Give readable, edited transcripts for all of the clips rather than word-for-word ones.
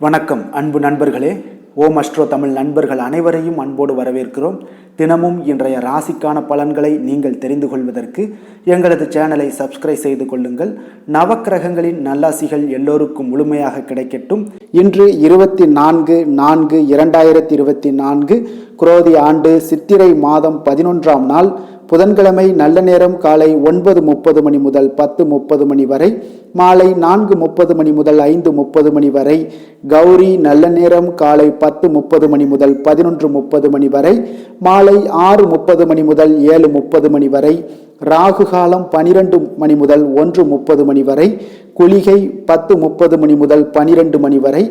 வணக்கம் அன்பு நண்பர்களே. ஓம் அஸ்ட்ரோ தமிழ் நண்பர்கள் அனைவரையும் அன்போடு வரவேற்கிறோம். தினமும் இன்றைய ராசிக்கான பலன்களை நீங்கள் தெரிந்து கொள்வதற்கு எங்களது சேனலை சப்ஸ்கிரைப் செய்து கொள்ளுங்கள். நவக்கிரகங்களின் நல்லாசிகள் எல்லோருக்கும் முழுமையாக கிடைக்கட்டும். இன்று 24/4/2024 குரோதி ஆண்டு சித்திரை மாதம் 11ஆம் நாள் புதன்கிழமை. நல்ல நேரம் காலை 9:30 மணி முதல் 10:30 மணி வரை, மாலை 4:30 மணி முதல் 5:30 மணி வரை. கௌரி நல்ல நேரம் காலை 10:30 மணி முதல் 11:30 மணி வரை, மாலை 6:30 மணி முதல் 7:30 மணி வரை. ராகு காலம் 12 மணி முதல் 1:30 மணி வரை. குளிகை 10:30 மணி முதல் 12 மணி வரை.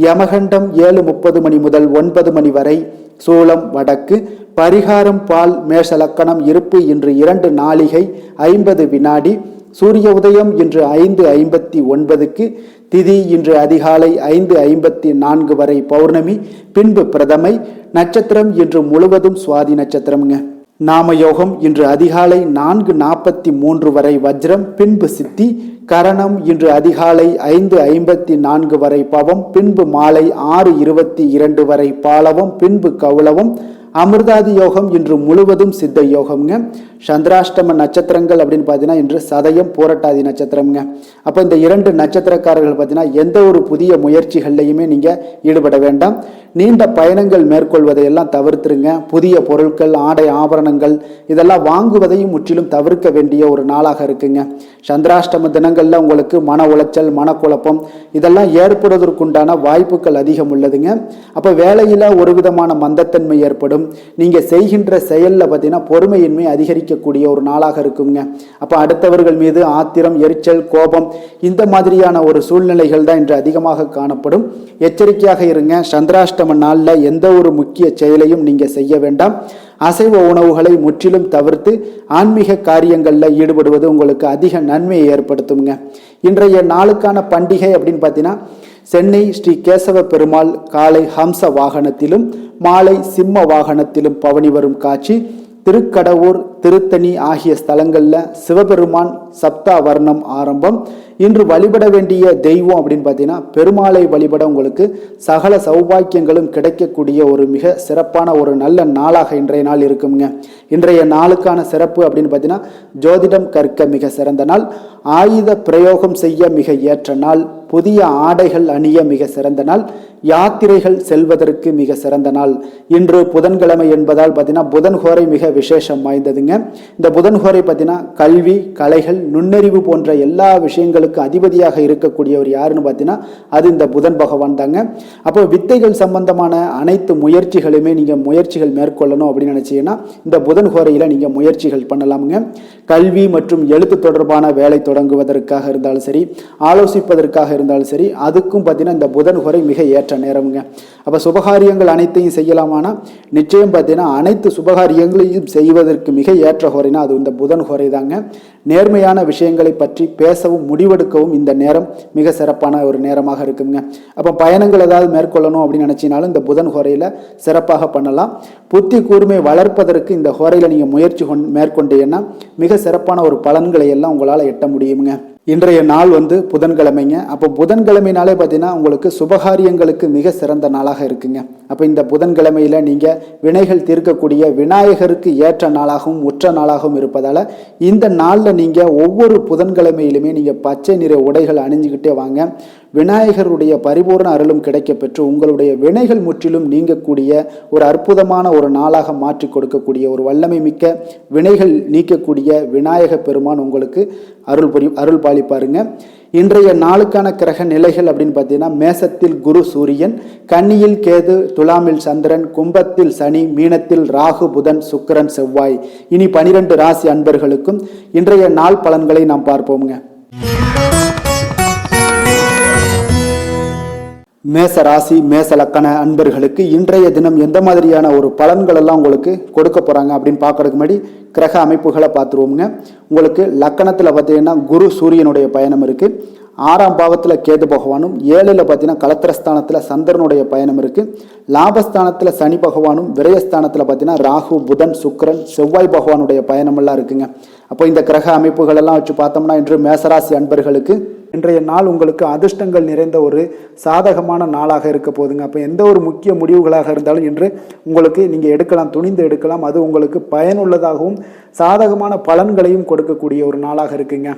யமகண்டம் 7:30 மணி முதல் 9 மணி வரை. சூலம் வடக்கு. பரிகாரம் பால். மேஷ லக்கணம். இருப்பு இன்று 2 நாழிகை 50 வினாடி. சூரிய உதயம் இன்று 5:59க்கு. திதி இன்று அதிகாலை 5:54 வரை பௌர்ணமி, பின்பு பிரதமை. நட்சத்திரம் இன்று முழுவதும் சுவாதி நட்சத்திரம்ங்க. நாம யோகம் இன்று அதிகாலை 4:43 வரை வஜ்ரம், பின்பு சித்தி. கரணம் இன்று அதிகாலை 5:54 வரை பவம், பின்பு மாலை 6:22 வரை பாலவம், பின்பு கௌளவம். அமிர்தாதி யோகம் இன்று முழுவதும் சித்த யோகம்ங்க. சந்திராஷ்டம நட்சத்திரங்கள் அப்படின்னு பார்த்தீங்கன்னா இன்று சதயம் பூரட்டாதி நட்சத்திரம்ங்க. அப்போ இந்த 2 நட்சத்திரக்காரர்கள் பார்த்தீங்கன்னா எந்த ஒரு புதிய முயற்சிகள்லையுமே நீங்கள் ஈடுபட வேண்டாம். நீண்ட பயணங்கள் மேற்கொள்வதையெல்லாம் தவிர்த்துருங்க. புதிய பொருட்கள், ஆடை ஆபரணங்கள் இதெல்லாம் வாங்குவதையும் முற்றிலும் தவிர்க்க வேண்டிய ஒரு நாளாக இருக்குங்க. சந்திராஷ்டம தினங்களில் உங்களுக்கு மன உளைச்சல், மனக்குழப்பம் இதெல்லாம் ஏற்படுவதற்குண்டான வாய்ப்புகள் அதிகம் உள்ளதுங்க. அப்போ வேலையில் ஒரு விதமான மந்தத்தன்மை ஏற்படும். நீங்கள் செய்கின்ற செயலில் பார்த்தீங்கன்னா பொறுமையின்மை அதிகரிக்கக்கூடிய ஒரு நாளாக இருக்குங்க. அப்போ அடுத்தவர்கள் மீது ஆத்திரம், எரிச்சல், கோபம் இந்த மாதிரியான ஒரு சூழ்நிலைகள் தான் இன்று அதிகமாக காணப்படும். எச்சரிக்கையாக இருங்க. சந்திராஷ்டம நாளில் எந்த ஒரு முக்கிய செயலையும் நீங்கள் செய்ய வேண்டாம். அசைவ உணவுகளை முற்றிலும் தவிர்த்து ஆன்மீக காரியங்களில் ஈடுபடுவது உங்களுக்கு அதிக நன்மையை ஏற்படுத்துங்க. இன்றைய நாளுக்கான பண்டிகை அப்படின்னு பார்த்தீங்கன்னா சென்னை ஸ்ரீ கேசவ பெருமாள் காலை ஹம்ச வாகனத்திலும் மாலை சிம்ம வாகனத்திலும் பவனி வரும் காட்சி. திருக்கடவூர், திருத்தணி ஆகிய ஸ்தலங்களில் சிவபெருமான் சப்தா வர்ணம் ஆரம்பம். இன்று வழிபட வேண்டிய தெய்வம் அப்படின்னு பார்த்தீங்கன்னா பெருமாளை வழிபட உங்களுக்கு சகல சௌபாக்கியங்களும் கிடைக்கக்கூடிய ஒரு மிக சிறப்பான ஒரு நல்ல நாளாக இன்றைய நாள் இருக்குங்க. இன்றைய நாளுக்கான சிறப்பு அப்படின்னு பார்த்தீங்கன்னா ஜோதிடம் கற்க மிக சிறந்த நாள், ஆயுத பிரயோகம் செய்ய மிக ஏற்ற நாள், புதிய ஆடைகள் அணிய மிக சிறந்த நாள், யாத்திரைகள் செல்வதற்கு மிக சிறந்த நாள். இன்று புதன்கிழமை என்பதால் பார்த்தீங்கன்னா புதன் ஹோரை மிக விசேஷம் வாய்ந்ததுங்க. இந்த புதன் ஹோரை பார்த்தீங்கன்னா கல்வி, கலைகள், நுண்ணறிவு போன்ற எல்லா விஷயங்களுக்கும் அதிபதியாக இருக்கக்கூடியவர் யாருன்னு பார்த்தீங்கன்னா அது இந்த புதன் பகவான் தாங்க. அப்போ வித்தைகள் சம்பந்தமான அனைத்து முயற்சிகளுமே நீங்கள் முயற்சிகள் மேற்கொள்ளணும் அப்படின்னு நினைச்சீங்கன்னா இந்த புதன் ஹோரையில் நீங்கள் முயற்சிகள் பண்ணலாமுங்க. கல்வி மற்றும் எழுத்து தொடர்பான வேலை தொடங்குவதற்காக இருந்தாலும் சரி, ஆலோசிப்பதற்காக இருந்தாலும் சரி, அதுக்கும் பார்த்தீங்கன்னா இந்த புதன் ஹோரை மிக ஏற்ற நேரமுங்க. அப்போ சுபகாரியங்கள் அனைத்தையும் செய்யலாமானா நிச்சயம் பார்த்தீங்கன்னா அனைத்து சுபகாரியங்களையும் செய்வதற்கு மிக ஏற்ற ஹோரைனா அது இந்த புதன் ஹோரை தாங்க. நேர்மையான விஷயங்களை பற்றி பேசவும் முடிவெடுக்கவும் இந்த நேரம் மிக சிறப்பான ஒரு நேரமாக இருக்குங்க. அப்போ பயணங்கள் ஏதாவது மேற்கொள்ளணும் அப்படின்னு நினைச்சினாலும் இந்த புதன் ஹோரையில் சிறப்பாக பண்ணலாம். புத்தி கூர்மை வளர்ப்பதற்கு இந்த ஹோரையில் நீங்கள் முயற்சி மேற்கொண்டீங்கன்னா மிக சிறப்பான ஒரு பலன்களை எல்லாம் உங்களால் எட்ட முடியுங்க. இன்றைய நாள் புதன்கிழமைங்க. அப்போ புதன்கிழமைனாலே பார்த்தீங்கன்னா உங்களுக்கு சுபகாரியங்களுக்கு மிக சிறந்த நாளாக இருக்குங்க. அப்போ இந்த புதன்கிழமையில் நீங்கள் வினைகள் தீர்க்கக்கூடிய விநாயகருக்கு ஏற்ற நாளாகவும் உற்ற நாளாகவும் இருப்பதால் இந்த நாளில் நீங்கள் ஒவ்வொரு புதன்கிழமையிலுமே நீங்கள் பச்சை நிற உடைகள் அணிஞ்சுக்கிட்டே வாங்க. விநாயகருடைய பரிபூர்ண அருளும் கிடைக்க பெற்று உங்களுடைய வினைகள் முற்றிலும் நீங்கக்கூடிய ஒரு அற்புதமான ஒரு நாளாக மாற்றி கொடுக்கக்கூடிய ஒரு வல்லமை மிக்க வினைகள் நீக்கக்கூடிய விநாயக பெருமான் உங்களுக்கு அருள் பாலிப்பாருங்க. இன்றைய நாளுக்கான கிரக நிலைகள் அப்படின்னு பார்த்தீங்கன்னா மேசத்தில் குரு சூரியன், கன்னியில் கேது, துலாமில் சந்திரன், கும்பத்தில் சனி, மீனத்தில் ராகு, புதன், சுக்கிரன், செவ்வாய். இனி 12 ராசி அன்பர்களுக்கும் இன்றைய நாள் பலன்களை நாம் பார்ப்போம்ங்க. மேச ராசி, மேச லக்கண அன்பர்களுக்கு இன்றைய தினம் எந்த மாதிரியான ஒரு பலன்கள் எல்லாம் உங்களுக்கு கொடுக்க போறாங்க அப்படின்னு பார்க்கறதுக்கு முன்னாடி கிரக அமைப்புகளை பார்த்துருவோங்க. உங்களுக்கு லக்கணத்தில் பார்த்தீங்கன்னா குரு சூரியனுடைய பயணம் இருக்கு. 6ஆம் பாவத்தில் கேது பகவானும், 7ல் பார்த்தீங்கன்னா கலத்திரஸ்தானத்தில் சந்திரனுடைய பயணம் இருக்கு. லாபஸ்தானத்தில் சனி பகவானும், விரயஸ்தானத்தில் பார்த்தீங்கன்னா ராகு, புதன், சுக்கிரன், செவ்வாய் பகவானுடைய பயணம் எல்லாம் இருக்குங்க. அப்போ இந்த கிரக அமைப்புகள் எல்லாம் வச்சு பார்த்தோம்னா இன்று மேசராசி அன்பர்களுக்கு இன்றைய நாள் உங்களுக்கு அதிர்ஷ்டங்கள் நிறைந்த ஒரு சாதகமான நாளாக இருக்க போகுதுங்க. அப்போ எந்த ஒரு முக்கிய முடிவுகளாக இருந்தாலும் இன்று உங்களுக்கு நீங்கள் எடுக்கலாம், துணிந்து எடுக்கலாம். அது உங்களுக்கு பயனுள்ளதாகவும் சாதகமான பலன்களையும் கொடுக்கக்கூடிய ஒரு நாளாக இருக்குங்க.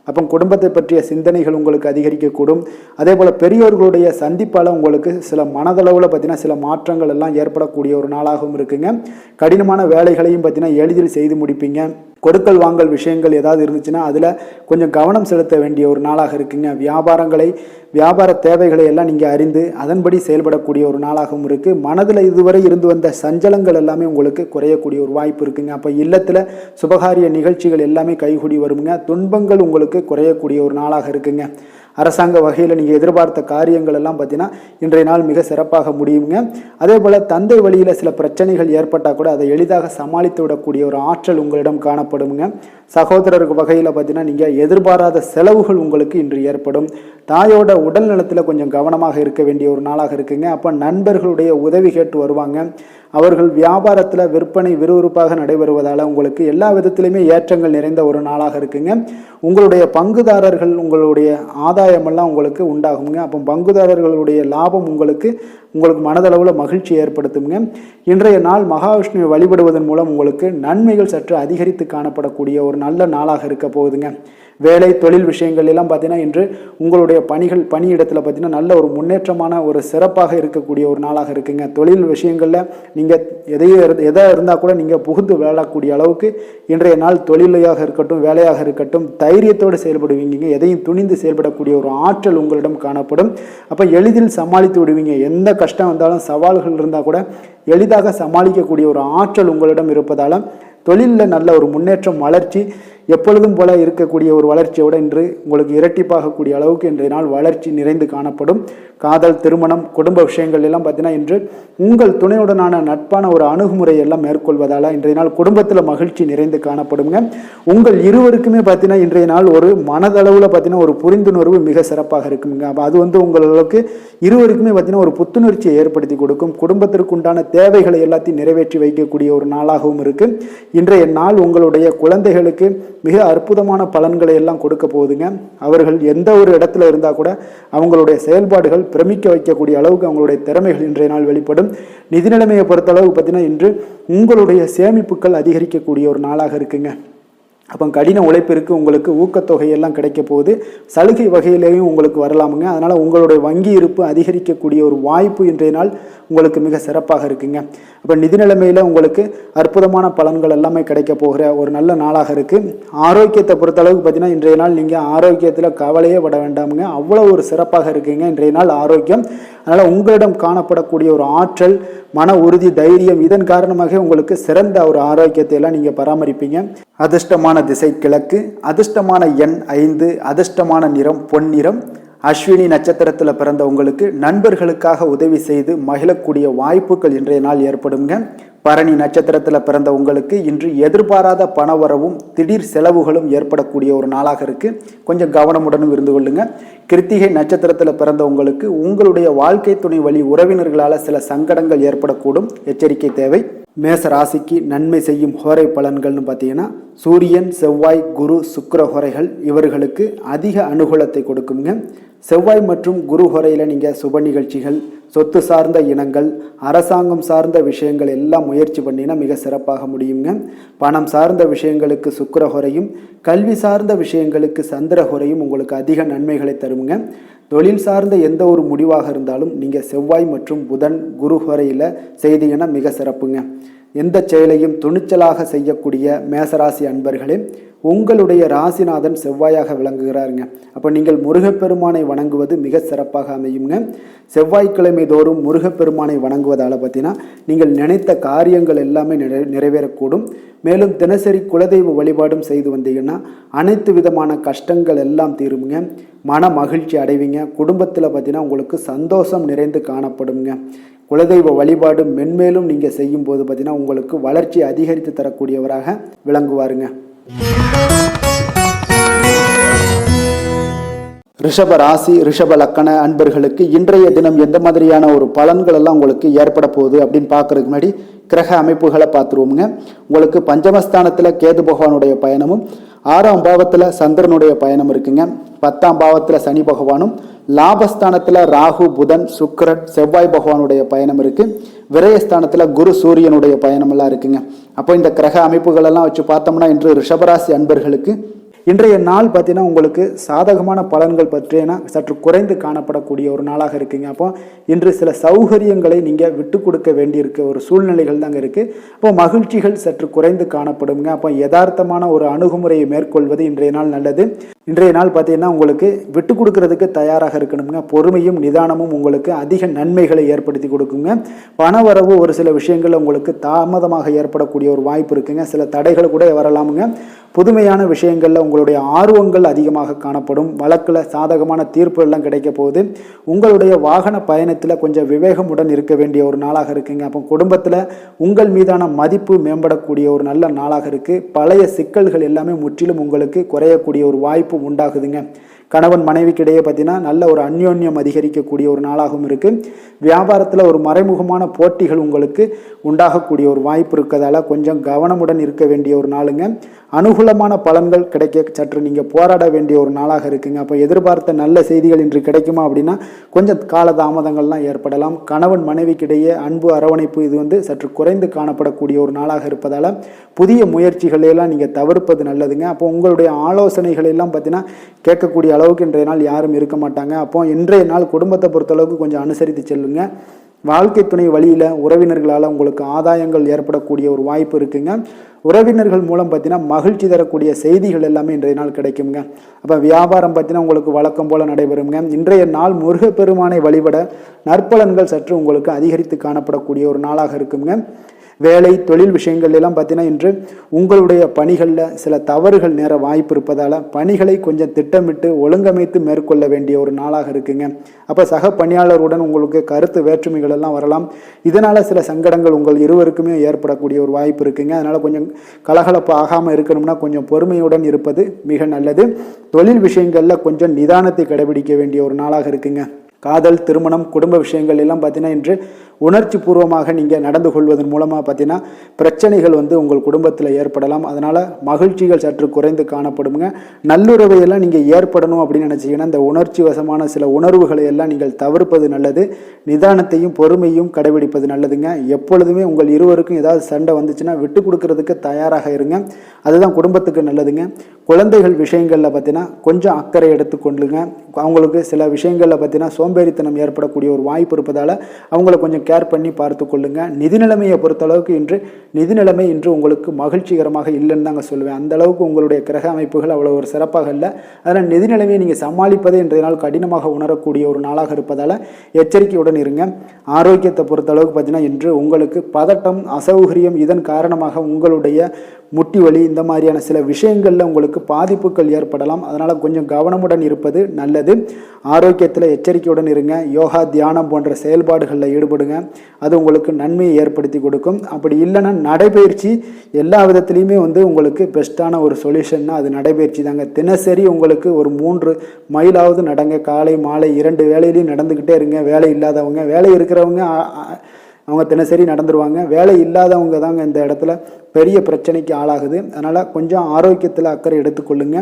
அப்போ குடும்பத்தை பற்றிய சிந்தனைகள் உங்களுக்கு அதிகரிக்கக்கூடும். அதே போல் பெரியோர்களுடைய சந்திப்பால் உங்களுக்கு சில மனதளவில் பார்த்தீங்கன்னா சில மாற்றங்கள் எல்லாம் ஏற்படக்கூடிய ஒரு நாளாகவும் இருக்குங்க. கடினமான வேலைகளையும் பார்த்தீங்கன்னா எளிதில் செய்து முடிப்பீங்க. கொடுக்கல் வாங்கல் விஷயங்கள் ஏதாவது இருந்துச்சுன்னா அதில் கொஞ்சம் கவனம் செலுத்த வேண்டிய ஒரு நாளாக இருக்குங்க. வியாபார தேவைகளை எல்லாம் நீங்கள் அறிந்து அதன்படி செயல்படக்கூடிய ஒரு நாளாகவும் இருக்குது. மனதில் இதுவரை இருந்து வந்த சஞ்சலங்கள் எல்லாமே உங்களுக்கு குறையக்கூடிய ஒரு வாய்ப்பு இருக்குங்க. அப்போ இல்லத்தில் சுபகாரிய நிகழ்ச்சிகள் எல்லாமே கைகூடி வருங்க. துன்பங்கள் உங்களுக்கு குறையக்கூடிய ஒரு நாளாக இருக்குங்க. அரசாங்க வகையில் நீங்கள் எதிர்பார்த்த காரியங்கள் எல்லாம் பார்த்தீங்கன்னா இன்றைய நாள் மிக சிறப்பாக முடியுங்க. அதே போல் தந்தை வழியில் சில பிரச்சனைகள் ஏற்பட்டால் கூட அதை எளிதாக சமாளித்து விடக்கூடிய ஒரு ஆற்றல் உங்களிடம் காணப்படுங்க. சகோதரருக்கு வகையில் பார்த்தீங்கன்னா நீங்கள் எதிர்பாராத செலவுகள் உங்களுக்கு இன்று ஏற்படும். தாயோட உடல் நலத்தில் கொஞ்சம் கவனமாக இருக்க வேண்டிய ஒரு நாளாக இருக்குங்க. அப்போ நண்பர்களுடைய உதவி கேட்டு வருவாங்க. அவர்கள் வியாபாரத்தில் விற்பனை விறுவிறுப்பாக நடைபெறுவதால் உங்களுக்கு எல்லா விதத்திலுமே ஏற்றங்கள் நிறைந்த ஒரு நாளாக இருக்குங்க. உங்களுடைய பங்குதாரர்கள் உங்களுடைய ஆதாயமெல்லாம் உங்களுக்கு உண்டாகுங்க. அப்போ பங்குதாரர்களுடைய லாபம் உங்களுக்கு மனதளவில் மகிழ்ச்சி ஏற்படுத்துங்க. இன்றைய நாள் மகாவிஷ்ணுவை வழிபடுவதன் மூலம் உங்களுக்கு நன்மைகள் சற்று அதிகரித்து காணப்படக்கூடிய ஒரு நல்ல நாளாக இருக்க போகுதுங்க. வேலை தொழில் விஷயங்கள் எல்லாம் பார்த்தீங்கன்னா இன்று உங்களுடைய பணியிடத்தில் பார்த்தீங்கன்னா நல்ல ஒரு முன்னேற்றமான ஒரு சிறப்பாக இருக்கக்கூடிய ஒரு நாளாக இருக்குங்க. தொழில் விஷயங்களில் நீங்கள் எதாக இருந்தால் கூட நீங்கள் புகுந்து விளையாடக்கூடிய அளவுக்கு இன்றைய நாள் தொழிலையாக இருக்கட்டும் வேலையாக இருக்கட்டும் தைரியத்தோடு செயல்படுவீங்க. எதையும் துணிந்து செயல்படக்கூடிய ஒரு ஆற்றல் உங்களிடம் காணப்படும். அப்போ எளிதில் சமாளித்து விடுவீங்க. எந்த கஷ்டம் வந்தாலும் சவால்கள் இருந்தால் கூட எளிதாக சமாளிக்கக்கூடிய ஒரு ஆற்றல் உங்களிடம் இருப்பதால் தொழிலில் நல்ல ஒரு முன்னேற்றம் வளர்ச்சி எப்பொழுதும் போல இருக்கக்கூடிய ஒரு வளர்ச்சியோடு இன்று உங்களுக்கு இரட்டிப்பாகக்கூடிய அளவுக்கு இன்றைய நாள் வளர்ச்சி நிறைந்து காணப்படும். காதல் திருமணம் குடும்ப விஷயங்கள் எல்லாம் பார்த்தீங்கன்னா இன்று உங்கள் துணையுடனான நட்பான ஒரு அணுகுமுறை எல்லாம் மேற்கொள்வதால் இன்றைய நாள் குடும்பத்தில் மகிழ்ச்சி நிறைந்து காணப்படுங்க. உங்கள் இருவருக்குமே பார்த்தீங்கன்னா இன்றைய நாள் ஒரு மனதளவில் பார்த்தீங்கன்னா ஒரு புரிந்துணர்வு மிக சிறப்பாக இருக்குங்க. அப்போ அது உங்களுக்கு இருவருக்குமே பார்த்தீங்கன்னா ஒரு புத்துணர்ச்சியை ஏற்படுத்தி கொடுக்கும். குடும்பத்திற்கு உண்டான தேவைகளை எல்லாத்தையும் நிறைவேற்றி வைக்கக்கூடிய ஒரு நாளாகவும் இருக்கு. இன்றைய நாள் உங்களுடைய குழந்தைகளுக்கு மிக அற்புதமான பலன்களை எல்லாம் கொடுக்க போகுதுங்க. அவர்கள் எந்த ஒரு இடத்துல இருந்தால் கூட அவங்களுடைய செயல்பாடுகள் பிரமிக்க வைக்கக்கூடிய அளவுக்கு அவங்களுடைய திறமைகள் இன்றைய நாள் வெளிப்படும். நிதி நிலைமையை பொறுத்த அளவுக்கு பார்த்தீங்கன்னா இன்று உங்களுடைய சேமிப்புகள் அதிகரிக்கக்கூடிய ஒரு நாளாக இருக்குங்க. அப்போ கடின உழைப்பிற்கு உங்களுக்கு ஊக்கத்தொகையெல்லாம் கிடைக்க போகுது. சலுகை வகையிலேயும் உங்களுக்கு வரலாமுங்க. அதனால் உங்களுடைய வங்கி இருப்பு அதிகரிக்கக்கூடிய ஒரு வாய்ப்பு இன்றைய நாள் உங்களுக்கு மிக சிறப்பாக இருக்குங்க. அப்போ நிதி நிலைமையில் உங்களுக்கு அற்புதமான பலன்கள் எல்லாமே கிடைக்க போகிற ஒரு நல்ல நாளாக இருக்குது. ஆரோக்கியத்தை பொறுத்தளவுக்கு பார்த்தீங்கன்னா இன்றைய நாள் நீங்கள் ஆரோக்கியத்தில் கவலையே பட வேண்டாமுங்க. அவ்வளோ ஒரு சிறப்பாக இருக்குங்க இன்றைய நாள் ஆரோக்கியம். அதனால் உங்களிடம் காணப்படக்கூடிய ஒரு ஆற்றல் மன உறுதி தைரியம் இதன் காரணமாக உங்களுக்கு சிறந்த ஒரு ஆரோக்கியத்தை எல்லாம் நீங்கள் பராமரிப்பீங்க. அதிர்ஷ்டமான திசை கிழக்கு, அதிர்ஷ்டமான எண் 5, அதிர்ஷ்டமான நிறம் பொன்னிறம். அஸ்வினி நட்சத்திரத்தில் பிறந்த உங்களுக்கு நண்பர்களுக்காக உதவி செய்து மகிழக்கூடிய வாய்ப்புகள் இன்றைய நாள் ஏற்படுங்க. பரணி நட்சத்திரத்தில் பிறந்த உங்களுக்கு இன்று எதிர்பாராத பணவரவும் திடீர் செலவுகளும் ஏற்படக்கூடிய ஒரு நாளாக இருக்கு. கொஞ்சம் கவனமுடனும் இருந்து கொள்ளுங்க. கிருத்திகை நட்சத்திரத்தில் பிறந்த உங்களுக்கு உங்களுடைய வாழ்க்கை துணை வழி உறவினர்களால் சில சங்கடங்கள் ஏற்படக்கூடும். எச்சரிக்கை தேவை. மேச ராசிக்கு நன்மை செய்யும் ஹோரை பலன்கள்னு பார்த்தீங்கன்னா சூரியன் செவ்வாய் குரு சுக்கிர ஹோரைகள் இவர்களுக்கு அதிக அனுகூலத்தை கொடுக்குங்க. செவ்வாய் மற்றும் குரு ஹோரையில் நீங்கள் சுப நிகழ்ச்சிகள் சொத்து சார்ந்த இனங்கள் அரசாங்கம் சார்ந்த விஷயங்கள் எல்லாம் முயற்சி பண்ணினா மிக சிறப்பாக முடியுங்க. பணம் சார்ந்த விஷயங்களுக்கு சுக்கிர ஹோரையும் கல்வி சார்ந்த விஷயங்களுக்கு சந்திர ஹோரையும் உங்களுக்கு அதிக நன்மைகளை தருங்க. தொழில் சார்ந்த எந்த ஒரு முடிவாக இருந்தாலும் நீங்கள் செவ்வாய் மற்றும் புதன் குரு ஹோரையில் செய்தீங்கன்னா மிக சிறப்புங்க. எந்த செயலையும் துணிச்சலாக செய்யக்கூடிய மேசராசி அன்பர்களே, உங்களுடைய ராசிநாதன் செவ்வாயாக விளங்குகிறாருங்க. அப்போ நீங்கள் முருகப்பெருமானை வணங்குவது மிக சிறப்பாக அமையுங்க. செவ்வாய்க்கிழமை தோறும் முருகப்பெருமானை வணங்குவதால் பார்த்தீங்கன்னா நீங்கள் நினைத்த காரியங்கள் எல்லாமே நிறைவேறக்கூடும். மேலும் தினசரி குலதெய்வ வழிபாடும் செய்து வந்தீங்கன்னா அனைத்து விதமான கஷ்டங்கள் எல்லாம் தீருங்க. மன மகிழ்ச்சி அடைவீங்க. குடும்பத்தில் பார்த்தீங்கன்னா உங்களுக்கு சந்தோஷம் நிறைந்து காணப்படுங்க. குலதெய்வ வழிபாடு மென்மேலும் நீங்கள் செய்யும் போது பார்த்தீங்கன்னா உங்களுக்கு வளர்ச்சி அதிகரித்து தரக்கூடியவராக விளங்குவாருங்க. ரிஷப ராசி ரிஷப லக்கண அன்பர்களுக்கு இன்றைய தினம் எந்த மாதிரியான ஒரு பலன்கள் எல்லாம் உங்களுக்கு ஏற்பட போகுது அப்படின்னு பார்க்கறதுக்கு முன்னாடி கிரக அமைப்புகளை பார்த்துருவோமுங்க. உங்களுக்கு பஞ்சமஸ்தானத்தில் கேது பகவானுடைய பயணமும் 6ஆம் பாவத்தில் சந்திரனுடைய பயணம் இருக்குங்க. 10ஆம் பாவத்தில் சனி பகவானும், லாபஸ்தானத்தில் ராகு புதன் சுக்கிரன் செவ்வாய் பகவானுடைய பயணம் இருக்கு. விரயஸ்தானத்தில் குரு சூரியனுடைய பயணம் எல்லாம் இருக்குங்க. அப்போ இந்த கிரக அமைப்புகள் எல்லாம் வச்சு பார்த்தோம்னா இன்று ரிஷபராசி அன்பர்களுக்கு இன்றைய நாள் பார்த்தீங்கன்னா உங்களுக்கு சாதகமான பலன்கள் பற்றினா சற்று குறைந்து காணப்படக்கூடிய ஒரு நாளாக இருக்குங்க. அப்போ இன்று சில சௌகரியங்களை நீங்கள் விட்டு கொடுக்க வேண்டியிருக்க ஒரு சூழ்நிலைகள் தாங்க இருக்குது. அப்போ மகிழ்ச்சிகள் சற்று குறைந்து காணப்படுங்க. அப்போ யதார்த்தமான ஒரு அணுகுமுறையை மேற்கொள்வது இன்றைய நாள் நல்லது. இன்றைய நாள் பார்த்தீங்கன்னா உங்களுக்கு விட்டு கொடுக்கறதுக்கு தயாராக இருக்கணுங்க. பொறுமையும் நிதானமும் உங்களுக்கு அதிக நன்மைகளை ஏற்படுத்தி கொடுக்குங்க. பணவரவு ஒரு சில விஷயங்கள் உங்களுக்கு தாமதமாக ஏற்படக்கூடிய ஒரு வாய்ப்பு இருக்குங்க. சில தடைகள் கூட வரலாமுங்க. புதுமையான விஷயங்களில் உங்களுடைய ஆர்வங்கள் அதிகமாக காணப்படும். வழக்கில் சாதகமான தீர்ப்பு எல்லாம் கிடைக்க போகுது. உங்களுடைய வாகன பயணத்தில் கொஞ்சம் விவேகமுடன் இருக்க வேண்டிய ஒரு நாளாக இருக்குங்க. அப்போ குடும்பத்தில் உங்கள் மீதான மதிப்பு மேம்படக்கூடிய ஒரு நல்ல நாளாக இருக்குது. பழைய சிக்கல்கள் எல்லாமே முற்றிலும் உங்களுக்கு குறையக்கூடிய ஒரு வாய்ப்பு உண்டாகுதுங்க. கணவன் மனைவிக்கிடையே பார்த்தீங்கன்னா நல்ல ஒரு அந்யோன்யம் அதிகரிக்கக்கூடிய ஒரு நாளாகவும் இருக்குது. வியாபாரத்தில் ஒரு மறைமுகமான போட்டிகள் உங்களுக்கு உண்டாகக்கூடிய ஒரு வாய்ப்பு இருக்கிறதால கொஞ்சம் கவனமுடன் இருக்க வேண்டிய ஒரு நாளுங்க. அனுகூலமான பலன்கள் கிடைக்க சற்று நீங்கள் போராட வேண்டிய ஒரு நாளாக இருக்குங்க. அப்போ எதிர்பார்த்த நல்ல செய்திகள் இன்று கிடைக்குமா அப்படின்னா கொஞ்சம் காலதாமதங்கள்லாம் ஏற்படலாம். கணவன் மனைவிக்கிடையே அன்பு அரவணைப்பு இது சற்று குறைந்து காணப்படக்கூடிய ஒரு நாளாக இருப்பதால் புதிய முயற்சிகளையெல்லாம் நீங்கள் தவிர்ப்பது நல்லதுங்க. அப்போ உங்களுடைய ஆலோசனைகள் எல்லாம் பார்த்தீங்கன்னா கேட்கக்கூடிய அளவுக்கு இன்றைய நாள் யாரும் இருக்க மாட்டாங்க. அப்போ இன்றைய நாள் குடும்பத்தை பொறுத்தளவுக்கு கொஞ்சம் அனுசரித்து செல்லுங்க. வாழ்க்கை துணை வழியில் உறவினர்களால் உங்களுக்கு ஆதாயங்கள் ஏற்படக்கூடிய ஒரு வாய்ப்பு இருக்குங்க. உறவினர்கள் மூலம் பார்த்தீங்கன்னா மகிழ்ச்சி தரக்கூடிய செய்திகள் எல்லாமே இன்றைய நாள் கிடைக்குங்க. அப்போ வியாபாரம் பார்த்தீங்கன்னா உங்களுக்கு வழக்கம் போல் நடைபெறுங்க. இன்றைய நாள் முருகப்பெருமானை வழிபட நற்பலன்கள் சற்று உங்களுக்கு அதிகரித்து காணப்படக்கூடிய ஒரு நாளாக இருக்குங்க. வேலை தொழில் விஷயங்கள் எல்லாம் பார்த்தீங்கன்னா இன்று உங்களுடைய பணிகளில் சில தவறுகள் நேர வாய்ப்பு இருப்பதால் பணிகளை கொஞ்சம் திட்டமிட்டு ஒழுங்கமைத்து மேற்கொள்ள வேண்டிய ஒரு நாளாக இருக்குங்க. அப்போ சக பணியாளருடன் உங்களுக்கு கருத்து வேற்றுமைகள் எல்லாம் வரலாம். இதனால் சில சங்கடங்கள் உங்கள் இருவருக்குமே ஏற்படக்கூடிய ஒரு வாய்ப்பு இருக்குங்க. அதனால் கொஞ்சம் கலகலப்பு ஆகாமல் இருக்கணும்னா கொஞ்சம் பொறுமையுடன் இருப்பது மிக நல்லது. தொழில் விஷயங்களில் கொஞ்சம் நிதானத்தை கடைபிடிக்க வேண்டிய ஒரு நாளாக இருக்குங்க. காதல் திருமணம் குடும்ப விஷயங்கள் எல்லாம் பார்த்தீங்கன்னா இன்று உணர்ச்சி பூர்வமாக நீங்கள் நடந்து கொள்வதன் மூலமாக பார்த்தீங்கன்னா பிரச்சனைகள் உங்கள் குடும்பத்தில் ஏற்படலாம். அதனால் மகிழ்ச்சிகள் சற்று குறைந்து காணப்படுங்க. நல்லுறவையெல்லாம் நீங்கள் ஏற்படணும் அப்படின்னு நினச்சிங்கன்னா இந்த உணர்ச்சி வசமான சில உணர்வுகளை எல்லாம் நீங்கள் தவிர்ப்பது நல்லது. நிதானத்தையும் பொறுமையும் கடைபிடிப்பது நல்லதுங்க. எப்பொழுதுமே உங்கள் இருவருக்கும் ஏதாவது சண்டை வந்துச்சுன்னா விட்டு கொடுக்கறதுக்கு தயாராக இருங்க. அதுதான் குடும்பத்துக்கு நல்லதுங்க. குழந்தைகள் விஷயங்களில் பார்த்தீங்கன்னா கொஞ்சம் அக்கறை எடுத்துக்கொள்ளுங்க. அவங்களுக்கு சில விஷயங்களில் பார்த்தீங்கன்னா சோம்பேறித்தனம் ஏற்படக்கூடிய ஒரு வாய்ப்பு இருப்பதால் அவங்கள கொஞ்சம் கேர் பண்ணி பார்த்து கொள்ளுங்க. நிதி நிலைமையை பொறுத்தளவுக்கு நிதி நிலைமை இன்று உங்களுக்கு மகிழ்ச்சிகரமாக இல்லைன்னு தாங்க சொல்லுவேன். அந்த அளவுக்கு உங்களுடைய கிரக அமைப்புகள் அவ்வளோ ஒரு சிறப்பாக இல்லை. அதனால் நிதி நிலைமையை நீங்கள் சமாளிப்பதே இன்றைய நாள் கடினமாக உணரக்கூடிய ஒரு நாளாக இருப்பதால் எச்சரிக்கையுடன் இருங்க. ஆரோக்கியத்தை பொறுத்தளவுக்கு பார்த்தீங்கன்னா இன்று உங்களுக்கு பதட்டம் அசௌகரியம் இதன் காரணமாக உங்களுடைய முட்டி வலி இந்த மாதிரியான சில விஷயங்களில் உங்களுக்கு பாதிப்புகள் ஏற்படலாம். அதனால் கொஞ்சம் கவனமுடன் இருப்பது நல்லது. ஆரோக்கியத்தில் எச்சரிக்கையுடன் இருங்க. யோகா தியானம் போன்ற செயல்பாடுகளில் ஈடுபடுங்க. அது உங்களுக்கு நன்மையை ஏற்படுத்தி கொடுக்கும். அப்படி இல்லைன்னா நடைபயிற்சி எல்லா விதத்துலேயுமே உங்களுக்கு பெஸ்ட்டான ஒரு சொல்யூஷன்னா அது நடைபயிற்சி தாங்க. தினசரி உங்களுக்கு ஒரு 3 மைலாவது நடங்க. காலை மாலை 2 வேலையிலையும் நடந்துக்கிட்டே இருங்க. வேலை இல்லாதவங்க வேலை இருக்கிறவங்க அவங்க தினசரி நடந்துருவாங்க. வேலை இல்லாதவங்க தாங்க இந்த இடத்துல பெரிய பிரச்சனைக்கு ஆளாகுது. அதனால் கொஞ்சம் ஆரோக்கியத்தில் அக்கறை எடுத்துக்கொள்ளுங்க.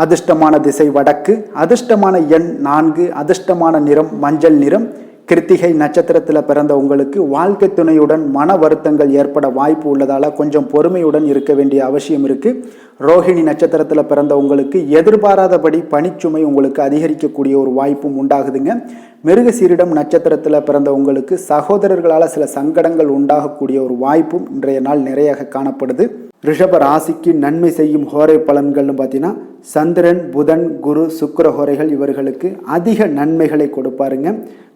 அதிர்ஷ்டமான திசை வடக்கு, அதிர்ஷ்டமான எண் 4, அதிர்ஷ்டமான நிறம் மஞ்சள் நிறம். கிருத்திகை நட்சத்திரத்தில் பிறந்த உங்களுக்கு வாழ்க்கை துணையுடன் மன வருத்தங்கள் ஏற்பட வாய்ப்பு உள்ளதால் கொஞ்சம் பொறுமையுடன் இருக்க வேண்டிய அவசியம் இருக்குது. ரோஹிணி நட்சத்திரத்தில் பிறந்த உங்களுக்கு எதிர்பாராதபடி பணிச்சுமை உங்களுக்கு அதிகரிக்கக்கூடிய ஒரு வாய்ப்பும் உண்டாகுதுங்க. மிருகசீரிடம் நட்சத்திரத்தில் பிறந்த உங்களுக்கு சகோதரர்களால் சில சங்கடங்கள் உண்டாகக்கூடிய ஒரு வாய்ப்பும் இன்றைய நாள் நிறைய காணப்படுது. ரிஷப ராசிக்கு நன்மை செய்யும் ஹோரை பலன்கள்னு பார்த்தீங்கன்னா சந்திரன் புதன் குரு சுக்கிர ஹோரைகள் இவர்களுக்கு அதிக நன்மைகளை கொடுப்பாருங்க.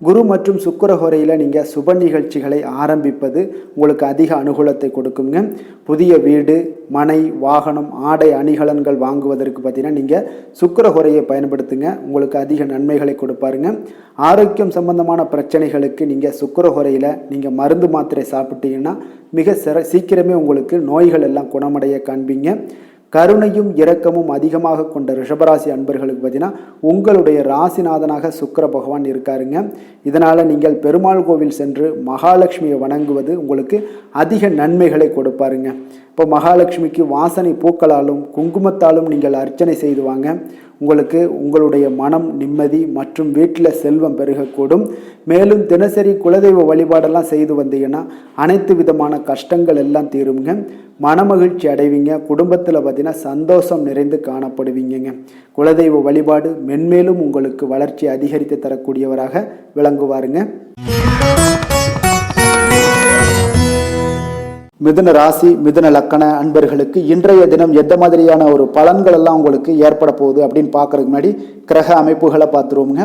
குரு மற்றும் சுக்கிர ஹோரையில் நீங்கள் சுப நிகழ்ச்சிகளை ஆரம்பிப்பது உங்களுக்கு அதிக அனுகூலத்தை கொடுக்குங்க. புதிய வீடு மனை வாகனம் ஆடை அணிகலன்கள் வாங்குவதற்கு பார்த்தீங்கன்னா நீங்கள் சுக்கிர ஹோரையை பயன்படுத்துங்க. உங்களுக்கு அதிக நன்மைகளை கொடுப்பாருங்க. ஆரோக்கியம் சம்பந்தமான பிரச்சனைகளுக்கு நீங்கள் சுக்கிர ஹோரையில் நீங்கள் மருந்து மாத்திரை சாப்பிட்டீங்கன்னா மிக சீக்கிரமே உங்களுக்கு நோய்கள் எல்லாம் குணமடைய காண்பீங்க. கருணையும் இரக்கமும் அதிகமாக கொண்ட ரிஷபராசி அன்பர்களுக்கு பார்த்தீங்கன்னா உங்களுடைய ராசிநாதனாக சுக்கிர பகவான் இருக்காருங்க. இதனால் நீங்கள் பெருமாள் கோவில் சென்று மகாலட்சுமியை வணங்குவது உங்களுக்கு அதிக நன்மைகளை கொடுப்பாருங்க. இப்போ மகாலட்சுமிக்கு வாசனை பூக்களாலும் குங்குமத்தாலும் நீங்கள் அர்ச்சனை செய்து வாங்க. உங்களுக்கு உங்களுடைய மனம் நிம்மதி மற்றும் வீட்டில் செல்வம் பெருகக்கூடும். மேலும் தினசரி குலதெய்வ வழிபாடெல்லாம் செய்து வந்தீங்கன்னா அனைத்து விதமான கஷ்டங்கள் எல்லாம் தீருங்க. மனமகிழ்ச்சி அடைவீங்க. குடும்பத்தில் பார்த்தீங்கன்னா சந்தோஷம் நிறைந்து காணப்படுவீங்க. குலதெய்வ வழிபாடு மென்மேலும் உங்களுக்கு வளர்ச்சி அதிகரித்து தரக்கூடியவராக விளங்குவாருங்க. மிதுன ராசி மிதுன லக்கண அன்பர்களுக்கு இன்றைய தினம் எந்த மாதிரியான ஒரு பலன்கள் எல்லாம் உங்களுக்கு ஏற்பட போகுது அப்படின்னு பார்க்கறதுக்கு முன்னாடி கிரக அமைப்புகளை பார்த்துருவோங்க.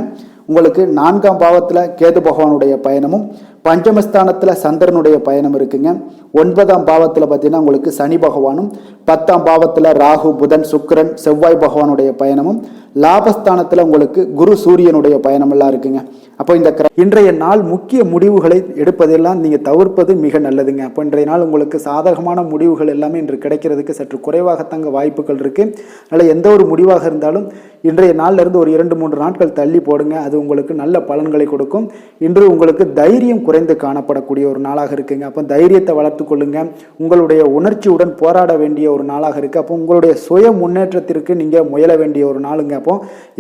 உங்களுக்கு 4ஆம் பாவத்தில் கேது பகவானுடைய பயணமும் பஞ்சமஸ்தானத்தில் சந்திரனுடைய பயணம் இருக்குங்க. 9ஆம் பாவத்தில் பார்த்தீங்கன்னா உங்களுக்கு சனி பகவானும் 10ஆம் பாவத்தில் ராகு புதன் சுக்கிரன் செவ்வாய் பகவானுடைய பயணமும் லாபஸ்தானத்தில் உங்களுக்கு குரு சூரியனுடைய பயணம் எல்லாம் இருக்குங்க. அப்போ இந்த இன்றைய நாள் முக்கிய முடிவுகளை எடுப்பதெல்லாம் நீங்கள் தவிர்ப்பது மிக நல்லதுங்க. அப்போ இன்றைய நாள் உங்களுக்கு சாதகமான முடிவுகள் எல்லாமே இன்று கிடைக்கிறதுக்கு சற்று குறைவாகத்தாங்க வாய்ப்புகள் இருக்குது. அதனால் எந்த ஒரு முடிவாக இருந்தாலும் இன்றைய நாளிலிருந்து ஒரு 2-3 நாட்கள் தள்ளி போடுங்க. அது உங்களுக்கு நல்ல பலன்களை கொடுக்கும். இன்று உங்களுக்கு தைரியம் குறைந்து காணப்படக்கூடிய ஒரு நாளாக இருக்குங்க. அப்போ தைரியத்தை வளர்த்து கொள்ளுங்க. உங்களுடைய உணர்ச்சியுடன் போராட வேண்டிய ஒரு நாளாக இருக்குது. அப்போ உங்களுடைய சுய முன்னேற்றத்திற்கு நீங்கள் முயல வேண்டிய ஒரு நாளுங்க. அப்போ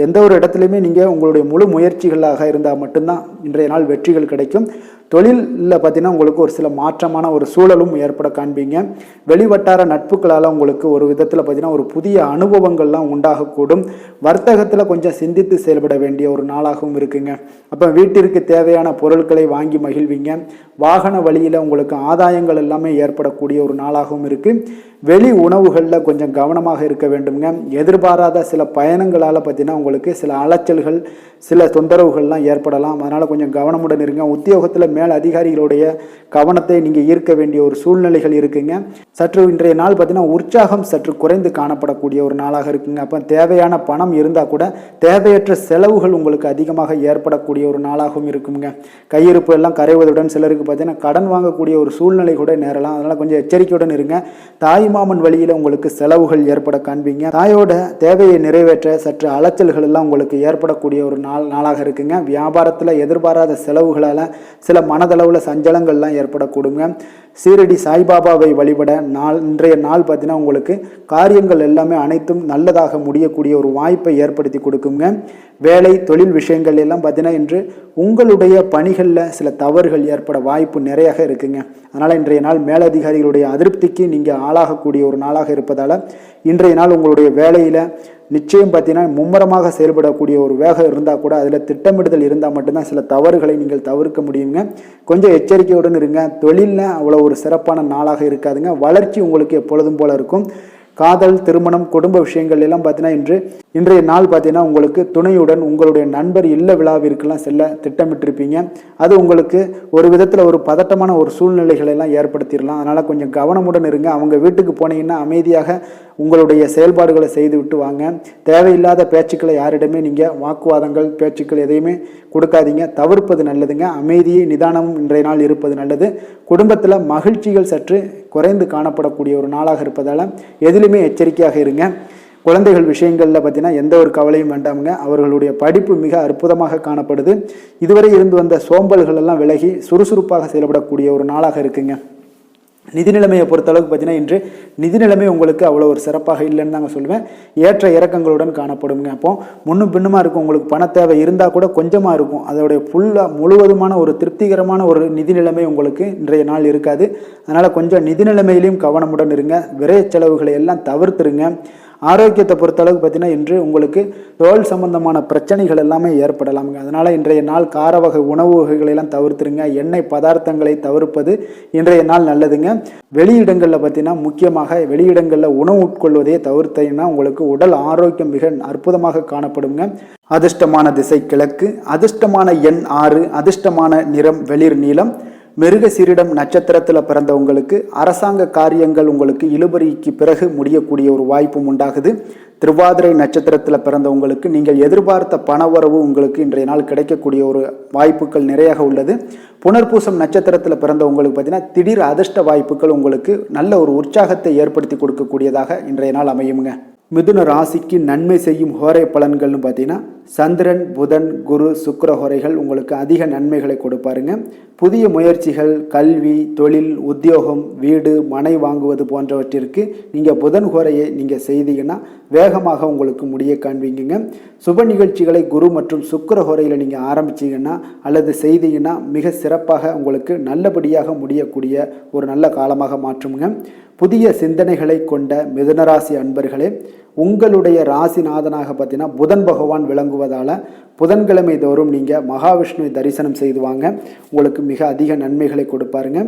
எந்த ஒரு இடத்துலையுமே நீங்கள் உங்களுடைய முழு முயற்சிகளாக இருந்தால் மட்டும்தான் இன்றைய நாள் வெற்றிகள் கிடைக்கும். தொழிலில் பார்த்தீங்கன்னா உங்களுக்கு ஒரு சில மாற்றமான ஒரு சூழலும் ஏற்பட காண்பீங்க. வெளிவட்டார நட்புகளால் உங்களுக்கு ஒரு விதத்தில் பார்த்தீங்கன்னா ஒரு புதிய அனுபவங்கள்லாம் உண்டாகக்கூடும். வர்த்தகத்தில் கொஞ்சம் சிந்தித்து செயல்பட வேண்டிய ஒரு நாளாகவும் இருக்குங்க. அப்போ வீட்டிற்கு தேவையான பொருட்களை வாங்கி மகிழ்வீங்க. வாகன வழியில் உங்களுக்கு ஆதாயங்கள் எல்லாமே ஏற்படக்கூடிய ஒரு நாளாகவும் இருக்குது. வெளி உணவுகளில் கொஞ்சம் கவனமாக இருக்க வேண்டுங்க. எதிர்பாராத சில பயணங்களால் பார்த்தீங்கன்னா உங்களுக்கு சில அலைச்சல்கள் சில தொந்தரவுகள்லாம் ஏற்படலாம். அதனால் கொஞ்சம் கவனமுடன் இருங்க. உத்தியோகத்தில் மேல் அதிகாரிகளுடைய கவனத்தை நீங்கள் ஈர்க்க வேண்டிய ஒரு சூழ்நிலைகள் இருக்குங்க. சற்று இன்றைய நாள் பார்த்தீங்கன்னா உற்சாகம் சற்று குறைந்து காணப்படக்கூடிய ஒரு நாளாக இருக்குங்க. அப்போ தேவையான பணம் இருந்தால் கூட தேவையற்ற செலவுகள் உங்களுக்கு அதிகமாக ஏற்படக்கூடிய ஒரு நாளாகவும் இருக்குங்க. கையிருப்பு எல்லாம் கரைவதுடன் சிலருக்கு பார்த்தீங்கன்னா கடன் வாங்கக்கூடிய ஒரு சூழ்நிலை கூட நேரலாம். அதனால் கொஞ்சம் எச்சரிக்கையுடன் இருங்க. தாய்மாமன் வழியில் உங்களுக்கு செலவுகள் ஏற்பட காண்பீங்க. தாயோட தேவையை நிறைவேற்ற சற்று அலைச்சல்கள் எல்லாம் உங்களுக்கு ஏற்படக்கூடிய ஒரு நாளாக இருக்குங்க. வியாபாரத்தில் எதிர்பாராத செலவுகளால் சில மனதளவில் சஞ்சலங்கள்லாம் ஏற்படக்கூடுங்க. சீரடி சாய்பாபாவை வழிபட இன்றைய நாள் பார்த்தீங்கன்னா உங்களுக்கு காரியங்கள் எல்லாமே அனைத்தும் நல்லதாக முடியக்கூடிய ஒரு வாய்ப்பை ஏற்படுத்தி கொடுக்குங்க. வேலை தொழில் விஷயங்கள் எல்லாம் பார்த்தீங்கன்னா இன்று உங்களுடைய பணிகளில் சில தவறுகள் ஏற்பட வாய்ப்பு நிறையாக இருக்குங்க. அதனால் இன்றைய நாள் மேலதிகாரிகளுடைய அதிருப்திக்கு நீங்கள் ஆளாகக்கூடிய ஒரு நாளாக இருப்பதால் இன்றைய நாள் உங்களுடைய வேலையில் நிச்சயம் பார்த்தீங்கன்னா மும்முரமாக செயல்படக்கூடிய ஒரு வேகம் இருந்தால் கூட அதில் திட்டமிடுதல் இருந்தால் மட்டும்தான் சில தவறுகளை நீங்கள் தவிர்க்க முடியுங்க. கொஞ்சம் எச்சரிக்கையுடன் இருங்க. தொழிலில் அவ்வளோ ஒரு சிறப்பான நாளாக இருக்காதுங்க. வளர்ச்சி உங்களுக்கு எப்பொழுதும் போல இருக்கும். காதல் திருமணம் குடும்ப விஷயங்கள் எல்லாம் பார்த்தீங்கன்னா இன்றைய நாள் பார்த்தீங்கன்னா உங்களுக்கு துணையுடன் உங்களுடைய நண்பர் இல்ல விழாவிற்கெல்லாம் செல்ல திட்டமிட்டிருப்பீங்க. அது உங்களுக்கு ஒரு விதத்தில் ஒரு பதட்டமான ஒரு சூழ்நிலைகளை எல்லாம் ஏற்படுத்திடலாம். அதனால் கொஞ்சம் கவனமுடன் இருங்க. அவங்க வீட்டுக்கு போனீங்கன்னா அமைதியாக உங்களுடைய செயல்பாடுகளை செய்து விட்டு வாங்க. தேவையில்லாத பேச்சுக்களை யாரிடமே நீங்கள் வாக்குவாதங்கள் பேச்சுக்கள் எதையுமே கொடுக்காதீங்க. தவிர்ப்பது நல்லதுங்க. அமைதியை நிதானமும் இன்றைய நாள் இருப்பது நல்லது. குடும்பத்தில் மகிழ்ச்சிகள் சற்று குறைந்து காணப்படக்கூடிய ஒரு நாளாக இருப்பதால் எதிலுமே எச்சரிக்கையாக இருங்க. குழந்தைகள் விஷயங்களில் பார்த்தீங்கன்னா எந்த ஒரு கவலையும் வேண்டாமுங்க. அவர்களுடைய படிப்பு மிக அற்புதமாக காணப்படுது. இதுவரை இருந்து வந்த சோம்பல்கள் எல்லாம் விலகி சுறுசுறுப்பாக செயல்படக்கூடிய ஒரு நாளாக இருக்குங்க. நிதி நிலைமையை பொறுத்தளவுக்கு பார்த்தீங்கன்னா இன்று நிதி நிலைமை உங்களுக்கு அவ்வளோ ஒரு சிறப்பாக இல்லைன்னு தாங்க சொல்லுவேன். ஏற்ற இறக்கங்களுடன் காணப்படுங்க. அப்போ முன்னும் பின்னுமா இருக்கும். உங்களுக்கு பண தேவை இருந்தால் கூட கொஞ்சமாக இருக்கும். அதோடைய முழுவதுமான ஒரு திருப்திகரமான ஒரு நிதி நிலைமை உங்களுக்கு இன்றைய நாள் இருக்காது. அதனால் கொஞ்சம் நிதி நிலைமையிலையும் கவனமுடன் இருங்க. விரைய செலவுகளை எல்லாம் தவிர்த்துருங்க. ஆரோக்கியத்தை பொறுத்தளவுக்கு பார்த்தீங்கன்னா இன்று உங்களுக்கு தோல் சம்பந்தமான பிரச்சனைகள் எல்லாமே ஏற்படலாமுங்க. அதனால் இன்றைய நாள் கார வகை உணவு வகைகளெல்லாம் தவிர்த்துருங்க. எண்ணெய் பதார்த்தங்களை தவிர்ப்பது இன்றைய நாள் நல்லதுங்க. வெளியிடங்களில் பார்த்தீங்கன்னா முக்கியமாக வெளியிடங்களில் உணவு உட்கொள்வதையே தவிர்த்தீங்கன்னா உங்களுக்கு உடல் ஆரோக்கியம் மிக அற்புதமாக காணப்படுங்க. அதிர்ஷ்டமான திசை கிழக்கு, அதிர்ஷ்டமான எண் 6, அதிர்ஷ்டமான நிறம் வெளிர் நீலம், மிருகசீரிடம் நட்சத்திரத்தில் பிறந்தவங்களுக்கு அரசாங்க காரியங்கள் உங்களுக்கு இழுபறிக்கு பிறகு முடியக்கூடிய ஒரு வாய்ப்பும் உண்டாகுது. திருவாதிரை நட்சத்திரத்தில் பிறந்தவங்களுக்கு நீங்கள் எதிர்பார்த்த பணவரவு உங்களுக்கு இன்றைய நாள் கிடைக்கக்கூடிய ஒரு வாய்ப்புகள் நிறையாக உள்ளது. புனர்பூசம் நட்சத்திரத்தில் பிறந்தவங்களுக்கு பார்த்தீங்கன்னா திடீர் அதிர்ஷ்ட வாய்ப்புகள் உங்களுக்கு நல்ல ஒரு உற்சாகத்தை ஏற்படுத்தி கொடுக்கக்கூடியதாக இன்றைய நாள் அமையுங்க. மிதுன ராசிக்கு நன்மை செய்யும் ஹோரை பலன்கள்னு பார்த்தீங்கன்னா சந்திரன், புதன், குரு, சுக்கிர ஹோரைகள் உங்களுக்கு அதிக நன்மைகளை கொடுப்பாருங்க. புதிய முயற்சிகள், கல்வி, தொழில், உத்தியோகம், வீடு, மனை வாங்குவது போன்றவற்றிற்கு நீங்கள் புதன் ஹோரையை நீங்கள் செய்தீங்கன்னா வேகமாக உங்களுக்கு முடிய காண்பீங்க. சுப நிகழ்ச்சிகளை குரு மற்றும் சுக்கிர ஹோரையில் நீங்கள் ஆரம்பிச்சிங்கன்னா அல்லது செய்தீங்கன்னா மிக சிறப்பாக உங்களுக்கு நல்லபடியாக முடியக்கூடிய ஒரு நல்ல காலமாக மாற்றுங்க. புதிய சிந்தனைகளை கொண்ட மிதுனராசி அன்பர்களே, உங்களுடைய ராசிநாதனாக பார்த்தீங்கன்னா புதன் பகவான் விளங்குவதால் புதன்கிழமை தோறும் நீங்கள் மகாவிஷ்ணுவை தரிசனம் செய்து வாங்க, உங்களுக்கு மிக அதிக நன்மைகளை கொடுப்பாருங்க.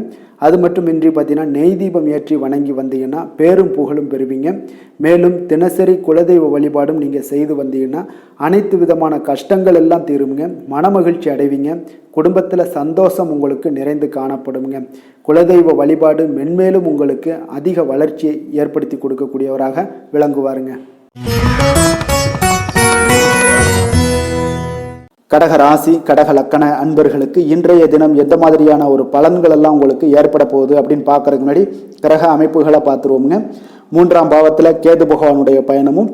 அது மட்டுமின்றி பார்த்தீங்கன்னா நெய் தீபம் ஏற்றி வணங்கி வந்தீங்கன்னா பேரும் புகழும் பெறுவீங்க. மேலும் தினசரி குலதெய்வ வழிபாடும் நீங்கள் செய்து வந்தீங்கன்னா அனைத்து விதமான கஷ்டங்கள் எல்லாம் தீருங்க, மனமகிழ்ச்சி அடைவீங்க, குடும்பத்தில் சந்தோஷம் உங்களுக்கு நிறைந்து காணப்படுங்க. குலதெய்வ வழிபாடு மென்மேலும் உங்களுக்கு அதிக வளர்ச்சியை ஏற்படுத்தி கொடுக்கக்கூடியவராக விளங்குவாருங்க. கடக ராசி, கடக லக்கண அன்பர்களுக்கு இன்றைய தினம் எந்த மாதிரியான ஒரு பலன்கள் எல்லாம் உங்களுக்கு ஏற்பட போகுது அப்படின்னு பார்க்கறதுக்கு முன்னாடி கிரக அமைப்புகளை பார்த்துருவோங்க. 3ஆம் பாவத்தில் கேது பகவானுடைய பயணமும்,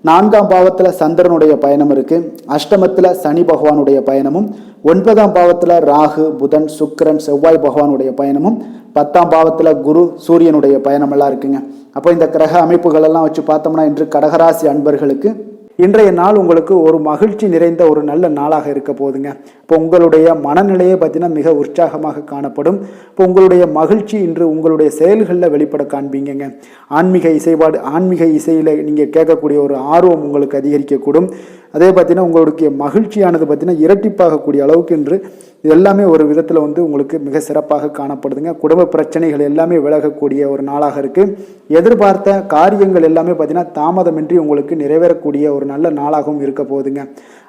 4ஆம் பாவத்தில் சந்திரனுடைய பயணம் இருக்குது. அஷ்டமத்தில் சனி பகவானுடைய பயணமும், 9ஆம் பாவத்தில் ராகு, புதன், சுக்கிரன், செவ்வாய் பகவானுடைய பயணமும், 10ஆம் பாவத்தில் குரு, சூரியனுடைய பயணமெல்லாம் இருக்குங்க. அப்போ இந்த கிரக அமைப்புகள் எல்லாம் வச்சு பார்த்தோம்னா இன்று கடகராசி அன்பர்களுக்கு இன்றைய நாள் உங்களுக்கு ஒரு மகிழ்ச்சி நிறைந்த ஒரு நல்ல நாளாக இருக்க போகுதுங்க. இப்போ உங்களுடைய மனநிலையை பார்த்தீங்கன்னா மிக உற்சாகமாக காணப்படும். இப்போ உங்களுடைய மகிழ்ச்சி இன்று உங்களுடைய செயல்களில் வெளிப்பட காண்பீங்க. ஆன்மீக இசையில் நீங்கள் கேட்கக்கூடிய ஒரு ஆர்வம் உங்களுக்கு அதிகரிக்கக்கூடும். அதே பார்த்தீங்கன்னா உங்களுடைய மகிழ்ச்சியானது பார்த்தீங்கன்னா இரட்டிப்பாகக்கூடிய அளவுக்கு இன்று இது எல்லாமே ஒரு விதத்தில் உங்களுக்கு மிக சிறப்பாக காணப்படுதுங்க. குடும்ப பிரச்சனைகள் எல்லாமே விலகக்கூடிய ஒரு நாளாக இருக்குது. எதிர்பார்த்த காரியங்கள் எல்லாமே பார்த்தீங்கன்னா தாமதமின்றி உங்களுக்கு நிறைவேறக்கூடிய ஒரு நல்ல நாளாகவும் இருக்க போகுதுங்க.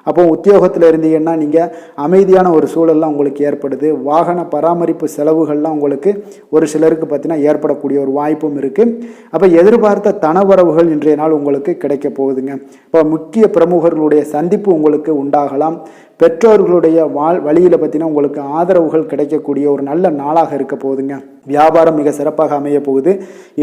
அப்போ உத்தியோகத்தில் இருந்தீங்கன்னா நீங்கள் அமைதியான ஒரு சூழல்லாம் உங்களுக்கு ஏற்படுது. வாகன பராமரிப்பு செலவுகள்லாம் உங்களுக்கு ஒரு சிலருக்கு பார்த்தீங்கன்னா ஏற்படக்கூடிய ஒரு வாய்ப்பும் இருக்குது. அப்போ எதிர்பார்த்த தனவரவுகள் இன்றைய நாள் உங்களுக்கு கிடைக்க போகுதுங்க. இப்போ முக்கிய பிரமுகர்களுடைய சந்திப்பு உங்களுக்கு உண்டாகலாம். பெற்றோர்களுடைய வழியில் பார்த்தீங்கன்னா உங்களுக்கு ஆதரவுகள் கிடைக்கக்கூடிய ஒரு நல்ல நாளாக இருக்க போகுதுங்க. வியாபாரம் மிக சிறப்பாக அமைய போகுது.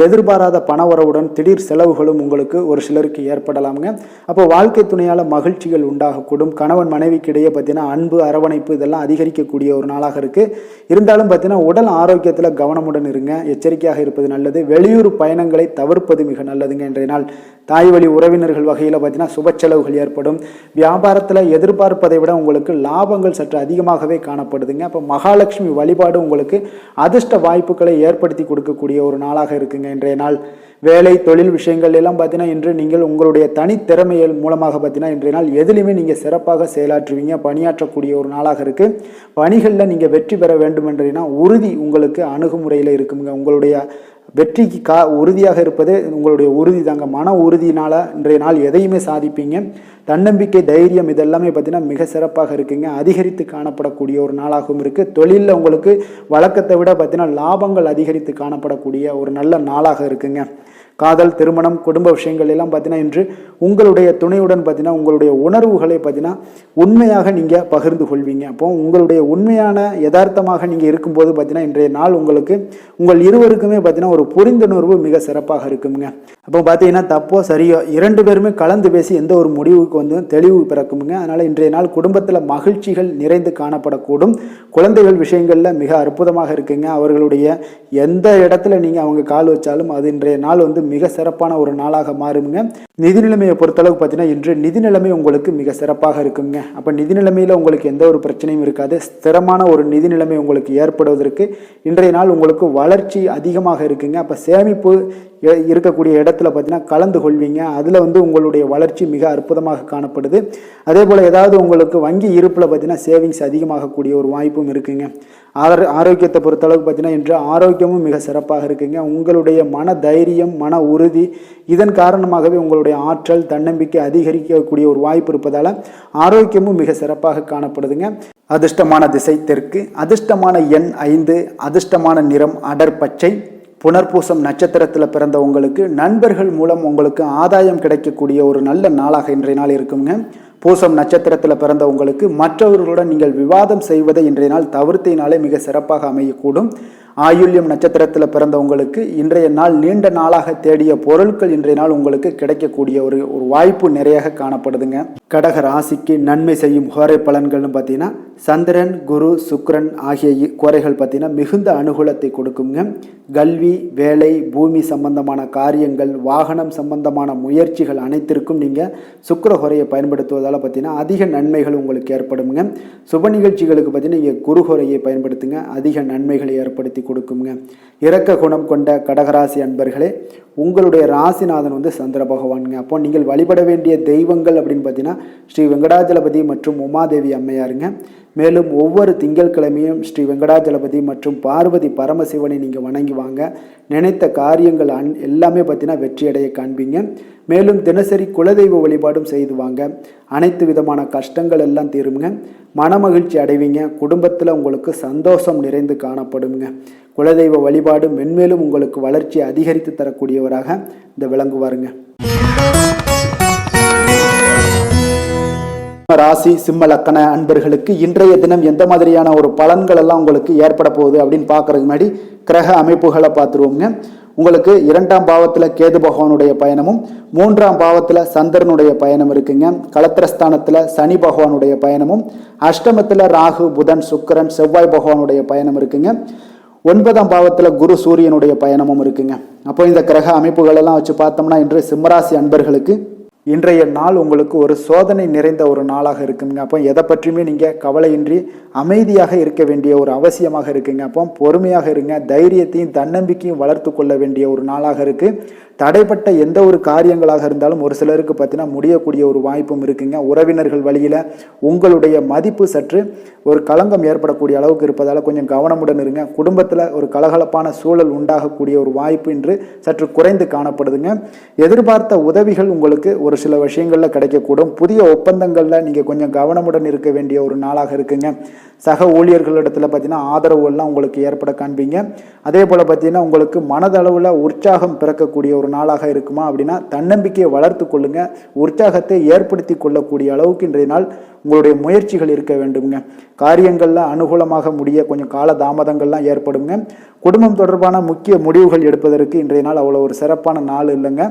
எதிர்பாராத பணவரவுடன் திடீர் செலவுகளும் உங்களுக்கு ஒரு சிலருக்கு ஏற்படலாமுங்க. அப்போ வாழ்க்கை துணையால் மகிழ்ச்சிகள் உண்டாகக்கூடும். கணவன் மனைவிக்கு இடையே பார்த்தீங்கன்னா அன்பு, அரவணைப்பு இதெல்லாம் அதிகரிக்கக்கூடிய ஒரு நாளாக இருக்குது. இருந்தாலும் பார்த்தீங்கன்னா உடல் ஆரோக்கியத்தில் கவனமுடன் இருங்க, எச்சரிக்கையாக இருப்பது நல்லது. வெளியூர் பயணங்களை தவிர்ப்பது மிக நல்லதுங்க. இன்றைய நாள் தாய் வழி உறவினர்கள் வகையில் பார்த்தீங்கன்னா சுப செலவுகள் ஏற்படும். வியாபாரத்தில் எதிர்பார்ப்பதை விட உங்களுக்கு லாபங்கள் சற்று அதிகமாகவே காணப்படுதுங்க. அப்போ மகாலட்சுமி வழிபாடு உங்களுக்கு அதிர்ஷ்ட வாய்ப்புகளை ஏற்படுத்தி கொடுக்கக்கூடிய ஒரு நாளாக இருக்குங்க இன்றைய நாள். வேலை, தொழில் விஷயங்கள் எல்லாம் பார்த்தீங்கன்னா இன்று நீங்கள் உங்களுடைய தனித்திறமைகள் மூலமாக பார்த்தீங்கன்னா இன்றைய நாள் எதிலுமே நீங்கள் சிறப்பாக செயலாற்றுவீங்க, பணியாற்றக்கூடிய ஒரு நாளாக இருக்குது. பணிகளில் நீங்கள் வெற்றி பெற வேண்டும் என்றீங்கன்னா உறுதி உங்களுக்கு அணுகுமுறையில் இருக்குங்க. உங்களுடைய வெற்றிக்கு உறுதியாக இருப்பது உங்களுடைய உறுதி தாங்க. மன உறுதியினால் இன்றைய நாள் எதையுமே சாதிப்பீங்க. தன்னம்பிக்கை, தைரியம் இதெல்லாமே பார்த்தீங்கன்னா மிக சிறப்பாக இருக்குங்க. அதிகரித்து காணப்படக்கூடிய ஒரு நாளாகவும் இருக்குது. தொழிலில் உங்களுக்கு வழக்கத்தை விட பார்த்தீங்கன்னா லாபங்கள் அதிகரித்து காணப்படக்கூடிய ஒரு நல்ல நாளாக இருக்குங்க. காதல், திருமணம், குடும்ப விஷயங்கள் எல்லாம் பார்த்தீங்கன்னா இன்று உங்களுடைய துணையுடன் பார்த்தீங்கன்னா உங்களுடைய உணர்வுகளை பார்த்தீங்கன்னா உண்மையாக நீங்கள் பகிர்ந்து கொள்வீங்க. அப்போ உங்களுடைய உண்மையான யதார்த்தமாக நீங்கள் இருக்கும்போது பார்த்தீங்கன்னா இன்றைய நாள் உங்களுக்கு உங்கள் இருவருக்குமே பார்த்தீங்கன்னா ஒரு புரிந்துணர்வு மிக சிறப்பாக இருக்குங்க. அப்போ பார்த்தீங்கன்னா தப்போ சரியோ 2 பேருமே கலந்து பேசி எந்த ஒரு முடிவுக்கு தெளிவு பிறக்குங்க. அதனால் இன்றைய நாள் குடும்பத்தில் மகிழ்ச்சிகள் நிறைந்து காணப்படக்கூடும். குழந்தைகள் விஷயங்களில் மிக அற்புதமாக இருக்குங்க. அவர்களுடைய எந்த இடத்துல நீங்கள் அவங்க கால் வச்சாலும் அது இன்றைய நாள் மிக சிறப்பான ஒரு நாளாக மாறுங்க. நிதி நிலைமையை பொறுத்தளவுக்கு பார்த்தீங்கன்னா இன்று நிதி நிலைமை உங்களுக்கு மிக சிறப்பாக இருக்குங்க. அப்போ நிதி நிலைமையில் உங்களுக்கு எந்த ஒரு பிரச்சனையும் இருக்காது. ஸ்திரமான ஒரு நிதி நிலைமை உங்களுக்கு ஏற்படுவதற்கு இன்றைய நாள் உங்களுக்கு வளர்ச்சி அதிகமாக இருக்குங்க. அப்போ சேமிப்பு இருக்கக்கூடிய இடத்துல பார்த்தீங்கன்னா கலந்து கொள்வீங்க. அதில் உங்களுடைய வளர்ச்சி மிக அற்புதமாக காணப்படுது. அதே போல் ஏதாவது உங்களுக்கு வங்கி இருப்பில் பார்த்தீங்கன்னா சேவிங்ஸ் அதிகமாகக்கூடிய ஒரு வாய்ப்பும் இருக்குங்க. ஆரோக்கியத்தை பொறுத்தளவுக்கு பார்த்தீங்கன்னா இன்று ஆரோக்கியமும் மிக சிறப்பாக இருக்குங்க. உங்களுடைய மன தைரியம், மன உறுதி இதன் காரணமாகவே உங்களுடைய ஆற்றல், தன்னம்பிக்கை அதிகரிக்கக்கூடிய ஒரு வாய்ப்பு இருப்பதால் ஆரோக்கியமும் மிக சிறப்பாக காணப்படுதுங்க. அதிர்ஷ்டமான திசை தெற்கு, அதிர்ஷ்டமான எண் 5, அதிர்ஷ்டமான நிறம் அடர் பச்சை. புனர்பூசம் நட்சத்திரத்தில் பிறந்த உங்களுக்கு நண்பர்கள் மூலம் உங்களுக்கு ஆதாயம் கிடைக்கக்கூடிய ஒரு நல்ல நாளாக இன்றைய நாள் இருக்குங்க. பூசம் நட்சத்திரத்தில் பிறந்த உங்களுக்கு மற்றவர்களுடன் நீங்கள் விவாதம் செய்வதை இன்றைய நாள் தவிர்த்தினாலே மிக சிறப்பாக அமையக்கூடும். ஆயுள்யம் நட்சத்திரத்தில் பிறந்த உங்களுக்கு இன்றைய நாள் நீண்ட நாளாக தேடிய பொருட்கள் இன்றைய நாள் உங்களுக்கு கிடைக்கக்கூடிய ஒரு வாய்ப்பு நிறைய காணப்படுதுங்க. கடக ராசிக்கு நன்மை செய்யும் கோரை பலன்கள்னு பார்த்தீங்கன்னா சந்திரன், குரு, சுக்கிரன் ஆகிய கோரைகள் பார்த்தீங்கன்னா மிகுந்த அனுகூலத்தை கொடுக்குங்க. கல்வி, வேலை, பூமி சம்பந்தமான காரியங்கள், வாகனம் சம்பந்தமான முயற்சிகள் அனைத்திற்கும் நீங்கள் சுக்கிர கோரையை பயன்படுத்துவதால் பார்த்தீங்கன்னா அதிக நன்மைகள் உங்களுக்கு ஏற்படுங்க. சுப நிகழ்ச்சிகளுக்கு பார்த்தீங்கன்னா நீங்கள் குரு கோரையை பயன்படுத்துங்க, அதிக நன்மைகளை ஏற்படுத்தி கொடுக்குங்க. இரக்க குணம் கொண்ட கடகராசி அன்பர்களே, உங்களுடைய ராசிநாதன் சந்திர பகவானுங்க. அப்போ நீங்கள் வழிபட வேண்டிய தெய்வங்கள் அப்படின்னு பார்த்தீங்கன்னா ஸ்ரீ வெங்கடாஜலபதி மற்றும் உமாதேவி அம்மையாருங்க. மேலும் ஒவ்வொரு திங்கட்கிழமையும் ஸ்ரீ வெங்கடாஜலபதி மற்றும் பார்வதி பரமசிவனை நீங்கள் வணங்கி வாங்க. நினைத்த காரியங்கள் எல்லாமே பார்த்தீங்கன்னா வெற்றியடைய காண்பீங்க. மேலும் தினசரி குலதெய்வ வழிபாடும் செய்து வாங்க. அனைத்து விதமான கஷ்டங்கள் எல்லாம் தீருங்க. மனமகிழ்ச்சி அடைவீங்க. குடும்பத்தில் உங்களுக்கு சந்தோஷம் நிறைந்து காணப்படுங்க. குலதெய்வ வழிபாடு மென்மேலும் உங்களுக்கு வளர்ச்சி அதிகரித்து தரக்கூடியவராக இந்த விளங்குவாருங்க. ராசி சிம்ம லக்கண அன்பர்களுக்கு இன்றைய தினம் எந்த மாதிரியான ஒரு பலன்கள் எல்லாம் உங்களுக்கு ஏற்பட போகுது அப்படின்னு பார்க்கறதுக்கு முன்னாடி கிரக அமைப்புகளை பார்த்துருவோங்க. உங்களுக்கு 2ஆம் பாவத்தில் கேது பகவானுடைய பயணமும் 3ஆம் பாவத்தில் சந்திரனுடைய பயணம் இருக்குங்க. களத்திரஸ்தானத்தில் சனி பகவானுடைய பயணமும், அஷ்டமத்தில் ராகு, புதன், சுக்கிரன், செவ்வாய் பகவானுடைய பயணம் இருக்குங்க. 9ஆம் பாவத்தில் குரு சூரியனுடைய பயணமும் இருக்குங்க. அப்போ இந்த கிரக அமைப்புகள் எல்லாம் வச்சு பார்த்தோம்னா இன்று சிம்மராசி அன்பர்களுக்கு இன்றைய நாள் உங்களுக்கு ஒரு சோதனை நிறைந்த ஒரு நாளாக இருக்குங்க. அப்போ எதை பற்றியுமே நீங்கள் கவலையின்றி அமைதியாக இருக்க வேண்டிய ஒரு அவசியமாக இருக்குங்க. அப்போ பொறுமையாக இருங்க. தைரியத்தையும் தன்னம்பிக்கையும் வளர்த்து கொள்ள வேண்டிய ஒரு நாளாக இருக்குது. தடைப்பட்ட எந்த ஒரு காரியங்களாக இருந்தாலும் ஒரு சிலருக்கு பார்த்தீங்கன்னா முடியக்கூடிய ஒரு வாய்ப்பும் இருக்குங்க. உறவினர்கள் வழியில் உங்களுடைய மதிப்பு சற்று ஒரு களங்கம் ஏற்படக்கூடிய அளவுக்கு இருப்பதால் கொஞ்சம் கவனமுடன் இருங்க. குடும்பத்தில் ஒரு கலகலப்பான சூழல் உண்டாகக்கூடிய ஒரு வாய்ப்பு இன்று சற்று குறைந்து காணப்படுதுங்க. எதிர்பார்த்த உதவிகள் உங்களுக்கு ஒரு சில விஷயங்களில் கிடைக்கக்கூடும். புதிய ஒப்பந்தங்களில் நீங்கள் கொஞ்சம் கவனமுடன் இருக்க வேண்டிய ஒரு நாளாக இருக்குங்க. சக ஊழியர்களிடத்தில் பார்த்தீங்கன்னா ஆதரவு எல்லாம் உங்களுக்கு ஏற்பட காண்பீங்க. அதே போல் பார்த்தீங்கன்னா உங்களுக்கு மனதளவில் உற்சாகம் பிறக்கக்கூடிய ஒரு நாளாக இருக்குமா அப்படின்னா தன்னம்பிக்கையை வளர்த்து கொள்ளுங்க. உற்சாகத்தை ஏற்படுத்தி கொள்ளக்கூடிய அளவுக்கு இன்றைய நாள் உங்களுடைய முயற்சிகள் இருக்க வேண்டுங்க. காரியங்கள்லாம் அனுகூலமாக முடிய கொஞ்சம் கால தாமதங்கள்லாம் ஏற்படுங்க. குடும்பம் தொடர்பான முக்கிய முடிவுகள் எடுப்பதற்கு இன்றைய நாள் அவ்வளோ ஒரு சிறப்பான நாள் இல்லைங்க.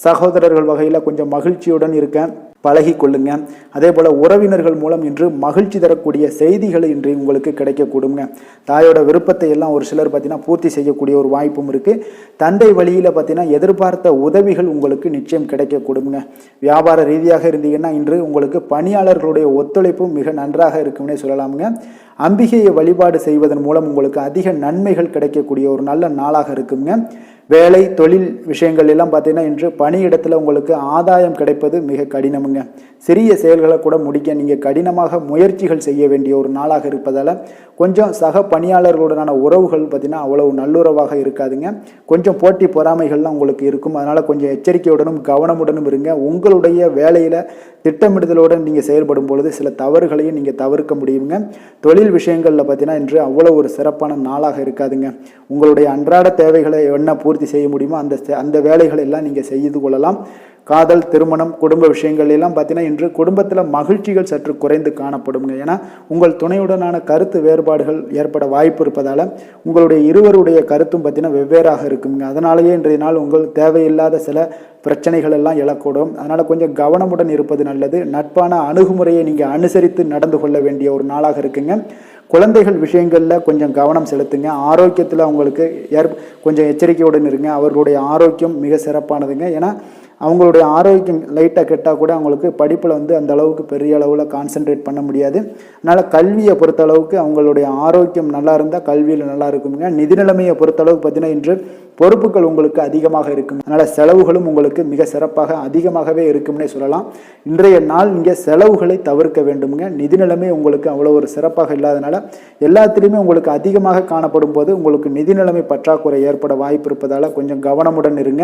சகோதரர்கள் வகையில் கொஞ்சம் மகிழ்ச்சியுடன் இருக்க பழகி கொள்ளுங்க. அதே போல் உறவினர்கள் மூலம் இன்று மகிழ்ச்சி தரக்கூடிய செய்திகள் இன்று உங்களுக்கு கிடைக்கக்கூடுங்க. தாயோட விருப்பத்தை எல்லாம் ஒரு சிலர் பார்த்தீங்கன்னா பூர்த்தி செய்யக்கூடிய ஒரு வாய்ப்பும் இருக்குது. தந்தை வழியில் பார்த்தீங்கன்னா எதிர்பார்த்த உதவிகள் உங்களுக்கு நிச்சயம் கிடைக்கக்கூடுங்க. வியாபார ரீதியாக இருந்தீங்கன்னா இன்று உங்களுக்கு பணியாளர்களுடைய ஒத்துழைப்பும் மிக நன்றாக இருக்கும்னே சொல்லலாமுங்க. அம்பிகையை வழிபாடு செய்வதன் மூலம் உங்களுக்கு அதிக நன்மைகள் கிடைக்கக்கூடிய ஒரு நல்ல நாளாக இருக்குங்க. வேலை தொழில் விஷயங்கள் எல்லாம் பார்த்தீங்கன்னா இன்று பணியிடத்தில் உங்களுக்கு ஆதாயம் கிடைப்பது மிக கடினமுங்க. சிறிய செயல்களை கூட முடிக்க நீங்கள் கடினமாக முயற்சிகள் செய்ய வேண்டிய ஒரு நாளாக இருப்பதால் கொஞ்சம் சக பணியாளர்களுடனான உறவுகள் பார்த்தீங்கன்னா அவ்வளவு நல்லுறவாக இருக்காதுங்க. கொஞ்சம் போட்டி பொறாமைகள்லாம் உங்களுக்கு இருக்கும். அதனால் கொஞ்சம் எச்சரிக்கையுடனும் கவனமுடனும் இருங்க. உங்களுடைய வேலையில் திட்டமிடுதலுடன் நீங்கள் செயல்படும் பொழுது சில தவறுகளையும் நீங்கள் தவிர்க்க முடியுங்க. தொழில் விஷயங்களில் பார்த்தீங்கன்னா இன்று அவ்வளோ ஒரு சிறப்பான நாளாக இருக்காதுங்க. உங்களுடைய அன்றாட தேவைகளை என்ன பூர்த்தி செய்ய முடியுமோ அந்த வேலைகளை எல்லாம் நீங்கள் செய்து கொள்ளலாம். காதல், திருமணம், குடும்ப விஷயங்கள் எல்லாம் பார்த்தீங்கன்னா இன்று குடும்பத்தில் மகிழ்ச்சிகள் சற்று குறைந்து காணப்படுங்க. ஏன்னா உங்கள் துணையுடனான கருத்து வேறுபாடுகள் ஏற்பட வாய்ப்பு இருப்பதால் உங்களுடைய இருவருடைய கருத்தும் பார்த்தீங்கன்னா வெவ்வேறாக இருக்குங்க. அதனாலேயே இன்றைய நாள் உங்கள் தேவையில்லாத சில பிரச்சனைகள் எல்லாம் எழக்கூடும். அதனால் கொஞ்சம் கவனமுடன் இருப்பது நல்லது. நட்பான அணுகுமுறையை நீங்கள் அனுசரித்து நடந்து கொள்ள வேண்டிய ஒரு நாளாக இருக்குங்க. குழந்தைகள் விஷயங்களில் கொஞ்சம் கவனம் செலுத்துங்க. ஆரோக்கியத்தில் அவங்களுக்கு கொஞ்சம் எச்சரிக்கையுடன் இருங்க. அவர்களுடைய ஆரோக்கியம் மிக சிறப்பானதுங்க. ஏன்னா அவங்களுடைய ஆரோக்கியம் லைட்டாக கெட்டால் கூட அவங்களுக்கு படிப்பில் அந்த அளவுக்கு பெரிய அளவில் கான்சென்ட்ரேட் பண்ண முடியாது. அதனால் கல்வியை பொறுத்தளவுக்கு அவங்களுடைய ஆரோக்கியம் நல்லா இருந்தால் கல்வியில் நல்லா இருக்குங்க. நிதி நிலைமையை பொறுத்தளவுக்கு பார்த்தீங்கன்னா இன்று பொறுப்புகள் உங்களுக்கு அதிகமாக இருக்கும். அதனால் செலவுகளும் உங்களுக்கு மிக சிறப்பாக அதிகமாகவே இருக்கும்னே சொல்லலாம். இன்றைய நாள் நீங்கள் செலவுகளை தவிர்க்க வேண்டுமுங்க. நிதி நிலைமை உங்களுக்கு அவ்வளோ ஒரு சிறப்பாக இல்லாதனால எல்லாத்திலையுமே உங்களுக்கு அதிகமாக காணப்படும் போது உங்களுக்கு நிதி நிலைமை பற்றாக்குறை ஏற்பட வாய்ப்பு இருப்பதால் கொஞ்சம் கவனமுடன் இருங்க.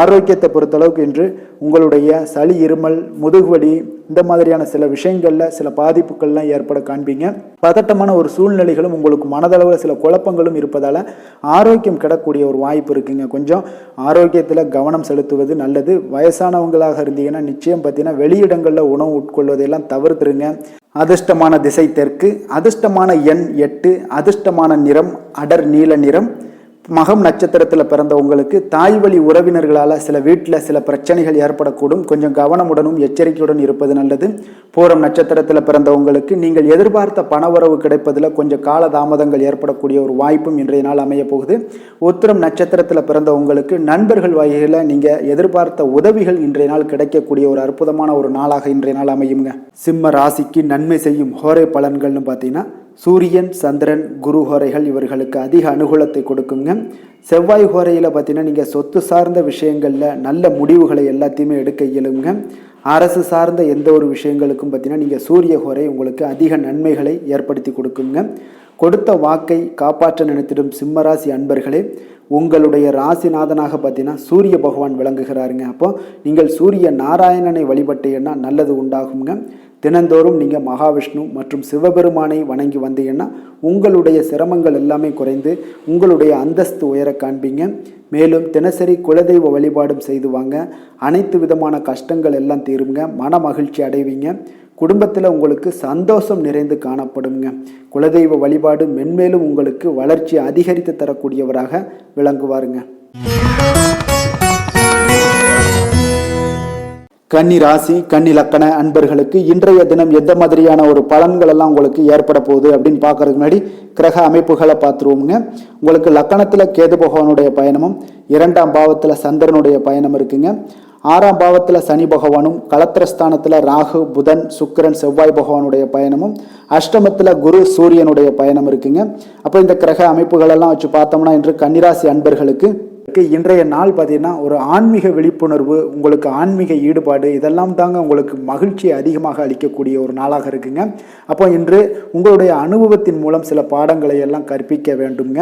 ஆரோக்கியத்தை பொறுத்தளவுக்கு இன்று உங்களுடைய சளி இருமல் முதுகுவலி இந்த மாதிரியான சில விஷயங்களில் சில பாதிப்புகள்லாம் ஏற்பட காண்பீங்க. பதட்டமான ஒரு சூழ்நிலைகளும் உங்களுக்கு மனதளவில் சில குழப்பங்களும் இருப்பதால் ஆரோக்கியம் கிடக்கூடிய ஒரு வாய்ப்பு இருக்குங்க. கொஞ்சம் ஆரோக்கியத்தில் கவனம் செலுத்துவது நல்லது. வயசானவங்களாக இருந்தீங்கன்னா நிச்சயம் பார்த்தீங்கன்னா வெளியிடங்களில் உணவு உட்கொள்வதையெல்லாம் தவிர்த்துருங்க. அதிர்ஷ்டமான திசை தெற்கு, அதிர்ஷ்டமான எண் 8, அதிர்ஷ்டமான நிறம் அடர் நீல நிறம். மகம் நட்சத்திரத்தில் பிறந்தவங்களுக்கு தாய் வழி உறவினர்களால் சில வீட்டில் சில பிரச்சனைகள் ஏற்படக்கூடும். கொஞ்சம் கவனமுடனும் எச்சரிக்கையுடன் இருப்பது நல்லது. பூரம் நட்சத்திரத்தில் பிறந்தவங்களுக்கு நீங்கள் எதிர்பார்த்த பணவரவு கிடைப்பதில் கொஞ்சம் கால தாமதங்கள் ஏற்படக்கூடிய ஒரு வாய்ப்பும் இன்றைய நாள் அமைய போகுது. உத்திரம் நட்சத்திரத்தில் பிறந்தவங்களுக்கு நண்பர்கள் வகையில் நீங்கள் எதிர்பார்த்த உதவிகள் இன்றைய நாள் கிடைக்கக்கூடிய ஒரு அற்புதமான ஒரு நாளாக இன்றைய நாள் அமையுங்க. சிம்ம ராசிக்கு நன்மை செய்யும் ஹோரை பலன்கள்னு பார்த்தீங்கன்னா சூரியன், சந்திரன், குரு ஹோரைகள் இவர்களுக்கு அதிக அனுகூலத்தை கொடுக்குங்க. செவ்வாய் ஹோரையில் பார்த்தீங்கன்னா நீங்கள் சொத்து சார்ந்த விஷயங்களில் நல்ல முடிவுகளை எல்லாத்தையுமே எடுக்க இயலுங்க. அரசு சார்ந்த எந்த ஒரு விஷயங்களுக்கும் பார்த்தீங்கன்னா நீங்கள் சூரிய ஹோரை உங்களுக்கு அதிக நன்மைகளை ஏற்படுத்தி கொடுக்குங்க. கொடுத்த வாக்கை காப்பாற்ற நினைத்திடும் சிம்மராசி அன்பர்களே, உங்களுடைய ராசிநாதனாக பார்த்தீங்கன்னா சூரிய பகவான் விளங்குகிறாருங்க. அப்போ நீங்கள் சூரிய நாராயணனை வழிபட்டீங்கன்னா நல்லது உண்டாகுங்க. தினந்தோறும் நீங்கள் மகாவிஷ்ணு மற்றும் சிவபெருமானை வணங்கி வந்தீங்கன்னா உங்களுடைய சிரமங்கள் எல்லாமே குறைந்து உங்களுடைய அந்தஸ்து உயர காண்பீங்க. மேலும் தினசரி குலதெய்வ வழிபாடும் செய்து வாங்க. அனைத்து விதமான கஷ்டங்கள் எல்லாம் தீருங்க. மன மகிழ்ச்சி அடைவீங்க. குடும்பத்தில் உங்களுக்கு சந்தோஷம் நிறைந்து காணப்படுங்க. குலதெய்வ வழிபாடு மென்மேலும் உங்களுக்கு வளர்ச்சி அதிகரித்து தரக்கூடியவராக விளங்குவாருங்க. கன்னி ராசி, கன்னி லக்கண அன்பர்களுக்கு இன்றைய தினம் எந்த மாதிரியான ஒரு பலன்கள் எல்லாம் உங்களுக்கு ஏற்பட போகுது அப்படின்னு பார்க்கறதுக்கு முன்னாடி கிரக அமைப்புகளை பார்த்துருவோமுங்க. உங்களுக்கு லக்கணத்தில் கேது பகவானுடைய பயணமும், 2ஆம் பாவத்தில் சந்திரனுடைய பயணம் இருக்குங்க. 6ஆம் பாவத்தில் சனி பகவானும், களத்திரஸ்தானத்தில் ராகு, புதன், சுக்கிரன், செவ்வாய் பகவானுடைய பயணமும், அஷ்டமத்தில் குரு சூரியனுடைய பயணம் இருக்குங்க. அப்போ இந்த கிரக அமைப்புகளெல்லாம் வச்சு பார்த்தோம்னா இன்று கன்னிராசி அன்பர்களுக்கு இன்றைய நாள் பார்த்தீங்கன்னா ஒரு ஆன்மீக விழிப்புணர்வு, உங்களுக்கு ஆன்மீக ஈடுபாடு இதெல்லாம் தாங்க உங்களுக்கு மகிழ்ச்சியை அதிகமாக அளிக்கக்கூடிய ஒரு நாளாக இருக்குங்க. அப்போ இன்று உங்களுடைய அனுபவத்தின் மூலம் சில பாடங்களை எல்லாம் கற்பிக்க வேண்டுங்க.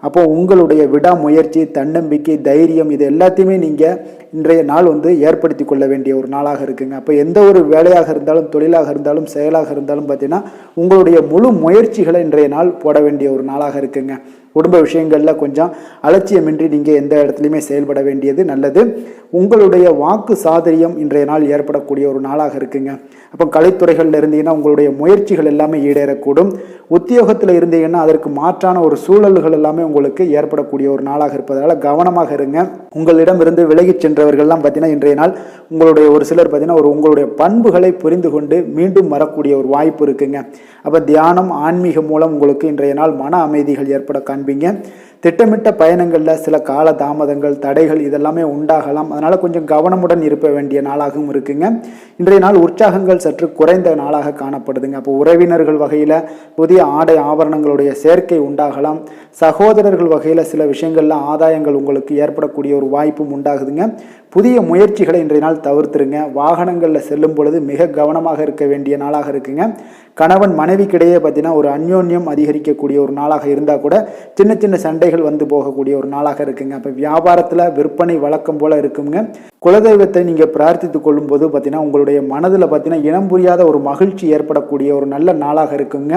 அப்போ உங்களுடைய விடாமுயற்சி, தன்னம்பிக்கை, தைரியம் இது எல்லாத்தையுமே நீங்கள் இன்றைய நாள் ஏற்படுத்தி கொள்ள வேண்டிய ஒரு நாளாக இருக்குங்க. அப்போ எந்த ஒரு வேலையாக இருந்தாலும், தொழிலாக இருந்தாலும், செயலாக இருந்தாலும் பார்த்தீங்கன்னா உங்களுடைய முழு முயற்சிகளை இன்றைய நாள் போட வேண்டிய ஒரு நாளாக இருக்குங்க. குடும்ப விஷயங்களில் கொஞ்சம் அலட்சியமின்றி நீங்கள் எந்த இடத்துலையுமே செயல்பட வேண்டியது நல்லது. உங்களுடைய வாக்கு சாதுரியம் இன்றைய நாள் ஏற்படக்கூடிய ஒரு நாளாக இருக்குங்க. அப்போ கலைத்துறைகளில் இருந்தீங்கன்னா உங்களுடைய முயற்சிகள் எல்லாமே ஈடேறக்கூடும். உத்தியோகத்தில் இருந்தீங்கன்னா அதற்கு மாற்றான ஒரு சூழல்கள் எல்லாமே உங்களுக்கு ஏற்படக்கூடிய ஒரு நாளாக இருப்பதால் கவனமாக இருங்க. உங்களிடமிருந்து விலகி சென்றவர்கள்லாம் பார்த்தீங்கன்னா இன்றைய நாள் உங்களுடைய ஒரு சிலர் பார்த்தீங்கன்னா உங்களுடைய பண்புகளை புரிந்து கொண்டு மீண்டும் வரக்கூடிய ஒரு வாய்ப்பு இருக்குங்க. அப்போ தியானம், ஆன்மீகம் மூலம் உங்களுக்கு இன்றைய நாள் மன அமைதிகள் ஏற்பட காண்பீங்க. திட்டமிட்ட பயணங்களில் சில கால தாமதங்கள், தடைகள் இதெல்லாமே உண்டாகலாம். அதனால் கொஞ்சம் கவனமுடன் இருக்க வேண்டிய நாளாகவும் இருக்குங்க. இன்றைய நாள் உற்சாகங்கள் சற்று குறைந்த நாளாக காணப்படுதுங்க. அப்போ உறவினர்கள் வகையில் புதிய ஆடை ஆபரணங்களுடைய சேர்க்கை உண்டாகலாம். சகோதரர்கள் வகையில் சில விஷயங்கள்ல ஆதாயங்கள் உங்களுக்கு ஏற்படக்கூடிய ஒரு வாய்ப்பும் உண்டாகுதுங்க. புதிய முயற்சிகளை இன்றைய நாள் தவிர்த்துருங்க. வாகனங்களில் செல்லும் பொழுது மிக கவனமாக இருக்க வேண்டிய நாளாக இருக்குங்க. கணவன் மனைவிக்கிடையே பார்த்தீங்கன்னா ஒரு அந்யோன்யம் அதிகரிக்கக்கூடிய ஒரு நாளாக இருந்தால் கூட சின்ன சின்ன சண்டைகள் போகக்கூடிய ஒரு நாளாக இருக்குங்க. அப்போ வியாபாரத்தில் விற்பனை வழக்கம் போல இருக்குங்க. குலதெய்வத்தை நீங்கள் பிரார்த்தித்து கொள்ளும் போது பார்த்தீங்கன்னா உங்களுடைய மனதில் பார்த்தீங்கன்னா இனம் புரியாத ஒரு மகிழ்ச்சி ஏற்படக்கூடிய ஒரு நல்ல நாளாக இருக்குங்க.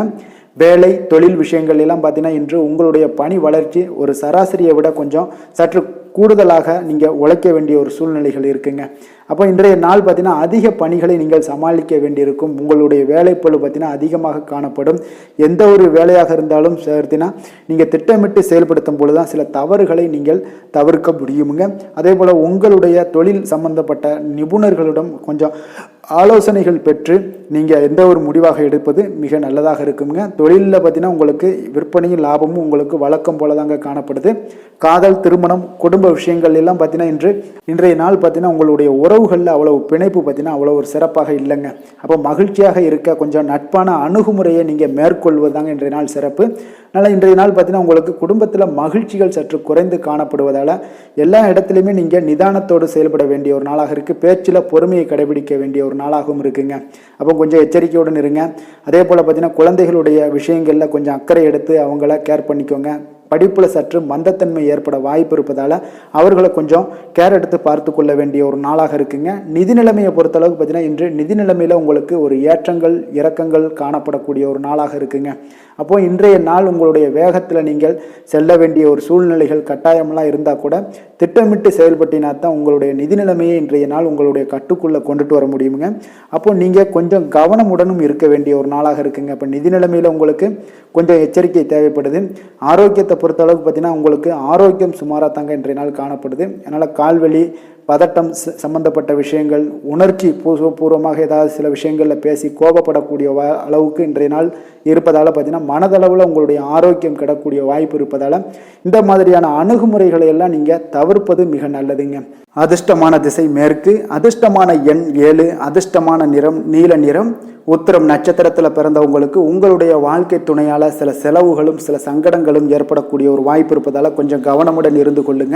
வேலை, தொழில் விஷயங்கள் எல்லாம் பார்த்தீங்கன்னா இன்று உங்களுடைய பணி வளர்ச்சி ஒரு சராசரியை விட கொஞ்சம் சற்று கூடுதலாக நீங்கள் உழைக்க வேண்டிய ஒரு சூழ்நிலைகள் இருக்குங்க. அப்போ இன்றைய நாள் பார்த்தீங்கன்னா அதிக பணிகளை நீங்கள் சமாளிக்க வேண்டியிருக்கும். உங்களுடைய வேலைப்பளு பார்த்தீங்கன்னா அதிகமாக காணப்படும். எந்த ஒரு வேலையாக இருந்தாலும் பார்த்தீங்கன்னா நீங்கள் திட்டமிட்டு செயல்படுத்தும் பொழுது தான் சில தவறுகளை நீங்கள் தவிர்க்க முடியுங்க. அதே போல் உங்களுடைய தொழில் சம்பந்தப்பட்ட நிபுணர்களிடம் கொஞ்சம் ஆலோசனைகள் பெற்று நீங்கள் எந்த ஒரு முடிவாக எடுப்பது மிக நல்லதாக இருக்குங்க. தொழிலில் பார்த்தீங்கன்னா உங்களுக்கு விற்பனையும் லாபமும் உங்களுக்கு வழக்கம் போல தாங்க காணப்படுது. காதல், திருமணம், குடும்ப விஷயங்கள் எல்லாம் பார்த்தீங்கன்னா இன்றைய நாள் பார்த்தீங்கன்னா உங்களுடைய உறவுகளில் அவ்வளவு பிணைப்பு பார்த்தீங்கன்னா அவ்வளோ ஒரு சிறப்பாக இல்லைங்க. அப்போ மகிழ்ச்சியாக இருக்க கொஞ்சம் நட்பான அணுகுமுறையை நீங்கள் மேற்கொள்வதாங்க இன்றைய நாள் சிறப்பு. அதனால் இன்றைய நாள் பார்த்தீங்கன்னா உங்களுக்கு குடும்பத்தில் மகிழ்ச்சிகள் சற்று குறைந்து காணப்படுவதால் எல்லா இடத்துலையுமே நீங்கள் நிதானத்தோடு செயல்பட வேண்டிய ஒரு நாளாக இருக்குது. பேச்சில் பொறுமையை கடைபிடிக்க வேண்டிய ஒரு நாளாகவும் இருக்குங்க. அப்போ கொஞ்சம் எச்சரிக்கையுடன் இருங்க. அதே போல் பார்த்தீங்கன்னா குழந்தைகளுடைய விஷயங்களில் கொஞ்சம் அக்கறை எடுத்து அவங்கள கேர் பண்ணிக்கோங்க. படிப்பில் சற்று மந்தத்தன்மை ஏற்பட வாய்ப்பு இருப்பதால் அவர்களை கொஞ்சம் கேர் எடுத்து பார்த்து கொள்ள வேண்டிய ஒரு நாளாக இருக்குங்க. நிதி நிலைமையை பொறுத்தளவுக்கு பார்த்தீங்கன்னா இன்று நிதி நிலைமையில் உங்களுக்கு ஒரு ஏற்றங்கள் இறக்கங்கள் காணப்படக்கூடிய ஒரு நாளாக இருக்குங்க. அப்போது இன்றைய நாள் உங்களுடைய வேகத்தில் நீங்கள் செல்ல வேண்டிய ஒரு சூழ்நிலைகள் கட்டாயமெல்லாம் இருந்தால் கூட திட்டமிட்டு செயல்பட்டினா தான் உங்களுடைய நிதி நிலைமையை இன்றைய நாள் உங்களுடைய கட்டுக்குள்ளே கொண்டுட்டு வர முடியுங்க. அப்போது நீங்கள் கொஞ்சம் கவனமுடனும் இருக்க வேண்டிய ஒரு நாளாக இருக்குங்க. இப்போ நிதி நிலைமையில் உங்களுக்கு கொஞ்சம் எச்சரிக்கை தேவைப்படுது. ஆரோக்கியத்தை பொறுத்தளவுக்கு பார்த்தீங்கன்னா உங்களுக்கு ஆரோக்கியம் சுமாராக தாங்க இன்றைய நாள் காணப்படுது. அதனால் கால்வலி பதட்டம் சம்பந்தப்பட்ட விஷயங்கள் உணர்ச்சி பூர்வமாக ஏதாவது சில விஷயங்களில் பேசி கோபப்படக்கூடிய அளவுக்கு இன்றைய நாள் இருப்பதால் பார்த்தீங்கன்னா மனதளவில் உங்களுடைய ஆரோக்கியம் கிடக்கூடிய வாய்ப்பு இருப்பதால் இந்த மாதிரியான அணுகுமுறைகளை எல்லாம் நீங்கள் தவிர்ப்பது மிக நல்லதுங்க. அதிர்ஷ்டமான திசை மேற்கு, அதிர்ஷ்டமான எண் 7, அதிர்ஷ்டமான நிறம் நீல நிறம். உத்திரம் நட்சத்திரத்தில் பிறந்தவங்களுக்கு உங்களுடைய வாழ்க்கை துணையால் சில செலவுகளும் சில சங்கடங்களும் ஏற்படக்கூடிய ஒரு வாய்ப்பு இருப்பதால் கொஞ்சம் கவனமுடன் இருந்து கொள்ளுங்க.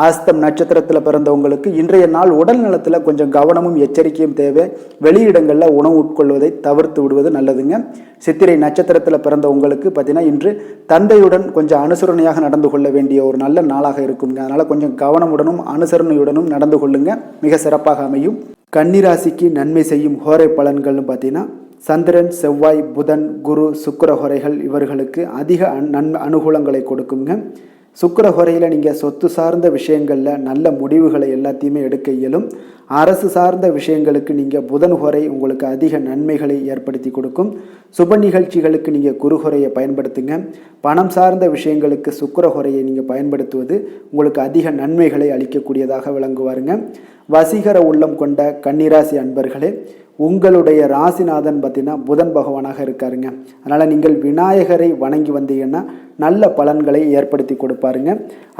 அஸ்தம் நட்சத்திரத்தில் பிறந்தவங்களுக்கு இன்றைய நாள் உடல் நலத்தில் கொஞ்சம் கவனமும் எச்சரிக்கையும் தேவை. வெளியிடங்களில் உணவு உட்கொள்வதை தவிர்த்து விடுவது நல்லதுங்க. சித்திரை நட்சத்திரத்தில் பிறந்தவங்களுக்கு பார்த்தீங்கன்னா இன்று தந்தையுடன் கொஞ்சம் அனுசரணையாக நடந்து கொள்ள வேண்டிய ஒரு நல்ல நாளாக இருக்குங்க. அதனால் கொஞ்சம் கவனமுடனும் அனுசரணையுடனும் நடந்து கொள்ளுங்க, மிக சிறப்பாக அமையும். கன்னிராசிக்கு நன்மை செய்யும் ஹோரை பலன்கள்னு பார்த்தீங்கன்னா சந்திரன் செவ்வாய் புதன் குரு சுக்கிர ஹோரைகள் இவர்களுக்கு அதிக அனுகூலங்களை கொடுக்குங்க. சுக்கிர ஹோரையில் நீங்கள் சொத்து சார்ந்த விஷயங்களில் நல்ல முடிவுகளை எல்லாத்தையுமே எடுக்க இயலும். அரசு சார்ந்த விஷயங்களுக்கு நீங்கள் புதன் ஹோரை உங்களுக்கு அதிக நன்மைகளை ஏற்படுத்தி கொடுக்கும். சுப நிகழ்ச்சிகளுக்கு நீங்கள் குரு ஹோரையை பயன்படுத்துங்க. பணம் சார்ந்த விஷயங்களுக்கு சுக்கிர ஹோரையை நீங்கள் பயன்படுத்துவது உங்களுக்கு அதிக நன்மைகளை அளிக்கக்கூடியதாக விளங்குவாருங்க. வசீகர உள்ளம் கொண்ட கன்னிராசி அன்பர்களே, உங்களுடைய ராசிநாதன் பார்த்தீங்கன்னா புதன் பகவானாக இருக்காருங்க. அதனால் நீங்கள் விநாயகரை வணங்கி வந்தீங்கன்னா நல்ல பலன்களை ஏற்படுத்தி கொடுப்பாருங்க.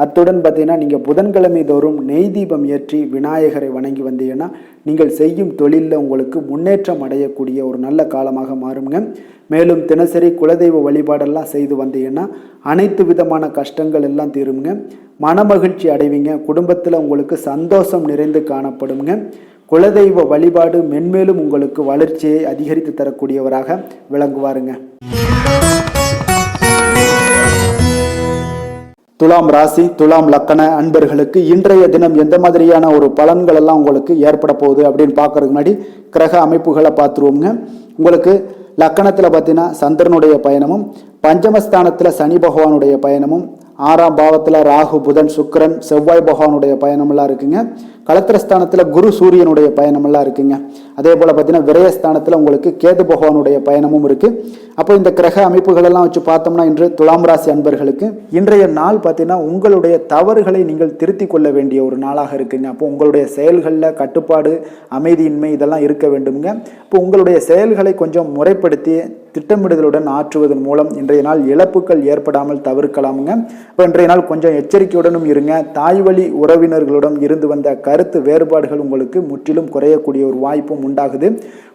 அத்துடன் பார்த்தீங்கன்னா நீங்கள் புதன்கிழமை தோறும் நெய் தீபம் ஏற்றி விநாயகரை வணங்கி வந்தீங்கன்னா நீங்கள் செய்யும் தொழிலில் உங்களுக்கு முன்னேற்றம் அடையக்கூடிய ஒரு நல்ல காலமாக மாறுங்க. மேலும் தினசரி குலதெய்வ வழிபாடெல்லாம் செய்து வந்தீங்கன்னா அனைத்து விதமான கஷ்டங்கள் எல்லாம் தீருங்க. மனமகிழ்ச்சி அடைவீங்க. குடும்பத்தில் உங்களுக்கு சந்தோஷம் நிறைந்து காணப்படுங்க. குலதெய்வ வழிபாடு மென்மேலும் உங்களுக்கு வளர்ச்சியை அதிகரித்து தரக்கூடியவராக விளங்குவாருங்க. துலாம் ராசி துலாம் லக்கண அன்பர்களுக்கு இன்றைய தினம் எந்த மாதிரியான ஒரு பலன்கள் எல்லாம் உங்களுக்கு ஏற்பட போகுது அப்படின்னு பார்க்கறதுக்கு முன்னாடி கிரக அமைப்புகளை பார்த்துருவோங்க. உங்களுக்கு லக்கணத்தில் பார்த்தீங்கன்னா சந்திரனுடைய பயணமும், பஞ்சமஸ்தானத்தில் சனி பகவானுடைய பயணமும், 6ஆம் பாவத்தில் ராகு புதன் சுக்கிரன் செவ்வாய் பகவானுடைய பயணமெல்லாம் இருக்குங்க. களத்திரஸ்தானத்தில் குரு சூரியனுடைய பயணமெல்லாம் இருக்குங்க. அதே போல் பார்த்தீங்கன்னா விரயஸ்தானத்தில் உங்களுக்கு கேது பகவானுடைய பயணமும் இருக்குது. அப்போ இந்த கிரக அமைப்புகளெல்லாம் வச்சு பார்த்தோம்னா இன்று துலாம் ராசி அன்பர்களுக்கு இன்றைய நாள் பார்த்தீங்கன்னா உங்களுடைய தவறுகளை நீங்கள் திருத்தி கொள்ள வேண்டிய ஒரு நாளாக இருக்குங்க. அப்போ உங்களுடைய செயல்களில் கட்டுப்பாடு அமைதியின்மை இதெல்லாம் இருக்க வேண்டுங்க. இப்போ உங்களுடைய செயல்களை கொஞ்சம் முறைப்படுத்தி திட்டமிடுதலுடன் ஆற்றுவதன் மூலம் இன்றைய நாள் இழப்புகள் ஏற்படாமல் தவிர்க்கலாமுங்க. இப்போ இன்றைய நாள் கொஞ்சம் எச்சரிக்கையுடனும் இருங்க. தாய் வழி உறவினர்களுடன் இருந்து வந்த கருத்து வேறுபாடுகள் உங்களுக்கு முற்றிலும் குறையக்கூடிய ஒரு வாய்ப்பும் உண்டாகுது.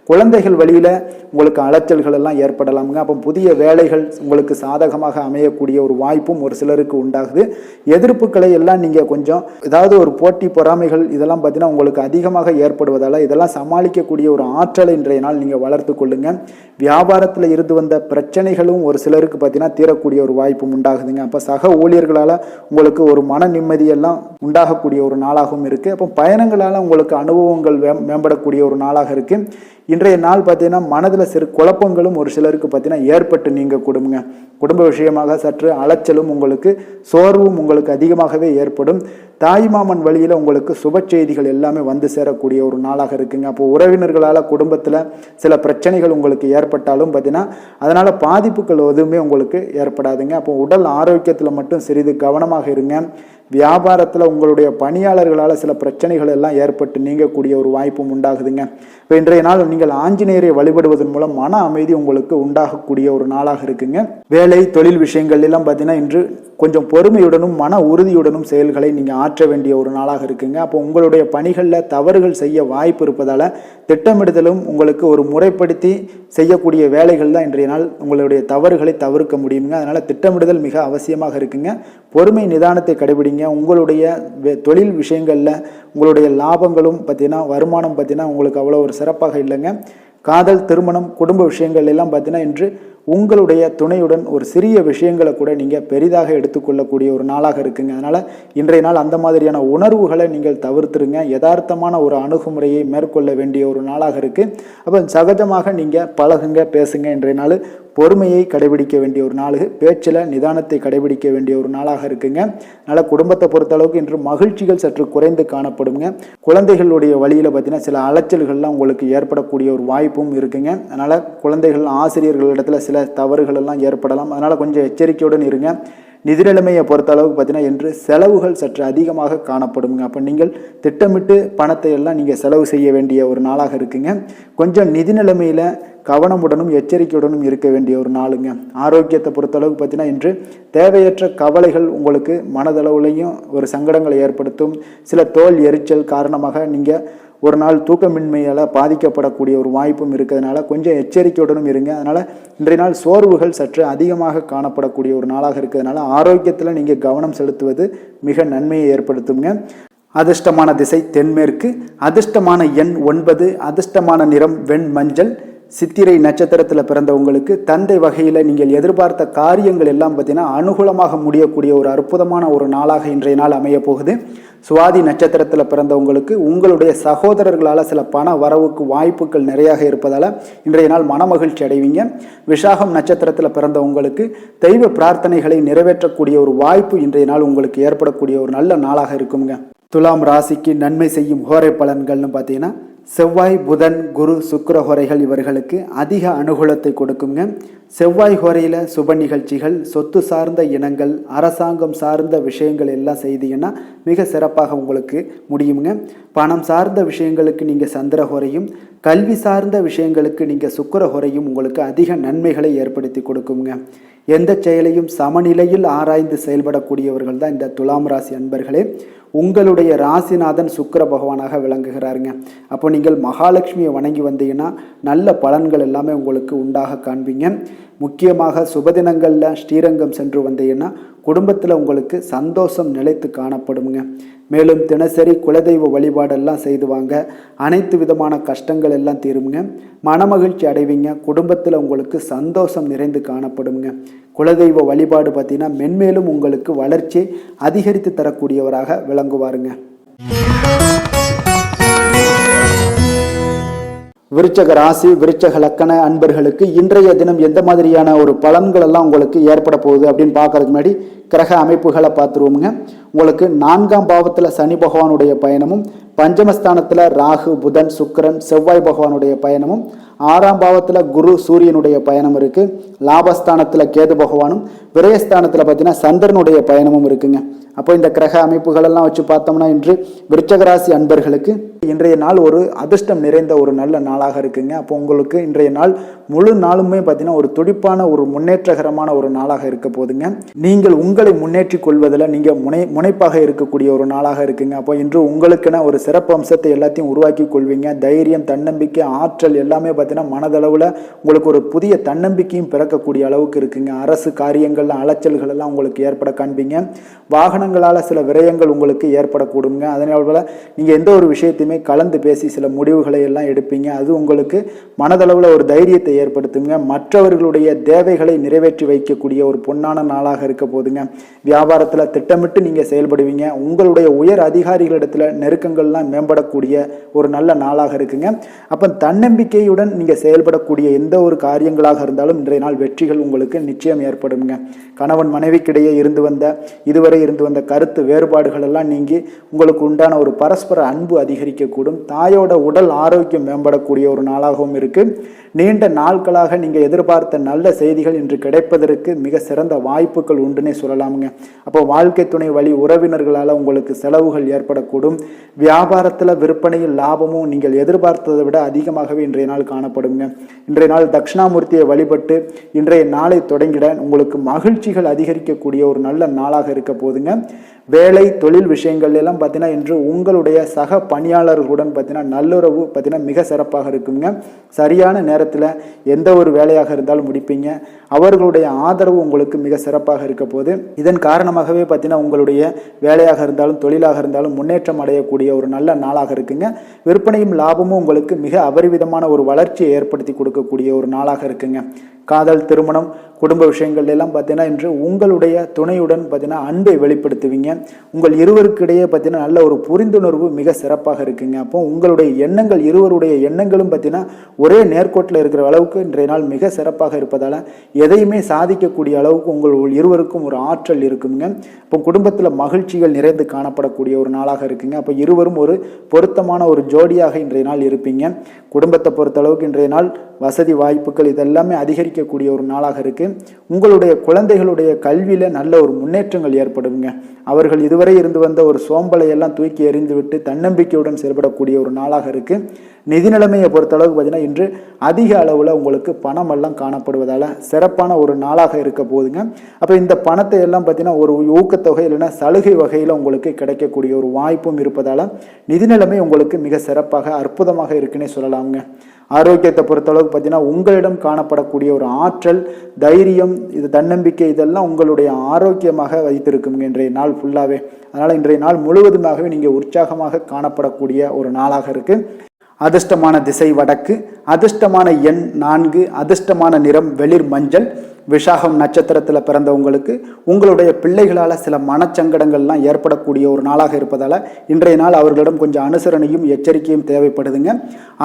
குழந்தைகள் வழியில் உங்களுக்கு அலைச்சல்கள் எல்லாம் ஏற்படலாமுங்க. அப்போ புதிய வேலைகள் உங்களுக்கு சாதகமாக அமையக்கூடிய ஒரு வாய்ப்பும் ஒரு சிலருக்கு உண்டாகுது. எதிர்ப்புகளை எல்லாம் நீங்கள் கொஞ்சம் ஏதாவது ஒரு போட்டி பொறாமைகள் இதெல்லாம் பார்த்தீங்கன்னா உங்களுக்கு அதிகமாக ஏற்படுவதால் இதெல்லாம் சமாளிக்கக்கூடிய ஒரு ஆற்றலை இன்றைய நாள் நீங்கள் வளர்த்து கொள்ளுங்க. வியாபாரத்தில் இருந்து வந்த பிரச்சனைகளும் ஒரு சிலருக்கு பார்த்தீங்கன்னா தீரக்கூடிய ஒரு வாய்ப்பும் உண்டாகுதுங்க. அப்போ சக ஊழியர்களால் உங்களுக்கு ஒரு மன நிம்மதியெல்லாம் உண்டாகக்கூடிய ஒரு நாளாகவும் இருக்குது. அப்போ பயணங்களால் உங்களுக்கு அனுபவங்கள் மேம்படக்கூடிய ஒரு நாளாக இருக்குது. இன்றைய நாள் பார்த்தீங்கன்னா மனதில் சிறு குழப்பங்களும் ஒரு சிலருக்கு பார்த்தீங்கன்னா ஏற்பட்டு நீங்க குடும்ப விஷயமாக சற்று அலைச்சலும் உங்களுக்கு சோர்வும் உங்களுக்கு அதிகமாகவே ஏற்படும். தாய்மாமன் வழியில் உங்களுக்கு சுப செய்திகள் எல்லாமே வந்து சேரக்கூடிய ஒரு நாளாக இருக்குங்க. அப்போ உறவினர்களால் குடும்பத்தில் சில பிரச்சனைகள் உங்களுக்கு ஏற்பட்டாலும் பார்த்தீங்கன்னா அதனால் பாதிப்புகள் எதுவுமே உங்களுக்கு ஏற்படாதுங்க. அப்போ உடல் ஆரோக்கியத்தில் மட்டும் சிறிது கவனமாக இருங்க. வியாபாரத்தில் உங்களுடைய பணியாளர்களால் சில பிரச்சனைகள் எல்லாம் ஏற்பட்டு நீங்கக்கூடிய ஒரு வாய்ப்பும் உண்டாகுதுங்க. இப்போ இன்றைய நாள் நீங்கள் ஆஞ்சநேயரை வழிபடுவதன் மூலம் மன அமைதி உங்களுக்கு உண்டாகக்கூடிய ஒரு நாளாக இருக்குங்க. வேலை தொழில் விஷயங்கள் எல்லாம் பார்த்தீங்கன்னா இன்று கொஞ்சம் பொறுமையுடனும் மன உறுதியுடனும் செயல்களை நீங்கள் ஆற்ற வேண்டிய ஒரு நாளாக இருக்குங்க. அப்போ உங்களுடைய பணிகளில் தவறுகள் செய்ய வாய்ப்பு இருப்பதால் திட்டமிடுதலும் உங்களுக்கு ஒரு முறைப்படுத்தி செய்யக்கூடிய வேலைகள் தான் இன்றைய நாள் உங்களுடைய தவறுகளை தவிர்க்க முடியுங்க. அதனால் திட்டமிடுதல் மிக அவசியமாக இருக்குங்க. பொறுமை நிதானத்தை கடைபிடிங்க. உங்களுடைய தொழில் விஷயங்களில் உங்களுடைய லாபங்களும் பார்த்தீங்கன்னா வருமானம் பார்த்தீங்கன்னா உங்களுக்கு அவ்வளோ ஒரு சிறப்பாக இல்லைங்க. காதல் திருமணம் குடும்ப விஷயங்கள் எல்லாம் பார்த்தீங்கன்னா இன்று உங்களுடைய துணையுடன் ஒரு சிறிய விஷயங்களை கூட நீங்கள் பெரிதாக எடுத்துக்கொள்ளக்கூடிய ஒரு நாளாக இருக்குங்க. அதனால் இன்றைய நாள் அந்த மாதிரியான உணர்வுகளை நீங்கள் தவிர்த்துருங்க. யதார்த்தமான ஒரு அணுகுமுறையை மேற்கொள்ள வேண்டிய ஒரு நாளாக இருக்குது. அப்போ சகஜமாக நீங்கள் பழகுங்க, பேசுங்க. இன்றைய நாள் பொறுமையை கடைபிடிக்க வேண்டிய ஒரு நாள், பேச்சில் நிதானத்தை கடைபிடிக்க வேண்டிய ஒரு நாளாக இருக்குங்க. அதனால் குடும்பத்தை பொறுத்தளவுக்கு இன்று மகிழ்ச்சிகள் சற்று குறைந்து காணப்படுங்க. குழந்தைகளுடைய வழியில் பார்த்தீங்கன்னா சில அலைச்சல்கள்லாம் உங்களுக்கு ஏற்படக்கூடிய ஒரு வாய்ப்பும் இருக்குங்க. அதனால் குழந்தைகள் ஆசிரியர்களிடத்தில் சில தவறுகள் எல்லாம் ஏற்படலாம். அதனால் கொஞ்சம் எச்சரிக்கையுடன் இருங்க. நிதி நிலைமையை பொறுத்த அளவுக்கு பார்த்தீங்கன்னா இன்று செலவுகள் சற்று அதிகமாக காணப்படுங்க. அப்போ நீங்கள் திட்டமிட்டு பணத்தை எல்லாம் நீங்கள் செலவு செய்ய வேண்டிய ஒரு நாளாக இருக்குங்க. கொஞ்சம் நிதி நிலைமையில் கவனமுடனும் எச்சரிக்கையுடனும் இருக்க வேண்டிய ஒரு நாளுங்க. ஆரோக்கியத்தை பொறுத்தளவுக்கு பார்த்தீங்கன்னா இன்று தேவையற்ற கவலைகள் உங்களுக்கு மனதளவுலையும் ஒரு சங்கடங்களை ஏற்படுத்தும். சில தோல் எரிச்சல் காரணமாக நீங்கள் ஒரு நாள் தூக்கமின்மையால் பாதிக்கப்படக்கூடிய ஒரு வாய்ப்பும் இருக்கிறதுனால கொஞ்சம் எச்சரிக்கையுடனும் இருங்க. அதனால் இன்றைய நாள் சோர்வுகள் சற்று அதிகமாக காணப்படக்கூடிய ஒரு நாளாக இருக்கிறதுனால ஆரோக்கியத்தில் நீங்கள் கவனம் செலுத்துவது மிக நன்மையை ஏற்படுத்துங்க. அதிர்ஷ்டமான திசை தென்மேற்கு, அதிர்ஷ்டமான எண் 9, அதிர்ஷ்டமான நிறம் வெண் மஞ்சள். சித்திரை நட்சத்திரத்தில் பிறந்தவங்களுக்கு தந்தை வகையில் நீங்கள் எதிர்பார்த்த காரியங்கள் எல்லாம் பார்த்தீங்கன்னா அனுகூலமாக முடியக்கூடிய ஒரு அற்புதமான ஒரு நாளாக இன்றைய நாள் அமைய போகுது. சுவாதி நட்சத்திரத்தில் பிறந்தவங்களுக்கு உங்களுடைய சகோதரர்களால் சில பண வரவுக்கு வாய்ப்புகள் நிறையாக இருப்பதால் இன்றைய நாள் மனமகிழ்ச்சி அடைவீங்க. விஷாகம் நட்சத்திரத்தில் பிறந்தவங்களுக்கு தெய்வ பிரார்த்தனைகளை நிறைவேற்றக்கூடிய ஒரு வாய்ப்பு இன்றைய நாள் உங்களுக்கு ஏற்படக்கூடிய ஒரு நல்ல நாளாக இருக்குங்க. துலாம் ராசிக்கு நன்மை செய்யும் ஹோரை பலன்கள்னு பார்த்தீங்கன்னா செவ்வாய், புதன், குரு, சுக்கிர ஹோரைகள் இவர்களுக்கு அதிக அனுகூலத்தை கொடுக்குங்க. செவ்வாய் ஹோரையில் சுப நிகழ்ச்சிகள், சொத்து சார்ந்த இனங்கள், அரசாங்கம் சார்ந்த விஷயங்கள் எல்லாம் செய்தீங்கன்னா மிக சிறப்பாக உங்களுக்கு முடியுங்க. பணம் சார்ந்த விஷயங்களுக்கு நீங்கள் சந்திர ஹோரையும், கல்வி சார்ந்த விஷயங்களுக்கு நீங்கள் சுக்கிர ஹோரையும் உங்களுக்கு அதிக நன்மைகளை ஏற்படுத்தி கொடுக்குங்க. எந்த செயலையும் சமநிலையில் ஆராய்ந்து செயல்படக்கூடியவர்கள் தான் இந்த துலாம் ராசி அன்பர்களே. உங்களுடைய ராசிநாதன் சுக்கிர பகவானாக விளங்குகிறாருங்க. அப்போ நீங்கள் மகாலட்சுமியை வணங்கி வந்தீங்கன்னா நல்ல பலன்கள் எல்லாமே உங்களுக்கு உண்டாக காண்பீங்க. முக்கியமாக சுபதினங்களில் ஸ்ரீரங்கம் சென்று வந்தீங்கன்னா குடும்பத்தில் உங்களுக்கு சந்தோஷம் நிலைத்து காணப்படுங்க. மேலும் தினசரி குலதெய்வ வழிபாடெல்லாம் செய்து வாங்க, அனைத்து விதமான கஷ்டங்கள் எல்லாம் தீருங்க, மனமகிழ்ச்சி அடைவீங்க. குடும்பத்தில் உங்களுக்கு சந்தோஷம் நிறைந்து காணப்படுங்க. குலதெய்வ வழிபாடு பார்த்தீங்கன்னா மென்மேலும் உங்களுக்கு வளர்ச்சி அதிகரித்து தரக்கூடியவராக விளங்குவாருங்க. விருச்சக ராசி, விருச்சக லக்கண அன்பர்களுக்கு இன்றைய தினம் எந்த மாதிரியான ஒரு பலன்கள் எல்லாம் உங்களுக்கு ஏற்பட போகுது அப்படின்னு பார்க்கறதுக்கு முன்னாடி கிரக அமைப்புகளை பார்த்துருவோமுங்க. உங்களுக்கு 4ஆம் பாவத்தில் சனி பகவானுடைய பயணமும், பஞ்சமஸ்தானத்தில் ராகு, புதன், சுக்கிரன், செவ்வாய் பகவானுடைய பயணமும், 6ஆம் பாவத்தில் குரு, சூரியனுடைய பயணம் இருக்குது. லாபஸ்தானத்தில் கேது பகவானும், விரயஸ்தானத்தில் பார்த்தீங்கன்னா சந்திரனுடைய பயணமும் இருக்குங்க. அப்போ இந்த கிரக அமைப்புகள் எல்லாம் வச்சு பார்த்தோம்னா இன்று விருச்சக ராசி அன்பர்களுக்கு இன்றைய நாள் ஒரு அதிர்ஷ்டம் நிறைந்த ஒரு நல்ல நாளாக இருக்குங்க. அப்போ உங்களுக்கு இன்றைய நாள் முழு நாளுமே பார்த்தீங்கன்னா ஒரு துடிப்பான ஒரு முன்னேற்றகரமான ஒரு நாளாக இருக்க போதுங்க. நீங்கள் உங்களை முன்னேற்றி கொள்வதில் நீங்கள் முனைப்பாக இருக்கக்கூடிய ஒரு நாளாக இருக்குங்க. அப்போ இன்று உங்களுக்கென ஒரு சிறப்பு அம்சத்தை எல்லாத்தையும் உருவாக்கி கொள்வீங்க. தைரியம், தன்னம்பிக்கை, ஆற்றல் எல்லாமே பார்த்தீங்கன்னா மனதளவில் உங்களுக்கு ஒரு புதிய தன்னம்பிக்கையும் பிறக்கக்கூடிய அளவுக்கு இருக்குங்க. அரசு காரியங்கள்ல அலைச்சல்கள் எல்லாம் உங்களுக்கு ஏற்பட காண்பீங்க. வாகனங்களால் சில விரயங்கள் உங்களுக்கு ஏற்படக்கூடுங்க. அதனால நீங்கள் எந்த ஒரு விஷயத்தையுமே கலந்து பேசி சில முடிவுகளை எல்லாம் எடுப்பீங்க. அது உங்களுக்கு மனதளவில் ஒரு தைரியத்தை ஏற்படுத்துங்க. மற்றவர்களுடைய தேவைகளை நிறைவேற்றி வைக்கக்கூடிய ஒரு பொன்னான நாளாக இருக்க போதுங்க. வியாபாரத்தில் திட்டமிட்டு நீங்கள் செயல்படுவீங்க. உங்களுடைய உயர் அதிகாரிகளிடத்தில் நெருக்கங்கள்லாம் மேம்படக்கூடிய ஒரு நல்ல நாளாக இருக்குங்க. அப்போ தன்னம்பிக்கையுடன் நீங்கள் செயல்படக்கூடிய எந்த ஒரு காரியங்களாக இருந்தாலும் இன்றைய நாள் வெற்றிகள் உங்களுக்கு நிச்சயம் ஏற்படுங்க. கணவன் மனைவிக்கிடையே இதுவரை இருந்து வந்த கருத்து வேறுபாடுகள் எல்லாம் நீங்கி உங்களுக்கு உண்டான ஒரு பரஸ்பர அன்பு அதிகரிக்கக்கூடும். தாயோட உடல் ஆரோக்கியம் மேம்படக்கூடிய ஒரு நாளாகவும் இருக்கு. நீண்ட நாட்களாக நீங்கள் எதிர்பார்த்த நல்ல செய்திகள் இன்று கிடைப்பதற்கு மிக சிறந்த வாய்ப்புகள் உண்டுன்னே சொல்லலாமுங்க. அப்போ வாழ்க்கை துணை வழி உறவினர்களால் உங்களுக்கு செலவுகள் ஏற்படக்கூடும். வியாபாரத்தில் விற்பனையில் லாபமும் நீங்கள் எதிர்பார்த்ததை விட அதிகமாகவே இன்றைய நாள் காணப்படுங்க. இன்றைய நாள் தட்சிணாமூர்த்தியை வழிபட்டு இன்றைய நாளை தொடங்கிட உங்களுக்கு மகிழ்ச்சிகள் அதிகரிக்கக்கூடிய ஒரு நல்ல நாளாக இருக்க போதுங்க. வேலை தொழில் விஷயங்கள் எல்லாம் பார்த்தீங்கன்னா இன்று உங்களுடைய சக பணியாளர்களுடன் பார்த்தீங்கன்னா நல்லுறவு பார்த்தீங்கன்னா மிக சிறப்பாக இருக்குங்க. சரியான நேரத்தில் எந்த ஒரு வேலையாக இருந்தாலும் முடிப்பீங்க. அவர்களுடைய ஆதரவு உங்களுக்கு மிக சிறப்பாக இருக்க போது. இதன் காரணமாகவே பார்த்தீங்கன்னா உங்களுடைய வேலையாக இருந்தாலும் தொழிலாக இருந்தாலும் முன்னேற்றம் அடையக்கூடிய ஒரு நல்ல நாளாக இருக்குங்க. விற்பனையும் லாபமும் உங்களுக்கு மிக அபரிவிதமான ஒரு வளர்ச்சியை ஏற்படுத்தி கொடுக்கக்கூடிய ஒரு நாளாக இருக்குங்க. காதல், திருமணம், குடும்ப விஷயங்கள் எல்லாம் பார்த்தீங்கன்னா இன்று உங்களுடைய துணையுடன் பார்த்தீங்கன்னா அன்பை வெளிப்படுத்துவீங்க. உங்கள் இருவருக்கிடையே பார்த்தீங்கன்னா நல்ல ஒரு புரிந்துணர்வு மிக சிறப்பாக இருக்குங்க. அப்போ உங்களுடைய எண்ணங்கள், இருவருடைய எண்ணங்களும் பார்த்தீங்கன்னா ஒரே நேர்கோட்டில் இருக்கிற அளவுக்கு இன்றைய நாள் மிக சிறப்பாக இருப்பதால் எதையுமே சாதிக்கக்கூடிய அளவுக்கு உங்கள் இருவருக்கும் ஒரு ஆற்றல் இருக்குங்க. இப்போ குடும்பத்தில் மகிழ்ச்சிகள் நிறைந்து காணப்படக்கூடிய ஒரு நாளாக இருக்குங்க. அப்போ இருவரும் ஒரு பொருத்தமான ஒரு ஜோடியாக இன்றைய நாள் இருப்பீங்க. குடும்பத்தை பொறுத்தளவுக்கு இன்றைய நாள் வசதி வாய்ப்புகள் இதெல்லாமே அதிகரிக்கக்கூடிய ஒரு நாளாக இருக்கு. உங்களுடைய குழந்தைகளுடைய கல்வியில நல்ல ஒரு முன்னேற்றங்கள் ஏற்படுங்க. அவர்கள் இதுவரை இருந்து வந்த ஒரு சோம்பலை எல்லாம் தூக்கி எறிந்துவிட்டு தன்னம்பிக்கையுடன் செயல்படக்கூடிய ஒரு நாளாக இருக்கு. நிதி நிலைமையை பொறுத்தளவுக்கு பார்த்தீங்கன்னா இன்று அதிக அளவில் உங்களுக்கு பணம் எல்லாம் காணப்படுவதால் சிறப்பான ஒரு நாளாக இருக்க போகுதுங்க. அப்போ இந்த பணத்தை எல்லாம் பார்த்தீங்கன்னா ஒரு ஊக்கத்தொகை இல்லைன்னா சலுகை வகையில் உங்களுக்கு கிடைக்கக்கூடிய ஒரு வாய்ப்பும் இருப்பதால் நிதி நிலைமை உங்களுக்கு மிக சிறப்பாக அற்புதமாக இருக்குன்னே சொல்லலாமுங்க. ஆரோக்கியத்தை பொறுத்தளவுக்கு பார்த்தீங்கன்னா உங்களிடம் காணப்படக்கூடிய ஒரு ஆற்றல், தைரியம், இது தன்னம்பிக்கை இதெல்லாம் உங்களுடைய ஆரோக்கியமாக வைத்திருக்குங்க இன்றைய நாள் ஃபுல்லாகவே. அதனால் இன்றைய நாள் முழுவதுமாகவே நீங்கள் உற்சாகமாக காணப்படக்கூடிய ஒரு நாளாக இருக்குது. அதிர்ஷ்டமான திசை வடக்கு, அதிர்ஷ்டமான எண் 4, அதிர்ஷ்டமான நிறம் வெளிர் மஞ்சள். விஷாகம் நட்சத்திரத்தில் பிறந்தவங்களுக்கு உங்களுடைய பிள்ளைகளால் சில மனச்சங்கடங்கள்லாம் ஏற்படக்கூடிய ஒரு நாளாக இருப்பதால் இன்றைய நாள் அவர்களிடம் கொஞ்சம் அனுசரணையும் எச்சரிக்கையும் தேவைப்படுதுங்க.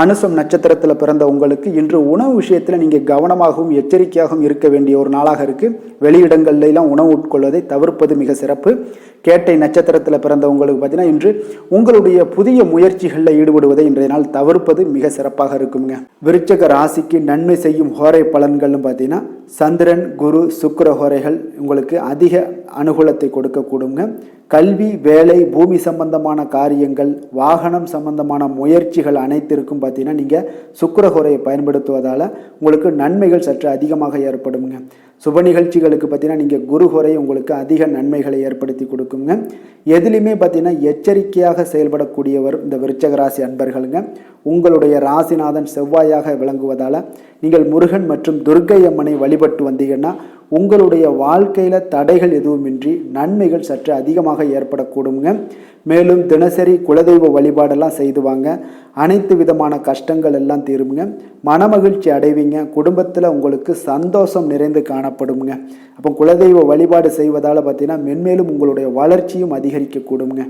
அனுசம் நட்சத்திரத்தில் பிறந்த உங்களுக்கு இன்று உணவு விஷயத்தில் நீங்கள் கவனமாகவும் எச்சரிக்கையாகவும் இருக்க வேண்டிய ஒரு நாளாக இருக்குது. வெளியிடங்கள்லாம் உணவு உட்கொள்வதை தவிர்ப்பது மிக சிறப்பு. கேட்டை நட்சத்திரத்தில் பிறந்தவங்களுக்கு பார்த்தீங்கன்னா இன்று உங்களுடைய புதிய முயற்சிகளில் ஈடுபடுவதை இன்றைய நாள் தவிர்ப்பது மிக சிறப்பாக இருக்குங்க. விருச்சக ராசிக்கு நன்மை செய்யும் ஹோரை பலன்கள்னு பார்த்தீங்கன்னா சந்திரன், குரு, சுக்கிர ஹோரைகள் உங்களுக்கு அதிக அனுகூலத்தை கொடுக்கக்கூடுங்க. கல்வி, வேலை, பூமி சம்பந்தமான காரியங்கள், வாகனம் சம்பந்தமான முயற்சிகள் அனைத்திற்கும் பார்த்தீங்கன்னா நீங்கள் சுக்கிரஹோரையை பயன்படுத்துவதால் உங்களுக்கு நன்மைகள் சற்று அதிகமாக ஏற்படுங்க. சுப நிகழ்ச்சிகளுக்கு பார்த்தீங்கன்னா நீங்கள் குருஹோரை உங்களுக்கு அதிக நன்மைகளை ஏற்படுத்தி கொடுக்குங்க. எதுலையுமே பார்த்தீங்கன்னா எச்சரிக்கையாக செயல்படக்கூடியவர் இந்த விருச்சக ராசி அன்பர்களுங்க. உங்களுடைய ராசிநாதன் செவ்வாயாக விளங்குவதால் நீங்கள் முருகன் மற்றும் துர்க்கை அம்மனை வழிபட்டு வந்தீங்கன்னா உங்களுடைய வாழ்க்கையில் தடைகள் எதுவுமின்றி நன்மைகள் சற்று அதிகமாக ஏற்படக்கூடுங்க. மேலும் தினசரி குலதெய்வ வழிபாடெல்லாம் செய்து வாங்க. அனைத்து விதமான கஷ்டங்கள் எல்லாம் தீருங்க. மனமகிழ்ச்சி அடைவீங்க. குடும்பத்தில் உங்களுக்கு சந்தோஷம் நிறைந்து காணப்படுங்க. அப்போ குலதெய்வ வழிபாடு செய்வதால் பார்த்தீங்கன்னா மென்மேலும் உங்களுடைய வளர்ச்சியும் அதிகரிக்கக்கூடுங்க.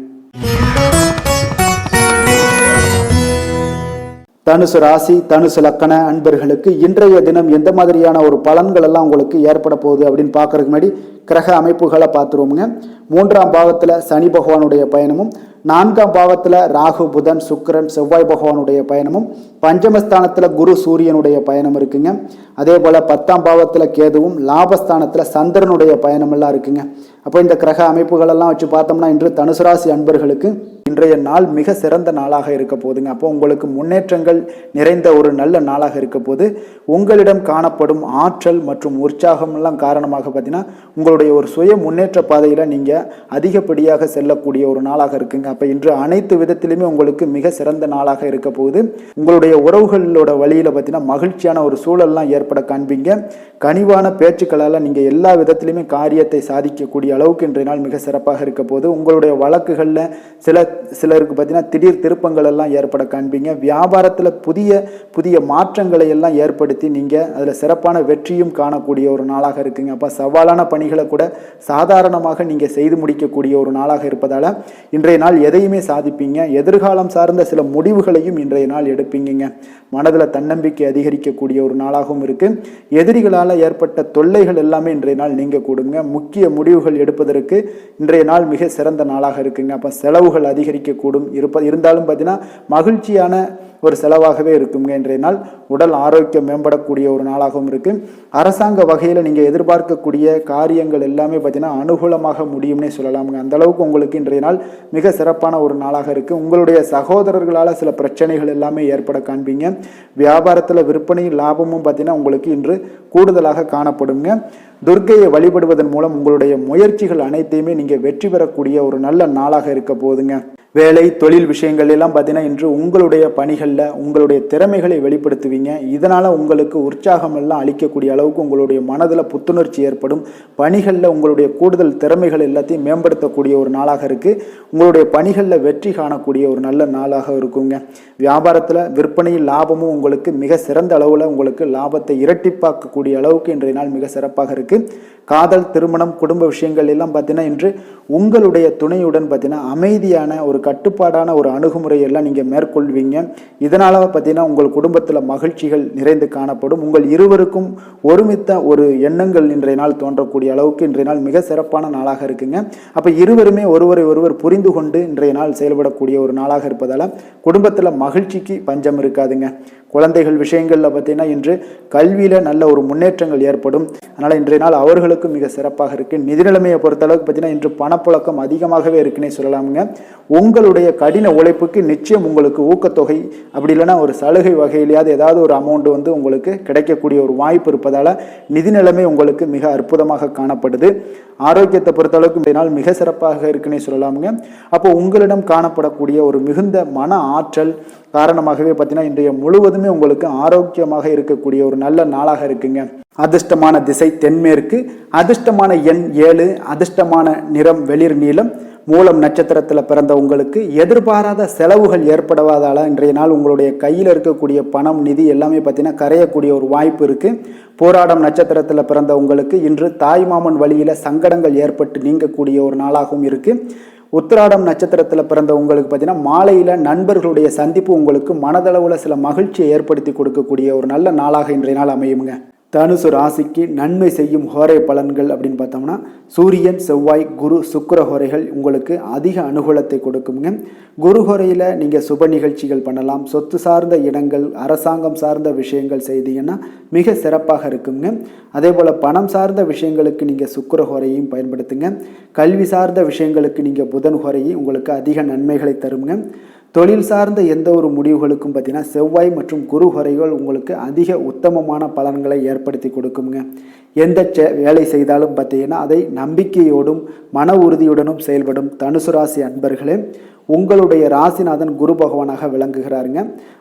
தனுசு ராசி, தனுசு லக்கண அன்பர்களுக்கு இன்றைய தினம் எந்த மாதிரியான ஒரு பலன்கள் எல்லாம் உங்களுக்கு ஏற்பட போகுது அப்படின்னு பார்க்கறதுக்கு முன்னாடி கிரக அமைப்புகளை பார்த்துருவோமுங்க. 3ஆம் பாவத்தில் சனி பகவானுடைய பயணமும், 4ஆம் பாவத்தில் ராகு, புதன், சுக்கிரன், செவ்வாய் பகவானுடைய பயணமும், பஞ்சமஸ்தானத்தில் குரு, சூரியனுடைய பயணம் இருக்குங்க. அதே போல் 10ஆம் பாவத்தில் கேதுவும், லாபஸ்தானத்தில் சந்திரனுடைய பயணமெல்லாம் இருக்குங்க. அப்போ இந்த கிரக அமைப்புகளெல்லாம் வச்சு பார்த்தோம்னா இன்று தனுசு ராசி அன்பர்களுக்கு இன்றைய நாள் மிக சிறந்த நாளாக இருக்க போதுங்க. அப்போ உங்களுக்கு முன்னேற்றங்கள் நிறைந்த ஒரு நல்ல நாளாக இருக்க போது உங்களிடம் காணப்படும் ஆற்றல் மற்றும் உற்சாகமெல்லாம் காரணமாக பார்த்தீங்கன்னா உங்களுடைய ஒரு சுய முன்னேற்ற பாதையில் நீங்கள் அதிகப்படியாக செல்லக்கூடிய ஒரு நாளாக இருக்குங்க. அப்போ இன்று அனைத்து விதத்திலுமே உங்களுக்கு மிக சிறந்த நாளாக இருக்க போகுது. உங்களுடைய உறவுகளோட வழியில் பார்த்தீங்கன்னா மகிழ்ச்சியான ஒரு சூழல்லாம் ஏற்பட காண்பீங்க. கனிவான பேச்சுக்களால் நீங்கள் எல்லா விதத்திலுமே காரியத்தை சாதிக்கக்கூடிய அளவுக்கு இன்றைய நாள் மிக சிறப்பாக இருக்க போது. உங்களுடைய வழக்குகளில் சிலருக்கு பார்த்தீங்கன்னா திடீர் திருப்பங்கள் எல்லாம் ஏற்பட காண்பீங்க. வியாபாரத்தில் புதிய புதிய மாற்றங்களை எல்லாம் ஏற்படுத்தி நீங்கள் அதில் சிறப்பான வெற்றியும் காணக்கூடிய ஒரு நாளாக இருக்குங்க. அப்போ சவாலான பணிகளை கூட சாதாரணமாக நீங்கள் செய்து முடிக்கக்கூடிய ஒரு நாளாக இருப்பதால் இன்றைய நாள் எதையுமே சாதிப்பீங்க. எதிர்காலம் சார்ந்த சில முடிவுகளையும் இன்றைய நாள் எடுப்பீங்க. மனதில் தன்னம்பிக்கை அதிகரிக்கக்கூடிய ஒரு நாளாகவும் இருக்கு. எதிரிகளால் ஏற்பட்ட தொல்லைகள் எல்லாமே இன்றைய நாள் நீங்க கூடுங்க. முக்கிய முடிவுகள் எடுப்பதற்கு இன்றைய நாள் மிக சிறந்த நாளாக இருக்குங்க. அப்போ செலவுகள் அதிகரிக்கக்கூடும். இருந்தாலும் பார்த்தீங்கன்னா மகிழ்ச்சியான ஒரு செலவாகவே இருக்குங்க. இன்றைய நாள் உடல் ஆரோக்கியம் மேம்படக்கூடிய ஒரு நாளாகவும் இருக்கு. அரசாங்க வகையில் நீங்கள் எதிர்பார்க்கக்கூடிய காரியங்கள் எல்லாமே பார்த்தீங்கன்னா அனுகூலமாக முடியும்னே சொல்லலாமுங்க. அந்த அளவுக்கு உங்களுக்கு இன்றைய நாள் மிக சிறப்பான ஒரு நாளாக இருக்கு. உங்களுடைய சகோதரர்களால் சில பிரச்சனைகள் எல்லாமே ஏற்பட காண்பீங்க. வியாபாரத்தில் விற்பனையும் லாபமும் பார்த்தீங்கன்னா உங்களுக்கு இன்று கூடுதலாக காணப்படுங்க. துர்க்கையை வழிபடுவதன் மூலம் உங்களுடைய முயற்சிகள் அனைத்தையுமே நீங்கள் வெற்றி பெறக்கூடிய ஒரு நல்ல நாளாக இருக்க போகுதுங்க. வேலை, தொழில் விஷயங்கள் எல்லாம் பார்த்தீங்கன்னா இன்று உங்களுடைய பணிகளில் உங்களுடைய திறமைகளை வெளிப்படுத்துவீங்க. செய்வீங்க. இதனால் உங்களுக்கு உற்சாகம் எல்லாம் அளிக்கக்கூடிய அளவுக்கு உங்களுடைய மனதில் புத்துணர்ச்சி ஏற்படும். பணிகளில் உங்களுடைய கூடுதல் திறமைகள் எல்லாத்தையும் மேம்படுத்தக்கூடிய ஒரு நாளாக இருக்குது. உங்களுடைய பணிகளில் வெற்றி காணக்கூடிய ஒரு நல்ல நாளாக இருக்குங்க. வியாபாரத்தில் விற்பனையில் லாபமும் உங்களுக்கு மிக சிறந்த அளவில் உங்களுக்கு லாபத்தை இரட்டிப்பாக்கக்கூடிய அளவுக்கு இன்றைய நாள் மிக சிறப்பாக இருக்குது. காதல், திருமணம், குடும்ப விஷயங்கள் எல்லாம் பார்த்தீங்கன்னா இன்று உங்களுடைய துணையுடன் பார்த்தீங்கன்னா அமைதியான ஒரு கட்டுப்பாடான ஒரு அணுகுமுறையெல்லாம் நீங்கள் மேற்கொள்வீங்க. இதனால் பார்த்தீங்கன்னா உங்கள் குடும்பத்தில் மகிழ்ச்சிகள் நிறைந்து காணப்படும். உங்கள் இருவருக்கும் ஒருமித்த ஒரு எண்ணங்கள் இன்றைய நாள் தோன்றக்கூடிய அளவுக்கு இன்றைய நாள் மிக சிறப்பான நாளாக இருக்குங்க. அப்போ இருவருமே ஒருவரை ஒருவர் புரிந்து கொண்டு இன்றைய நாள் செயல்படக்கூடிய ஒரு நாளாக இருப்பதால் குடும்பத்தில் மகிழ்ச்சிக்கு பஞ்சம் இருக்காதுங்க. குழந்தைகள் விஷயங்களில் பார்த்தீங்கன்னா இன்று கல்வியில் நல்ல ஒரு முன்னேற்றங்கள் ஏற்படும். அதனால் இன்றைய நாள் அவர்களுக்கு மிக சிறப்பாக இருக்குது. நிதி நிலைமையை பொறுத்தளவுக்கு பார்த்தீங்கன்னா இன்று பணப்புழக்கம் அதிகமாகவே இருக்குன்னே சொல்லலாமுங்க. உங்களுடைய கடின உழைப்புக்கு நிச்சயம் உங்களுக்கு ஊக்கத்தொகை அப்படி இல்லைன்னா ஒரு சலுகை வகையிலேயாவது ஏதாவது ஒரு அமௌண்ட் உங்களுக்கு கிடைக்கக்கூடிய ஒரு வாய்ப்பு இருப்பதால் நிதி நிலைமை உங்களுக்கு மிக அற்புதமாக காணப்படுது. ஆரோக்கியத்தை பொறுத்தளவுக்கு இன்றைய நாள் மிக சிறப்பாக இருக்குன்னே சொல்லலாமுங்க. அப்போ உங்களிடம் காணப்படக்கூடிய ஒரு மிகுந்த மன ஆற்றல் காரணமாகவே பார்த்தீங்கன்னா இன்றைய முழுவதுமே உங்களுக்கு ஆரோக்கியமாக இருக்கக்கூடிய ஒரு நல்ல நாளாக இருக்குங்க. அதிர்ஷ்டமான திசை தென்மேற்கு, அதிர்ஷ்டமான எண் 7, அதிர்ஷ்டமான நிறம் வெளிர் நீலம். மூலம் நட்சத்திரத்தில் பிறந்த உங்களுக்கு எதிர்பாராத செலவுகள் ஏற்படுவதால் இன்றைய நாள் உங்களுடைய கையில் இருக்கக்கூடிய பணம், நிதி எல்லாமே பார்த்தீங்கன்னா கரையக்கூடிய ஒரு வாய்ப்பு இருக்குது. போராடம் நட்சத்திரத்தில் பிறந்த உங்களுக்கு இன்று தாய்மாமன் வழியில் சங்கடங்கள் ஏற்பட்டு நீங்கக்கூடிய ஒரு நாளாகவும் இருக்குது. உத்திராடம் நட்சத்திரத்தில் பிறந்த உங்களுக்கு பார்த்தீங்கன்னா மாலையில் நண்பர்களுடைய சந்திப்பு உங்களுக்கு மனதளவில் சில மகிழ்ச்சியை ஏற்படுத்தி கொடுக்கக்கூடிய ஒரு நல்ல நாளாக இன்றைய நாள் அமையுங்க. தனுசு ராசிக்கு நன்மை செய்யும் ஹோரை பலன்கள் அப்படின்னு பார்த்தோம்னா சூரியன், செவ்வாய், குரு, சுக்கிர ஹோரைகள் உங்களுக்கு அதிக அனுகூலத்தை கொடுக்குங்க. குரு ஹோரையில் நீங்கள் சுப நிகழ்ச்சிகள் பண்ணலாம். சொத்து சார்ந்த இடங்கள், அரசாங்கம் சார்ந்த விஷயங்கள் செய்தீங்கன்னா மிக சிறப்பாக இருக்குங்க. அதே போல் பணம் சார்ந்த விஷயங்களுக்கு நீங்கள் சுக்கிர ஹோரையும் பயன்படுத்துங்க. கல்வி சார்ந்த விஷயங்களுக்கு நீங்கள் புதன் ஹோரையும் உங்களுக்கு அதிக நன்மைகளை தருங்க. தொழில் சார்ந்த எந்த ஒரு முடிவுகளுக்கும் பார்த்தீங்கன்னா செவ்வாய் மற்றும் குரு ஹோரைகள் உங்களுக்கு அதிக உத்தமமான பலன்களை ஏற்படுத்தி கொடுக்குங்க. எந்த வேலை செய்தாலும் பார்த்தீங்கன்னா அதை நம்பிக்கையோடும் மன உறுதியுடனும் செயல்படும் தனுசு ராசி அன்பர்களே, உங்களுடைய ராசிநாதன் குரு பகவானாக விளங்குகிறாருங்க.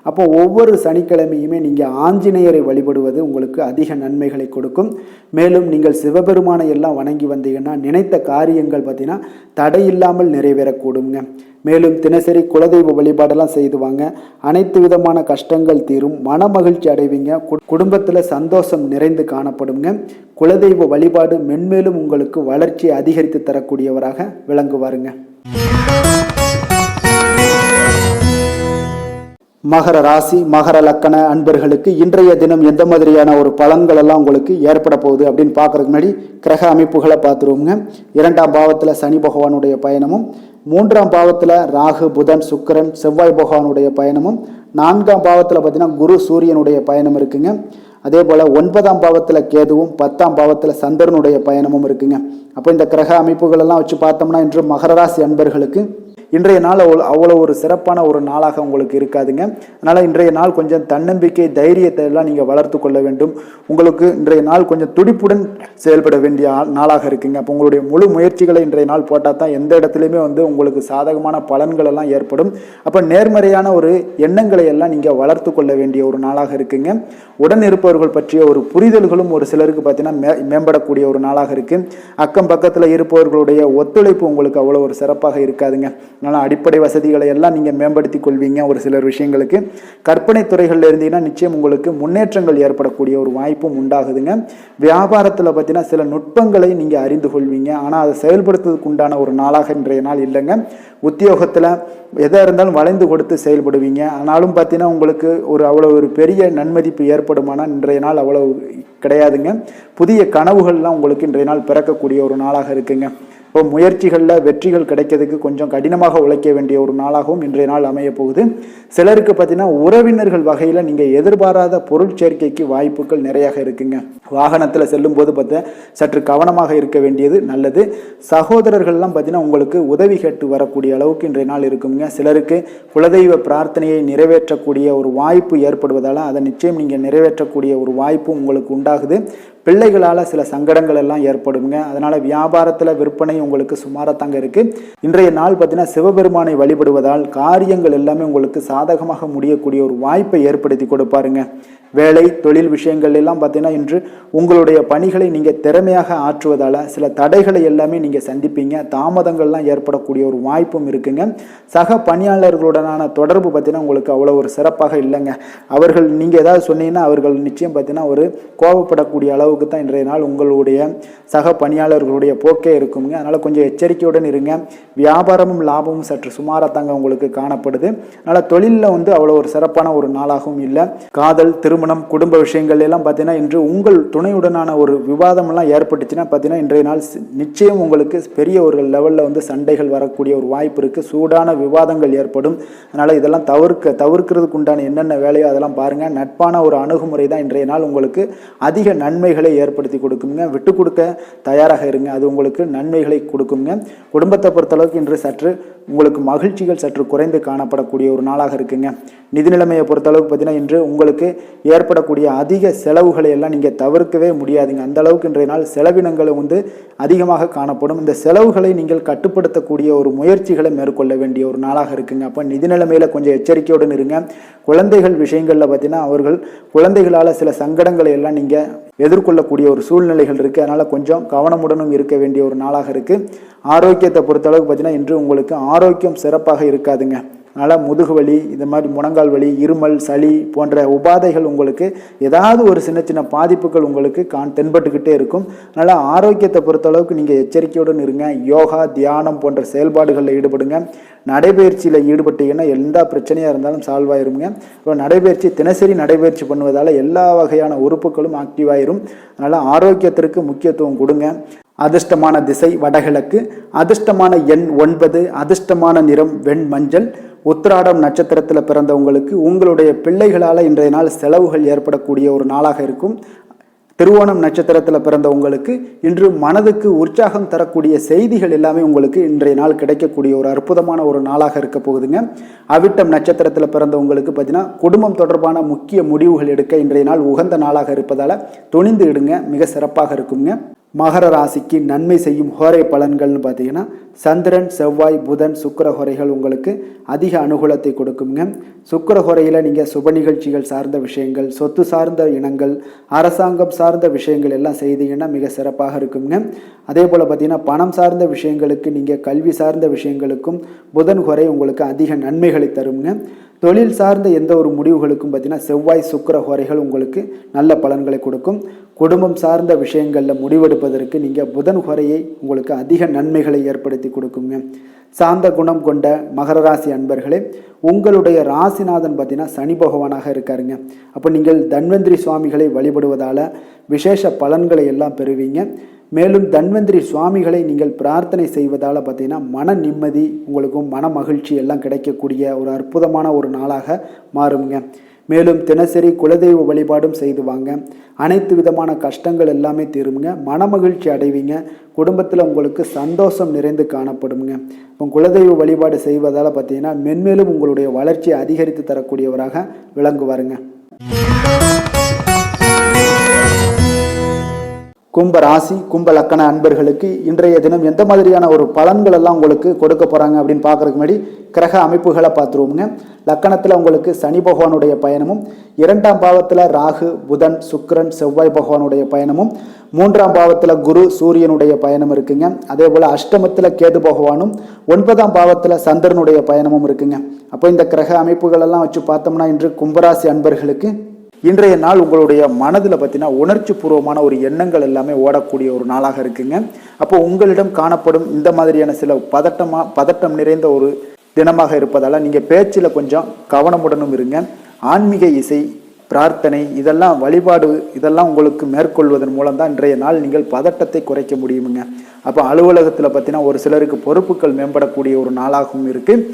அப்போ ஒவ்வொரு சனிக்கிழமையுமே நீங்கள் ஆஞ்சநேயரை வழிபடுவது உங்களுக்கு அதிக நன்மைகளை கொடுக்கும். மேலும் நீங்கள் சிவபெருமானை எல்லாம் வணங்கி வந்தீங்கன்னா நினைத்த காரியங்கள் பார்த்தீங்கன்னா தடையில்லாமல் நிறைவேறக்கூடுங்க. மேலும் தினசரி குலதெய்வ வழிபாடெல்லாம் செய்துவாங்க. அனைத்து விதமான கஷ்டங்கள் தீரும், மன மகிழ்ச்சி அடைவீங்க. குடும்பத்தில் சந்தோஷம் நிறைந்து காணப்படுங்க. குலதெய்வ வழிபாடு மென்மேலும் உங்களுக்கு வளர்ச்சியை அதிகரித்து தரக்கூடியவராக விளங்குவாருங்க. மகர ராசி, மகர லக்கண அன்பர்களுக்கு இன்றைய தினம் எந்த மாதிரியான ஒரு பலன்கள் எல்லாம் உங்களுக்கு ஏற்பட போகுது அப்படின்னு பார்க்கறதுக்கு முன்னாடி கிரக அமைப்புகளை பார்த்துருவோங்க. 2ஆம் பாவத்தில் சனி பகவானுடைய பயணமும், 3ஆம் பாவத்தில் ராகு, புதன், சுக்கிரன், செவ்வாய் பகவானுடைய பயணமும், 4ஆம் பாவத்தில் பார்த்தீங்கன்னா குரு, சூரியனுடைய பயணம் இருக்குங்க. அதே போல் 9ஆம் பாவத்தில் கேதுவும், 10ஆம் பாவத்தில் சந்திரனுடைய பயணமும் இருக்குங்க. அப்போ இந்த கிரக அமைப்புகள் எல்லாம் வச்சு பார்த்தோம்னா இன்று மகர ராசி அன்பர்களுக்கு இன்றைய நாள் அவ்வளோ ஒரு சிறப்பான ஒரு நாளாக உங்களுக்கு இருக்காதுங்க. அதனால் இன்றைய நாள் கொஞ்சம் தன்னம்பிக்கை, தைரியத்தை எல்லாம் நீங்கள் வளர்த்து கொள்ள வேண்டும். உங்களுக்கு இன்றைய நாள் கொஞ்சம் துடிப்புடன் செயல்பட வேண்டிய நாளாக இருக்குங்க. அப்போ உங்களுடைய முழு முயற்சிகளை இன்றைய நாள் போட்டால் தான் எந்த இடத்துலையுமே உங்களுக்கு சாதகமான பலன்கள் எல்லாம் ஏற்படும். அப்போ நேர்மறையான ஒரு எண்ணங்களை எல்லாம் நீங்கள் வளர்த்து கொள்ள வேண்டிய ஒரு நாளாக இருக்குங்க. உடன் இருப்பவர்கள் பற்றிய ஒரு புரிதல்களும் ஒரு சிலருக்கு பார்த்தீங்கன்னா மேம்படக்கூடிய ஒரு நாளாக இருக்குது. அக்கம் பக்கத்தில் இருப்பவர்களுடைய ஒத்துழைப்பு உங்களுக்கு அவ்வளோ ஒரு சிறப்பாக இருக்காதுங்க. அதனால் அடிப்படை வசதிகளை எல்லாம் நீங்கள் மேம்படுத்தி கொள்வீங்க. ஒரு சிலர் விஷயங்களுக்கு கற்பனை துறைகளில் இருந்தீங்கன்னா நிச்சயம் உங்களுக்கு முன்னேற்றங்கள் ஏற்படக்கூடிய ஒரு வாய்ப்பும் உண்டாகுதுங்க. வியாபாரத்தில் பார்த்தீங்கன்னா சில நுட்பங்களை நீங்கள் அறிந்து கொள்வீங்க. ஆனால் அதை செயல்படுத்துவதற்கு உண்டான ஒரு நாளாக இன்றைய நாள் இல்லைங்க. உத்தியோகத்தில் எதாக இருந்தாலும் வளைந்து கொடுத்து செயல்படுவீங்க. ஆனாலும் பார்த்தீங்கன்னா உங்களுக்கு அவ்வளோ ஒரு பெரிய நன்மதிப்பு ஏற்படுமானால் இன்றைய நாள் அவ்வளோ கிடையாதுங்க. புதிய கனவுகள்லாம் உங்களுக்கு இன்றைய நாள் பிறக்கக்கூடிய ஒரு நாளாக இருக்குங்க. இப்போ முயற்சிகளில் வெற்றிகள் கிடைக்கிறதுக்கு கொஞ்சம் கடினமாக உழைக்க வேண்டிய ஒரு நாளாகவும் இன்றைய நாள் அமைய போகுது. சிலருக்கு பார்த்தீங்கன்னா உறவினர்கள் வகையில் நீங்கள் எதிர்பாராத பொருள் சேர்க்கைக்கு வாய்ப்புகள் நிறையாக இருக்குங்க. வாகனத்தில் செல்லும் போது பார்த்தா சற்று கவனமாக இருக்க வேண்டியது நல்லது. சகோதரர்கள்லாம் பார்த்தீங்கன்னா உங்களுக்கு உதவி கேட்டு வரக்கூடிய அளவுக்கு இன்றைய நாள் இருக்குங்க. சிலருக்கு குலதெய்வ பிரார்த்தனையை நிறைவேற்றக்கூடிய ஒரு வாய்ப்பு ஏற்படுவதால் அதை நிச்சயம் நீங்கள் நிறைவேற்றக்கூடிய ஒரு வாய்ப்பும் உங்களுக்கு உண்டாகுது. பிள்ளைகளால் சில சங்கடங்கள் எல்லாம் ஏற்படுங்க. அதனால் வியாபாரத்தில் விற்பனை உங்களுக்கு சுமாராக தாங்க இருக்குது. இன்றைய நாள் பார்த்தீங்கன்னா சிவபெருமானை வழிபடுவதால் காரியங்கள் எல்லாமே உங்களுக்கு சாதகமாக முடியக்கூடிய ஒரு வாய்ப்பை ஏற்படுத்தி கொடுப்பாருங்க. வேலை தொழில் விஷயங்கள் எல்லாம் பார்த்தீங்கன்னா இன்று உங்களுடைய பணிகளை நீங்கள் திறமையாக ஆற்றுவதால் சில தடைகளை எல்லாமே நீங்கள் சந்திப்பீங்க. தாமதங்கள்லாம் ஏற்படக்கூடிய ஒரு வாய்ப்பும் இருக்குங்க. சக பணியாளர்களுடனான தொடர்பு பார்த்தீங்கன்னா உங்களுக்கு அவ்வளோ ஒரு சிறப்பாக இல்லைங்க. அவர்கள் நீங்கள் ஏதாவது சொன்னீங்கன்னா அவர்கள் நிச்சயம் பார்த்தீங்கன்னா ஒரு கோபப்படக்கூடிய அளவுக்கு தான் இன்றைய நாள் உங்களுடைய சக பணியாளர்களுடைய போக்கே இருக்குங்க. அதனால் கொஞ்சம் எச்சரிக்கையுடன் இருங்க. வியாபாரமும் லாபமும் சற்று சுமாராக தாங்க உங்களுக்கு காணப்படுது. அதனால் தொழிலில் அவ்வளோ ஒரு சிறப்பான ஒரு நாளாகவும் இல்லை. காதல் திருமணம் குடும்ப விஷயங்கள் எல்லாம் பார்த்தீங்கன்னா இன்று உங்கள் துணையுடனான ஒரு விவாதம் எல்லாம் ஏற்பட்டுச்சுன்னா பார்த்தீங்கன்னா இன்றைய நாள் நிச்சயம் உங்களுக்கு பெரிய ஒரு லெவலில் சண்டைகள் வரக்கூடிய ஒரு வாய்ப்பு இருக்குது. சூடான விவாதங்கள் ஏற்படும். அதனால் இதெல்லாம் தவிர்க்கிறதுக்கு உண்டான என்னென்ன வேலையோ அதெல்லாம் பாருங்கள். நட்பான ஒரு அணுகுமுறை தான் இன்றைய நாள் உங்களுக்கு அதிக நன்மைகளை ஏற்படுத்தி கொடுக்குங்க. விட்டு கொடுக்க தயாராக இருங்க. அது உங்களுக்கு நன்மைகளை கொடுக்குங்க. குடும்பத்தை பொறுத்தளவுக்கு இன்று சற்று உங்களுக்கு மகிழ்ச்சிகள் சற்று குறைந்து காணப்படக்கூடிய ஒரு நாளாக இருக்குங்க. நிதி நிலைமையை பொறுத்தளவுக்கு பார்த்தீங்கன்னா இன்று உங்களுக்கு ஏற்படக்கூடிய அதிக செலவுகளை எல்லாம் நீங்கள் தவிர்க்கவே முடியாதுங்க. அந்த அளவுக்கு இன்றைய நாள் செலவினங்களும் அதிகமாக காணப்படும். இந்த செலவுகளை நீங்கள் கட்டுப்படுத்தக்கூடிய ஒரு முயற்சிகளை மேற்கொள்ள வேண்டிய ஒரு நாளாக இருக்குங்க. அப்போ நிதி நிலைமையில் கொஞ்சம் எச்சரிக்கையுடன் இருங்க. குழந்தைகள் விஷயங்களில் பார்த்தீங்கன்னா அவர்கள் குழந்தைகளால் சில சங்கடங்களை எல்லாம் நீங்கள் எதிர்கொள்ளக்கூடிய ஒரு சூழ்நிலைகள் இருக்குது. அதனால் கொஞ்சம் கவனமுடனும் இருக்க வேண்டிய ஒரு நாளாக இருக்குது. ஆரோக்கியத்தை பொறுத்தளவுக்கு பார்த்தீங்கன்னா இன்று உங்களுக்கு ஆரோக்கியம் சிறப்பாக இருக்காதுங்க. அதனால் முதுகு வலி, இந்த மாதிரி முழங்கால் வலி, இருமல், சளி போன்ற உபாதைகள் உங்களுக்கு ஏதாவது ஒரு சின்ன சின்ன பாதிப்புகள் உங்களுக்கு தென்பட்டுக்கிட்டே இருக்கும். அதனால் ஆரோக்கியத்தை பொறுத்தளவுக்கு நீங்கள் எச்சரிக்கையுடன் இருங்க. யோகா தியானம் போன்ற செயல்பாடுகளில் ஈடுபடுங்க. நடைபயிற்சியில் ஈடுபட்டீங்கன்னா எந்த பிரச்சனையாக இருந்தாலும் சால்வ் ஆயிருங்க. இப்போ நடைபயிற்சி தினசரி நடைபயிற்சி பண்ணுவதால் எல்லா வகையான உறுப்புகளும் ஆக்டிவ் ஆயிரும். அதனால் ஆரோக்கியத்திற்கு முக்கியத்துவம் கொடுங்க. அதிர்ஷ்டமான திசை வடகிழக்கு, அதிர்ஷ்டமான எண் 9, அதிர்ஷ்டமான நிறம் வெண் மஞ்சள். உத்திராடம் நட்சத்திரத்தில் பிறந்தவங்களுக்கு உங்களுடைய பிள்ளைகளால் இன்றைய நாள் செலவுகள் ஏற்படக்கூடிய ஒரு நாளாக இருக்கும். திருவோணம் நட்சத்திரத்தில் பிறந்தவங்களுக்கு இன்று மனதுக்கு உற்சாகம் தரக்கூடிய செய்திகள் எல்லாமே உங்களுக்கு இன்றைய நாள் கிடைக்கக்கூடிய ஒரு அற்புதமான ஒரு நாளாக இருக்க போகுதுங்க. அவிட்டம் நட்சத்திரத்தில் பிறந்தவங்களுக்கு பார்த்தீங்கன்னா குடும்பம் தொடர்பான முக்கிய முடிவுகள் எடுக்க இன்றைய நாள் உகந்த நாளாக இருப்பதால் துணிந்து இடுங்க, மிக சிறப்பாக இருக்குங்க. மகர ராசிக்கு நன்மை செய்யும் ஹோரை பலன்கள்னு பார்த்தீங்கன்னா சந்திரன் செவ்வாய் புதன் சுக்கிர ஹோரைகள் உங்களுக்கு அதிக அனுகூலத்தை கொடுக்குங்க. சுக்கிர ஹோரையில் நீங்கள் சுப நிகழ்ச்சிகள் சார்ந்த விஷயங்கள், சொத்து சார்ந்த இனங்கள், அரசாங்கம் சார்ந்த விஷயங்கள் எல்லாம் செய்தீங்கன்னா மிக சிறப்பாக இருக்குங்க. அதே போல் பார்த்தீங்கன்னா பணம் சார்ந்த விஷயங்களுக்கு, நீங்கள் கல்வி சார்ந்த விஷயங்களுக்கும் புதன் ஹோரை உங்களுக்கு அதிக நன்மைகளை தருங்க. தொழில் சார்ந்த எந்த ஒரு முடிவுகளுக்கும் பார்த்தீங்கன்னா செவ்வாய் சுக்கிர ஹோரைகள் உங்களுக்கு நல்ல பலன்களை கொடுக்கும். குடும்பம் சார்ந்த விஷயங்களில் முடிவெடுப்பதற்கு நீங்கள் புதன் ஹோரையை உங்களுக்கு அதிக நன்மைகளை ஏற்படுத்தி கொடுக்குங்க. சாந்த குணம் கொண்ட மகர ராசி அன்பர்களே, உங்களுடைய ராசிநாதன் பார்த்தீங்கன்னா சனி பகவானாக இருக்காருங்க. அப்போ நீங்கள் தன்வந்திரி சுவாமிகளை வழிபடுவதால் விசேஷ பலன்களை எல்லாம் பெறுவீங்க. மேலும் தன்வந்திரி சுவாமிகளை நீங்கள் பிரார்த்தனை செய்வதால் பார்த்தீங்கன்னா மன நிம்மதி உங்களுக்கும் மன மகிழ்ச்சி எல்லாம் கிடைக்கக்கூடிய ஒரு அற்புதமான ஒரு நாளாக மாறுங்க. மேலும் தினசரி குலதெய்வ வழிபாடும் செய்து வாங்க. அனைத்து விதமான கஷ்டங்கள் எல்லாமே தீருங்க. மன மகிழ்ச்சி அடைவீங்க. குடும்பத்தில் உங்களுக்கு சந்தோஷம் நிறைந்து காணப்படுங்க. இப்போ குலதெய்வ வழிபாடு செய்வதால் பார்த்தீங்கன்னா மென்மேலும் உங்களுடைய வளர்ச்சியை அதிகரித்து தரக்கூடியவராக விளங்குவாருங்க. கும்ப ராசி கும்ப லக்கண அன்பர்களுக்கு இன்றைய தினம் எந்த மாதிரியான ஒரு பலன்கள் எல்லாம் உங்களுக்கு கொடுக்க போகிறாங்க அப்படின்னு பார்க்குறதுக்கு முன்னாடி கிரக அமைப்புகளை பார்த்துருவோங்க. லக்கணத்தில் உங்களுக்கு சனி பகவானுடைய பயணமும், 2ஆம் பாவத்தில் ராகு புதன் சுக்கிரன் செவ்வாய் பகவானுடைய பயணமும், 3ஆம் பாவத்தில் குரு சூரியனுடைய பயணம் இருக்குங்க. அதே போல் அஷ்டமத்தில் கேது பகவானும், 9ஆம் பாவத்தில் சந்திரனுடைய பயணமும் இருக்குங்க. அப்போ இந்த கிரக அமைப்புகள் எல்லாம் வச்சு பார்த்தோம்னா இன்று கும்பராசி அன்பர்களுக்கு இன்றைய நாள் உங்களுடைய மனதில் பார்த்தீங்கன்னா உணர்ச்சி பூர்வமான ஒரு எண்ணங்கள் எல்லாமே ஓடக்கூடிய ஒரு நாளாக இருக்குங்க. அப்போ உங்களிடம் காணப்படும் இந்த மாதிரியான சில பதட்டம் நிறைந்த ஒரு தினமாக இருப்பதால் நீங்கள் பேச்சில் கொஞ்சம் கவனமுடனும் இருங்க. ஆன்மீக இசை, பிரார்த்தனை, இதெல்லாம் வழிபாடு, இதெல்லாம் உங்களுக்கு மேற்கொள்வதன் மூலம் தான் இன்றைய நாள் நீங்கள் பதட்டத்தை குறைக்க முடியுமுங்க. அப்போ அலுவலகத்தில் பார்த்தீங்கன்னா ஒரு சிலருக்கு பொறுப்புகள் மேம்படக்கூடிய ஒரு நாளாகவும் இருக்குது.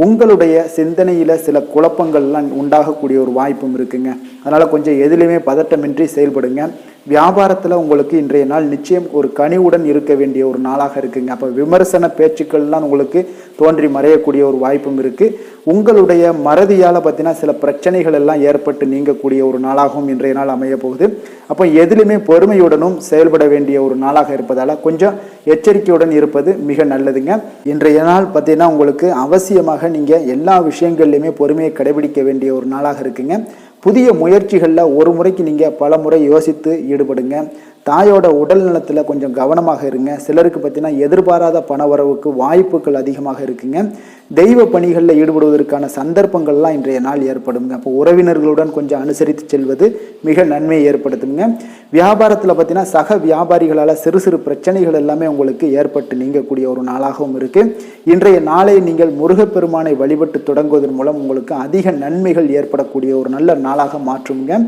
உங்களுடைய சிந்தனையில் சில குழப்பங்கள்லாம் உண்டாகக்கூடிய ஒரு வாய்ப்பும் இருக்குங்க. அதனால் கொஞ்சம் எதிலுமே பதட்டமின்றி செயல்படுங்க. வியாபாரத்தில் உங்களுக்கு இன்றைய நாள் நிச்சயம் ஒரு கனிவுடன் இருக்க வேண்டிய ஒரு நாளாக இருக்குங்க. அப்போ விமர்சன பேச்சுக்கள்லாம் உங்களுக்கு தோன்றி மறையக்கூடிய ஒரு வாய்ப்பும் இருக்குது. உங்களுடைய மறதியால் பார்த்தீங்கன்னா சில பிரச்சனைகள் எல்லாம் ஏற்பட்டு நீங்கக்கூடிய ஒரு நாளாகவும் இன்றைய நாள் அமைய போகுது. அப்போ எதிலுமே பொறுமையுடனும் செயல்பட வேண்டிய ஒரு நாளாக இருப்பதால் கொஞ்சம் எச்சரிக்கையுடன் இருப்பது மிக நல்லதுங்க. இன்றைய நாள் பார்த்தீங்கன்னா உங்களுக்கு அவசியமாக நீங்கள் எல்லா விஷயங்கள்லையுமே பொறுமையை கடைபிடிக்க வேண்டிய ஒரு நாளாக இருக்குங்க. புதிய முயற்சிகளில் ஒரு முறைக்கு நீங்கள் பல முறை யோசித்து ஈடுபடுங்க. தாயோட உடல் நலத்தில் கொஞ்சம் கவனமாக இருங்க. சிலருக்கு பார்த்தீங்கன்னா எதிர்பாராத பண வரவுக்கு வாய்ப்புகள் அதிகமாக இருக்குங்க. தெய்வ பணிகளில் ஈடுபடுவதற்கான சந்தர்ப்பங்கள்லாம் இன்றைய நாள் ஏற்படுங்க. அப்போ உறவினர்களுடன் கொஞ்சம் அனுசரித்து செல்வது மிக நன்மையை ஏற்படுத்துங்க. வியாபாரத்தில் பார்த்தீங்கன்னா சக வியாபாரிகளால் சிறு சிறு பிரச்சனைகள் எல்லாமே உங்களுக்கு ஏற்பட்டு நீங்கக்கூடிய ஒரு நாளாகவும் இருக்குது. இன்றைய நாளை நீங்கள் முருகப்பெருமானை வழிபட்டு தொடங்குவதன் மூலம் உங்களுக்கு அதிக நன்மைகள் ஏற்படக்கூடிய ஒரு நல்ல நாளாக மாற்றுங்க.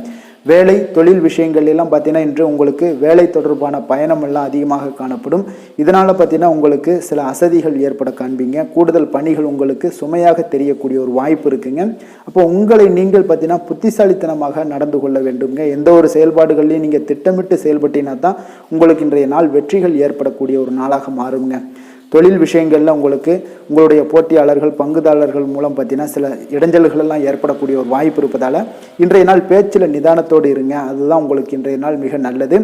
வேலை தொழில் விஷயங்கள் எல்லாம் பார்த்தீங்கன்னா இன்று உங்களுக்கு வேலை தொடர்பான பயணம் எல்லாம் அதிகமாக காணப்படும். இதனால் பார்த்தீங்கன்னா உங்களுக்கு சில அசதிகள் ஏற்பட காண்பீங்க. கூடுதல் பணிகள் உங்களுக்கு சுமையாக தெரியக்கூடிய ஒரு வாய்ப்பு இருக்குங்க. அப்போ உங்களை நீங்கள் பார்த்தீங்கன்னா புத்திசாலித்தனமாக நடந்து கொள்ள வேண்டுங்க. எந்த ஒரு செயல்பாடுகளையும் நீங்கள் திட்டமிட்டு செயல்பட்டீங்கன்னா தான் உங்களுக்கு இன்றைய நாள் வெற்றிகள் ஏற்படக்கூடிய ஒரு நாளாக மாறுங்க. தொழில் விஷயங்களில் உங்களுக்கு உங்களுடைய போட்டியாளர்கள் பங்குதாரர்கள் மூலம் பார்த்தீங்கன்னா சில இடைஞ்சல்கள் எல்லாம் ஏற்படக்கூடிய ஒரு வாய்ப்பு இருப்பதால் இன்றைய நாள் பேச்சில் நிதானத்தோடு இருங்க. அதுதான் உங்களுக்கு இன்றைய நாள் மிக நல்லது.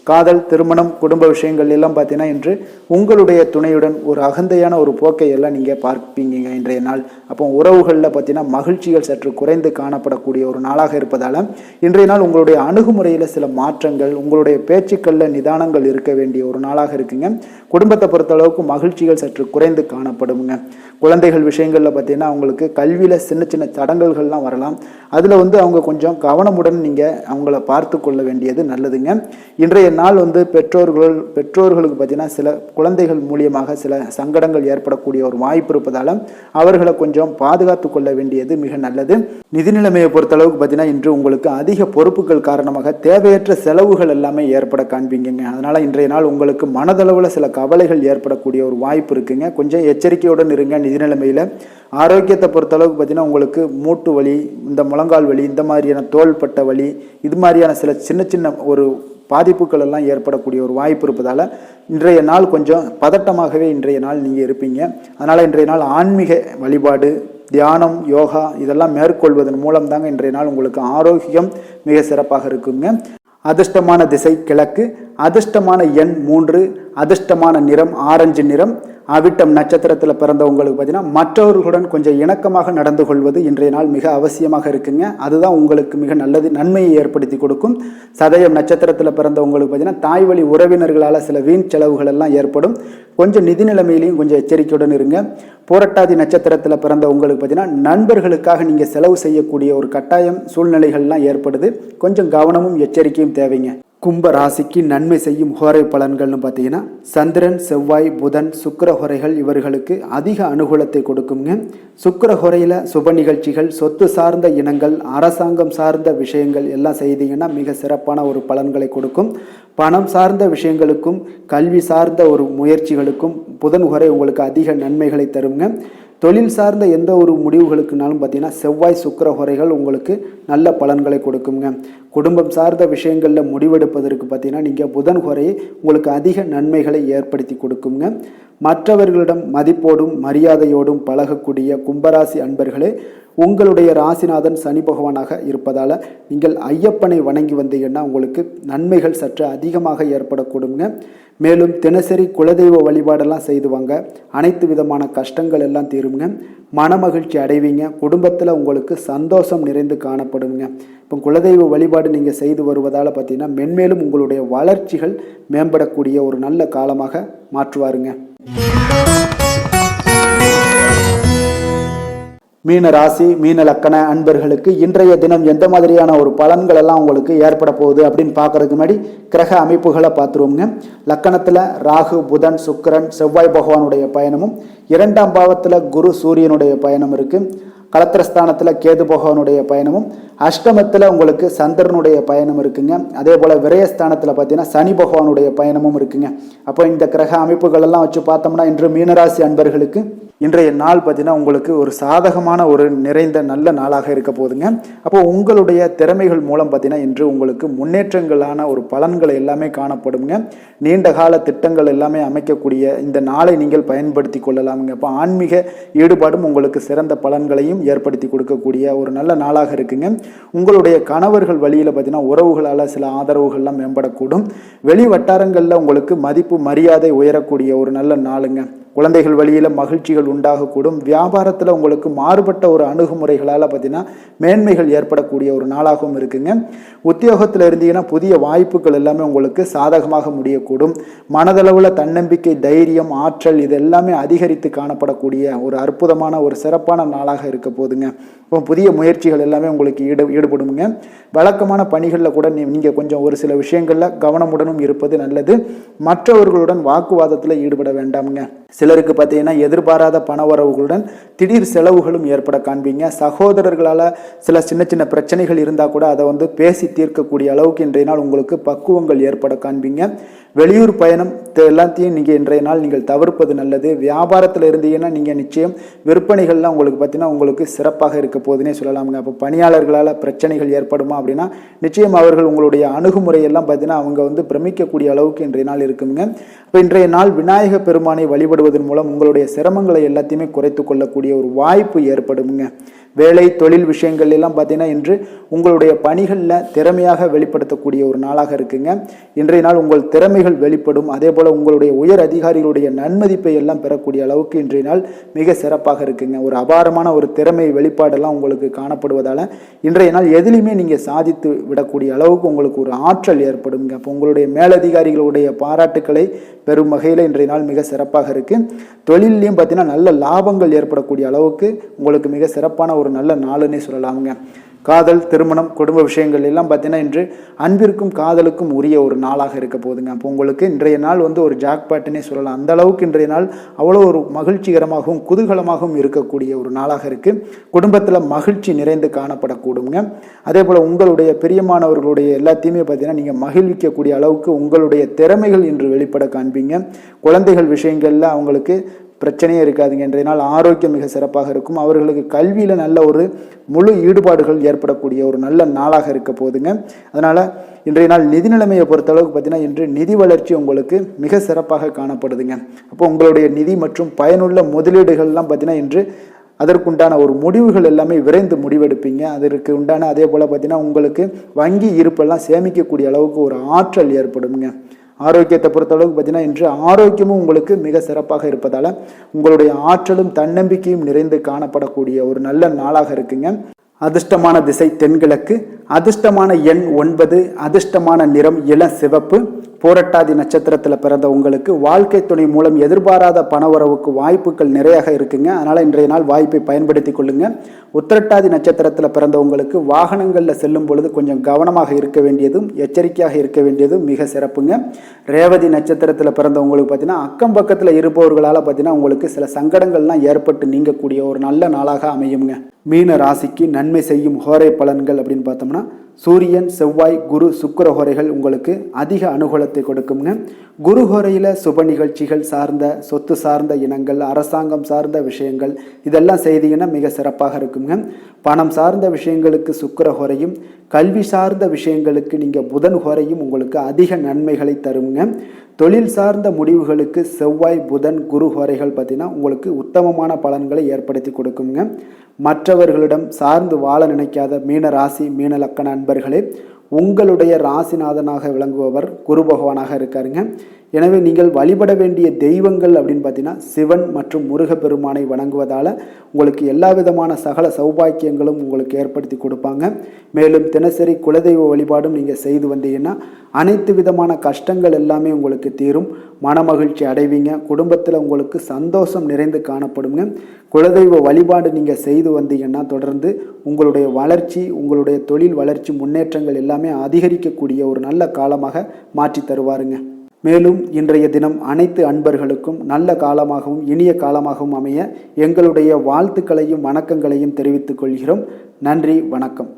காதல் திருமணம் குடும்ப விஷயங்கள் எல்லாம் பார்த்தீங்கன்னா இன்று உங்களுடைய துணையுடன் ஒரு அகந்தையான ஒரு போக்கை எல்லாம் நீங்கள் பார்ப்பீங்க இன்றைய நாள். அப்போ உறவுகளில் பார்த்தீங்கன்னா மகிழ்ச்சிகள் சற்று குறைந்து காணப்படக்கூடிய ஒரு நாளாக இருப்பதால் இன்றைய நாள் உங்களுடைய அணுகுமுறையில் சில மாற்றங்கள் உங்களுடைய பேச்சுக்களில் நிதானங்கள் இருக்க வேண்டிய ஒரு நாளாக இருக்குங்க. குடும்பத்தை பொறுத்தளவுக்கு மகிழ்ச்சிகள் சற்று குறைந்து காணப்படுங்க. குழந்தைகள் விஷயங்களில் பார்த்தீங்கன்னா அவங்களுக்கு கல்வியில் சின்ன சின்ன தடங்கல்கள்லாம் வரலாம். அதில் அவங்க கொஞ்சம் கவனமுடன் நீங்கள் அவங்கள பார்த்து கொள்ள வேண்டியது நல்லதுங்க. இன்றைய நாள் பெற்றோர்களுக்கு பார்த்தீங்கன்னா சில குழந்தைகள் மூலியமாக சில சங்கடங்கள் ஏற்படக்கூடிய ஒரு வாய்ப்பு இருப்பதால் அவர்களை கொஞ்சம் பாதுகாத்து கொள்ள வேண்டியது மிக நல்லது. நிதி நிலைமையை பொறுத்தளவுக்கு பார்த்தீங்கன்னா இன்று உங்களுக்கு அதிக பொறுப்புகள் காரணமாக தேவையற்ற செலவுகள் எல்லாமே ஏற்பட காண்பீங்க. அதனால் இன்றைய நாள் உங்களுக்கு மனதளவில் சில கவலைகள் ஏற்படக்கூடிய ஒரு வாய்ப்பு இருக்குங்க. கொஞ்சம் எச்சரிக்கையுடன் இருங்க. நிதி நிலைமையில் ஆரோக்கியத்தை பொறுத்தளவுக்கு பார்த்தீங்கன்னா உங்களுக்கு மூட்டு வலி இந்த முழங்கால் வலி இந்த மாதிரியான தோள்பட்ட வலி இது மாதிரியான சில சின்ன சின்ன ஒரு பாதிப்புகள் எல்லாம் ஏற்படக்கூடிய ஒரு வாய்ப்பு இருப்பதால் இன்றைய நாள் கொஞ்சம் பதட்டமாகவே இன்றைய நாள் நீங்கள் இருப்பீங்க. அதனால் இன்றைய நாள் ஆன்மீக வழிபாடு தியானம் யோகா இதெல்லாம் மேற்கொள்வதன் மூலம் தாங்க இன்றைய நாள் உங்களுக்கு ஆரோக்கியம் மிக சிறப்பாக இருக்குங்க. அதிர்ஷ்டமான திசை கிழக்கு, அதிர்ஷ்டமான எண் 3, அதிர்ஷ்டமான நிறம் ஆரஞ்சு நிறம். அவிட்டம் நட்சத்திரத்தில் பிறந்தவங்களுக்கு பார்த்தீங்கன்னா மற்றவர்களுடன் கொஞ்சம் இணக்கமாக நடந்து கொள்வது இன்றைய நாள் மிக அவசியமாக இருக்குங்க. அதுதான் உங்களுக்கு மிக நல்லது நன்மையை ஏற்படுத்தி கொடுக்கும். சதயம் நட்சத்திரத்தில் பிறந்தவங்களுக்கு பார்த்தீங்கன்னா தாய் வழி உறவினர்களால் சில வீண் செலவுகள் எல்லாம் ஏற்படும். கொஞ்சம் நிதி நிலைமையிலையும் கொஞ்சம் எச்சரிக்கையுடன் இருங்க. பூரட்டாதி நட்சத்திரத்தில் பிறந்தவங்களுக்கு பார்த்தீங்கன்னா நண்பர்களுக்காக நீங்கள் செலவு செய்யக்கூடிய ஒரு கட்டாயம் சூழ்நிலைகள்லாம் ஏற்படுது. கொஞ்சம் கவனமும் எச்சரிக்கையும் தேவைங்க. கும்ப ராசிக்கு நன்மை செய்யும் ஹோரை பலன்கள்னு பார்த்தீங்கன்னா சந்திரன் செவ்வாய் புதன் சுக்கிர ஹோரைகள் இவர்களுக்கு அதிக அனுகூலத்தை கொடுக்குங்க. சுக்கிர ஹோரையில் சுப நிகழ்ச்சிகள் சொத்து சார்ந்த இனங்கள் அரசாங்கம் சார்ந்த விஷயங்கள் எல்லாம் செய்தீங்கன்னா மிக சிறப்பான ஒரு பலன்களை கொடுக்கும். பணம் சார்ந்த விஷயங்களுக்கும் கல்வி சார்ந்த ஒரு முயற்சிகளுக்கும் புதன் ஹோரை உங்களுக்கு அதிக நன்மைகளை தருங்க. தொழில் சார்ந்த எந்த ஒரு முடிவுகளுக்குனாலும் பார்த்தீங்கன்னா செவ்வாய் சுக்கிர ஹோரைகள் உங்களுக்கு நல்ல பலன்களை கொடுக்குங்க. குடும்பம் சார்ந்த விஷயங்களில் முடிவெடுப்பதற்கு பார்த்தீங்கன்னா நீங்கள் புதன் ஹோரையை உங்களுக்கு அதிக நன்மைகளை ஏற்படுத்தி கொடுக்குங்க. மற்றவர்களிடம் மதிப்போடும் மரியாதையோடும் பழகக்கூடிய கும்பராசி அன்பர்களே உங்களுடைய ராசிநாதன் சனி பகவானாக இருப்பதால் நீங்கள் ஐயப்பனை வணங்கி வந்தீங்கன்னா உங்களுக்கு நன்மைகள் சற்று அதிகமாக ஏற்படக்கூடுங்க. மேலும் தினசரி குலதெய்வ வழிபாடெல்லாம் செய்துவாங்க. அனைத்து விதமான கஷ்டங்கள் எல்லாம் தீருங்க. மனமகிழ்ச்சி அடைவீங்க. குடும்பத்தில் உங்களுக்கு சந்தோஷம் நிறைந்து காணப்படுங்க. இப்போ குலதெய்வ வழிபாடு நீங்கள் செய்து வருவதால் பார்த்தீங்கன்னா மென்மேலும் உங்களுடைய வளர்ச்சிகள் மேம்படக்கூடிய ஒரு நல்ல காலமாக மாற்றுவாருங்க. மீன ராசி மீன லக்கண அன்பர்களுக்கு இன்றைய தினம் எந்த மாதிரியான ஒரு பலன்கள் எல்லாம் உங்களுக்கு ஏற்பட போகுது அப்படின்னு பார்க்கறதுக்கு முன்னாடி கிரக அமைப்புகளை பார்த்துருவோங்க. லக்கணத்தில் ராகு புதன் சுக்கிரன் செவ்வாய் பகவானுடைய பயணமும் 2ஆம் பாவத்தில் குரு சூரியனுடைய பயணம் இருக்குது. களத்திரஸ்தானத்தில் கேது பகவானுடைய பயணமும் அஷ்டமத்தில் உங்களுக்கு சந்திரனுடைய பயணம் இருக்குங்க. அதே போல் விரயஸ்தானத்தில் பார்த்தீங்கன்னா சனி பகவானுடைய பயணமும் இருக்குங்க. அப்போ இந்த கிரக அமைப்புகள் எல்லாம் வச்சு பார்த்தோம்னா இன்று மீனராசி அன்பர்களுக்கு இன்றைய நாள் பார்த்தீங்கன்னா உங்களுக்கு ஒரு சாதகமான ஒரு நிறைந்த நல்ல நாளாக இருக்க போதுங்க. அப்போ உங்களுடைய திறமைகள் மூலம் பார்த்தீங்கன்னா இன்று உங்களுக்கு முன்னேற்றங்களான ஒரு பலன்கள் எல்லாமே காணப்படுங்க. நீண்ட கால திட்டங்கள் எல்லாமே அமைக்கக்கூடிய இந்த நாளை நீங்கள் பயன்படுத்தி கொள்ளலாமுங்க. அப்போ ஆன்மீக ஈடுபாடும் உங்களுக்கு சிறந்த பலன்களையும் ஏற்படுத்தி கொடுக்கக்கூடிய ஒரு நல்ல நாளாக இருக்குங்க. உங்களுடைய கணவர்கள் வழியில் பார்த்தீங்கன்னா உறவுகளால் சில ஆதரவுகள்லாம் மேம்படக்கூடும். வெளி வட்டாரங்களில் உங்களுக்கு மதிப்பு மரியாதை உயரக்கூடிய ஒரு நல்ல நாளுங்க. குழந்தைகள் வழியில் மகிழ்ச்சிகள் உண்டாகக்கூடும். வியாபாரத்தில் உங்களுக்கு மாறுபட்ட ஒரு அணுகுமுறைகளால் பார்த்தீங்கன்னா மேன்மைகள் ஏற்படக்கூடிய ஒரு நாளாகவும் இருக்குங்க. உத்தியோகத்தில் இருந்தீங்கன்னா புதிய வாய்ப்புகள் எல்லாமே உங்களுக்கு சாதகமாக முடியக்கூடும். மனதளவில் தன்னம்பிக்கை, தைரியம், ஆற்றல் இது எல்லாமே அதிகரித்து காணப்படக்கூடிய ஒரு அற்புதமான ஒரு சிறப்பான நாளாக இருக்க போதுங்க. இப்போ புதிய முயற்சிகள் எல்லாமே உங்களுக்கு ஈடுபடுங்க. வழக்கமான பணிகளில் கூட நீங்கள் கொஞ்சம் ஒரு சில விஷயங்களில் கவனமுடனும் இருப்பது நல்லது. மற்றவர்களுடன் வாக்குவாதத்தில் ஈடுபட வேண்டாமுங்க. சிலருக்கு பார்த்தீங்கன்னா எதிர்பாராத பணவரவுகளுடன் திடீர் செலவுகளும் ஏற்பட காண்பீங்க. சகோதரர்களால் சில சின்ன சின்ன பிரச்சனைகள் இருந்தால் கூட அதை பேசி தீர்க்கக்கூடிய அளவுக்கு இன்றைய நாள் உங்களுக்கு பக்குவங்கள் ஏற்பட காண்பீங்க. வெளியூர் பயணம் எல்லாத்தையும் இன்றைய நாள் நீங்கள் தவிர்ப்பது நல்லது. வியாபாரத்தில் இருந்தீங்கன்னா நீங்கள் நிச்சயம் விற்பனைகள்லாம் உங்களுக்கு பார்த்தீங்கன்னா உங்களுக்கு சிறப்பாக இருக்க போதுன்னே சொல்லலாமுங்க. அப்போ பணியாளர்களால் பிரச்சனைகள் ஏற்படுமா அப்படின்னா நிச்சயம் அவர்கள் உங்களுடைய அணுகுமுறையெல்லாம் பார்த்தீங்கன்னா அவங்க பிரமிக்கக்கூடிய அளவுக்கு இன்றைய நாள் இருக்குங்க. இப்போ இன்றைய நாள் விநாயக பெருமானை வழிபடுவதன் மூலம் உங்களுடைய சிரமங்களை எல்லாத்தையுமே குறைத்து கொள்ளக்கூடிய ஒரு வாய்ப்பு ஏற்படுங்க. வேலை தொழில் விஷயங்கள் எல்லாம் பார்த்தீங்கன்னா இன்று உங்களுடைய பணிகளில் திறமையாக வெளிப்படுத்தக்கூடிய ஒரு நாளாக இருக்குங்க. இன்றைய நாள் உங்கள் திறமைகள் வெளிப்படும். அதே போல் உங்களுடைய உயர் அதிகாரிகளுடைய நன்மதிப்பை எல்லாம் பெறக்கூடிய அளவுக்கு இன்றைய நாள் மிக சிறப்பாக இருக்குங்க. ஒரு அபாரமான ஒரு திறமை வெளிப்பாடெல்லாம் உங்களுக்கு காணப்படுவதால் இன்றைய நாள் எதிலுமே நீங்கள் சாதித்து விடக்கூடிய அளவுக்கு உங்களுக்கு ஒரு ஆற்றல் ஏற்படுங்க. அப்போ உங்களுடைய மேலதிகாரிகளுடைய பாராட்டுக்களை பெரும் வகையில் இன்றைய நாள் மிக சிறப்பாக இருக்குது. தொழிலையும் பார்த்தீங்கன்னா நல்ல லாபங்கள் ஏற்படக்கூடிய அளவுக்கு உங்களுக்கு மிக சிறப்பான ஒரு நல்ல நாளுன்னே சொல்லலாமுங்க. காதல், திருமணம், குடும்ப விஷயங்கள் எல்லாம் பார்த்தீங்கன்னா இன்று அன்பிற்கும் காதலுக்கும் உரிய ஒரு நாளாக இருக்க போதுங்க. அப்போ உங்களுக்கு இன்றைய நாள் ஒரு ஜாக்பாட்டுன்னே சொல்லலாம். அந்த அளவுக்கு இன்றைய நாள் அவ்வளோ ஒரு மகிழ்ச்சிகரமாகவும் குதூகலமாகவும் இருக்கக்கூடிய ஒரு நாளாக இருக்குது. குடும்பத்தில் மகிழ்ச்சி நிறைந்து காணப்படக்கூடுங்க. அதே போல் உங்களுடைய பிரியமானவர்களுடைய எல்லாத்தையுமே பார்த்தீங்கன்னா நீங்கள் மகிழ்விக்கக்கூடிய அளவுக்கு உங்களுடைய திறமைகள் இன்று வெளிப்பட காண்பீங்க. குழந்தைகள் விஷயங்களில் அவங்களுக்கு பிரச்சனையே இருக்காதுங்க. இன்றைய நாள் ஆரோக்கியம் மிக சிறப்பாக இருக்கும். அவர்களுக்கு கல்வியில் நல்ல ஒரு முழு ஈடுபாடுகள் ஏற்படக்கூடிய ஒரு நல்ல நாளாக இருக்க போதுங்க. அதனால் இன்றைய நாள் நிதி நிலைமையை பொறுத்தளவுக்கு பார்த்தீங்கன்னா இன்று நிதி வளர்ச்சி உங்களுக்கு மிக சிறப்பாக காணப்படுதுங்க. அப்போ உங்களுடைய நிதி மற்றும் பயனுள்ள முதலீடுகள்லாம் பார்த்தீங்கன்னா இன்று அதற்குண்டான ஒரு முடிவுகள் எல்லாமே விரைந்து முடிவெடுப்பீங்க. அதற்கு உண்டான அதே போல் பார்த்தீங்கன்னா உங்களுக்கு வங்கி இருப்பெல்லாம் சேமிக்கக்கூடிய அளவுக்கு ஒரு ஆற்றல் ஏற்படுங்க. ஆரோக்கியத்தை பொறுத்தளவுக்கு பார்த்தீங்கன்னா இன்று ஆரோக்கியமும் உங்களுக்கு மிக சிறப்பாக இருப்பதால் உங்களுடைய ஆற்றலும் தன்னம்பிக்கையும் நிறைந்து காணப்படக்கூடிய ஒரு நல்ல நாளாக இருக்குங்க. அதிர்ஷ்டமான திசை தென்கிழக்கு, அதிர்ஷ்டமான எண் 9, அதிர்ஷ்டமான நிறம் இளம் சிவப்பு. பூரட்டாதி நட்சத்திரத்தில் பிறந்த உங்களுக்கு வாழ்க்கை துணை மூலம் எதிர்பாராத பணவரவுக்கு வாய்ப்புகள் நிறையாக இருக்குங்க. அதனால் இன்றைய நாள் வாய்ப்பை பயன்படுத்தி கொள்ளுங்க. உத்திரட்டாதி நட்சத்திரத்தில் பிறந்த உங்களுக்கு வாகனங்களில் செல்லும் பொழுது கொஞ்சம் கவனமாக இருக்க வேண்டியதும் எச்சரிக்கையாக இருக்க வேண்டியதும் மிக சிறப்புங்க. ரேவதி நட்சத்திரத்தில் பிறந்த உங்களுக்கு பார்த்தீங்கன்னா அக்கம் பக்கத்தில் இருப்பவர்களால் பார்த்தீங்கன்னா உங்களுக்கு சில சங்கடங்கள்லாம் ஏற்பட்டு நீங்கக்கூடிய ஒரு நல்ல நாளாக அமையுங்க. மீன ராசிக்கு நன்மை செய்யும் ஹோரை பலன்கள் அப்படின்னு பார்த்தோம்னா சூரியன், செவ்வாய், குரு, சுக்கிர ஹோரைகள் உங்களுக்கு அதிக அனுகூலத்தை கொடுக்குங்க. குரு ஹோரையில் சுப நிகழ்ச்சிகள் சார்ந்த, சொத்து சார்ந்த இனங்கள், அரசாங்கம் சார்ந்த விஷயங்கள் இதெல்லாம் செய்தீங்கன்னா மிக சிறப்பாக இருக்குங்க. பணம் சார்ந்த விஷயங்களுக்கு சுக்கிர ஹோரையும், கல்வி சார்ந்த விஷயங்களுக்கு நீங்கள் புதன் ஹோரையும் உங்களுக்கு அதிக நன்மைகளை தருங்க. தொழில் சார்ந்த முடிவுகளுக்கு செவ்வாய், புதன், குரு ஹோரைகள் பார்த்தீங்கன்னா உங்களுக்கு உத்தமமான பலன்களை ஏற்படுத்தி கொடுக்குங்க. மற்றவர்களிடம் சார்ந்து வாழ நினைக்காத மீன ராசி, மீன லக்கண அன்பர்களே, உங்களுடைய ராசிநாதனாக விளங்குபவர் குரு பகவானாக இருக்காருங்க. எனவே நீங்கள் வழிபட வேண்டிய தெய்வங்கள் அப்படின்னு பார்த்தீங்கன்னா சிவன் மற்றும் முருகப்பெருமானை வணங்குவதால் உங்களுக்கு எல்லா விதமான சகல சௌபாக்கியங்களும் உங்களுக்கு ஏற்படுத்தி கொடுப்பாங்க. மேலும் தினசரி குலதெய்வ வழிபாடும் நீங்கள் செய்து வந்தீங்கன்னா அனைத்து விதமான கஷ்டங்கள் எல்லாமே உங்களுக்கு தீரும். மனமகிழ்ச்சி அடைவீங்க. குடும்பத்தில் உங்களுக்கு சந்தோஷம் நிறைந்து காணப்படுங்க. குலதெய்வ வழிபாடு நீங்கள் செய்து வந்தீங்கன்னா தொடர்ந்து உங்களுடைய வளர்ச்சி, உங்களுடைய தொழில் வளர்ச்சி, முன்னேற்றங்கள் எல்லாமே அதிகரிக்கக்கூடிய ஒரு நல்ல காலமாக மாற்றி தருவாருங்க. மேலும் இன்றைய தினம் அனைத்து அன்பர்களுக்கும் நல்ல காலமாகவும் இனிய காலமாகவும் அமைய எங்களுடைய வாழ்த்துக்களையும் வணக்கங்களையும் தெரிவித்துக் கொள்கிறோம். நன்றி, வணக்கம்.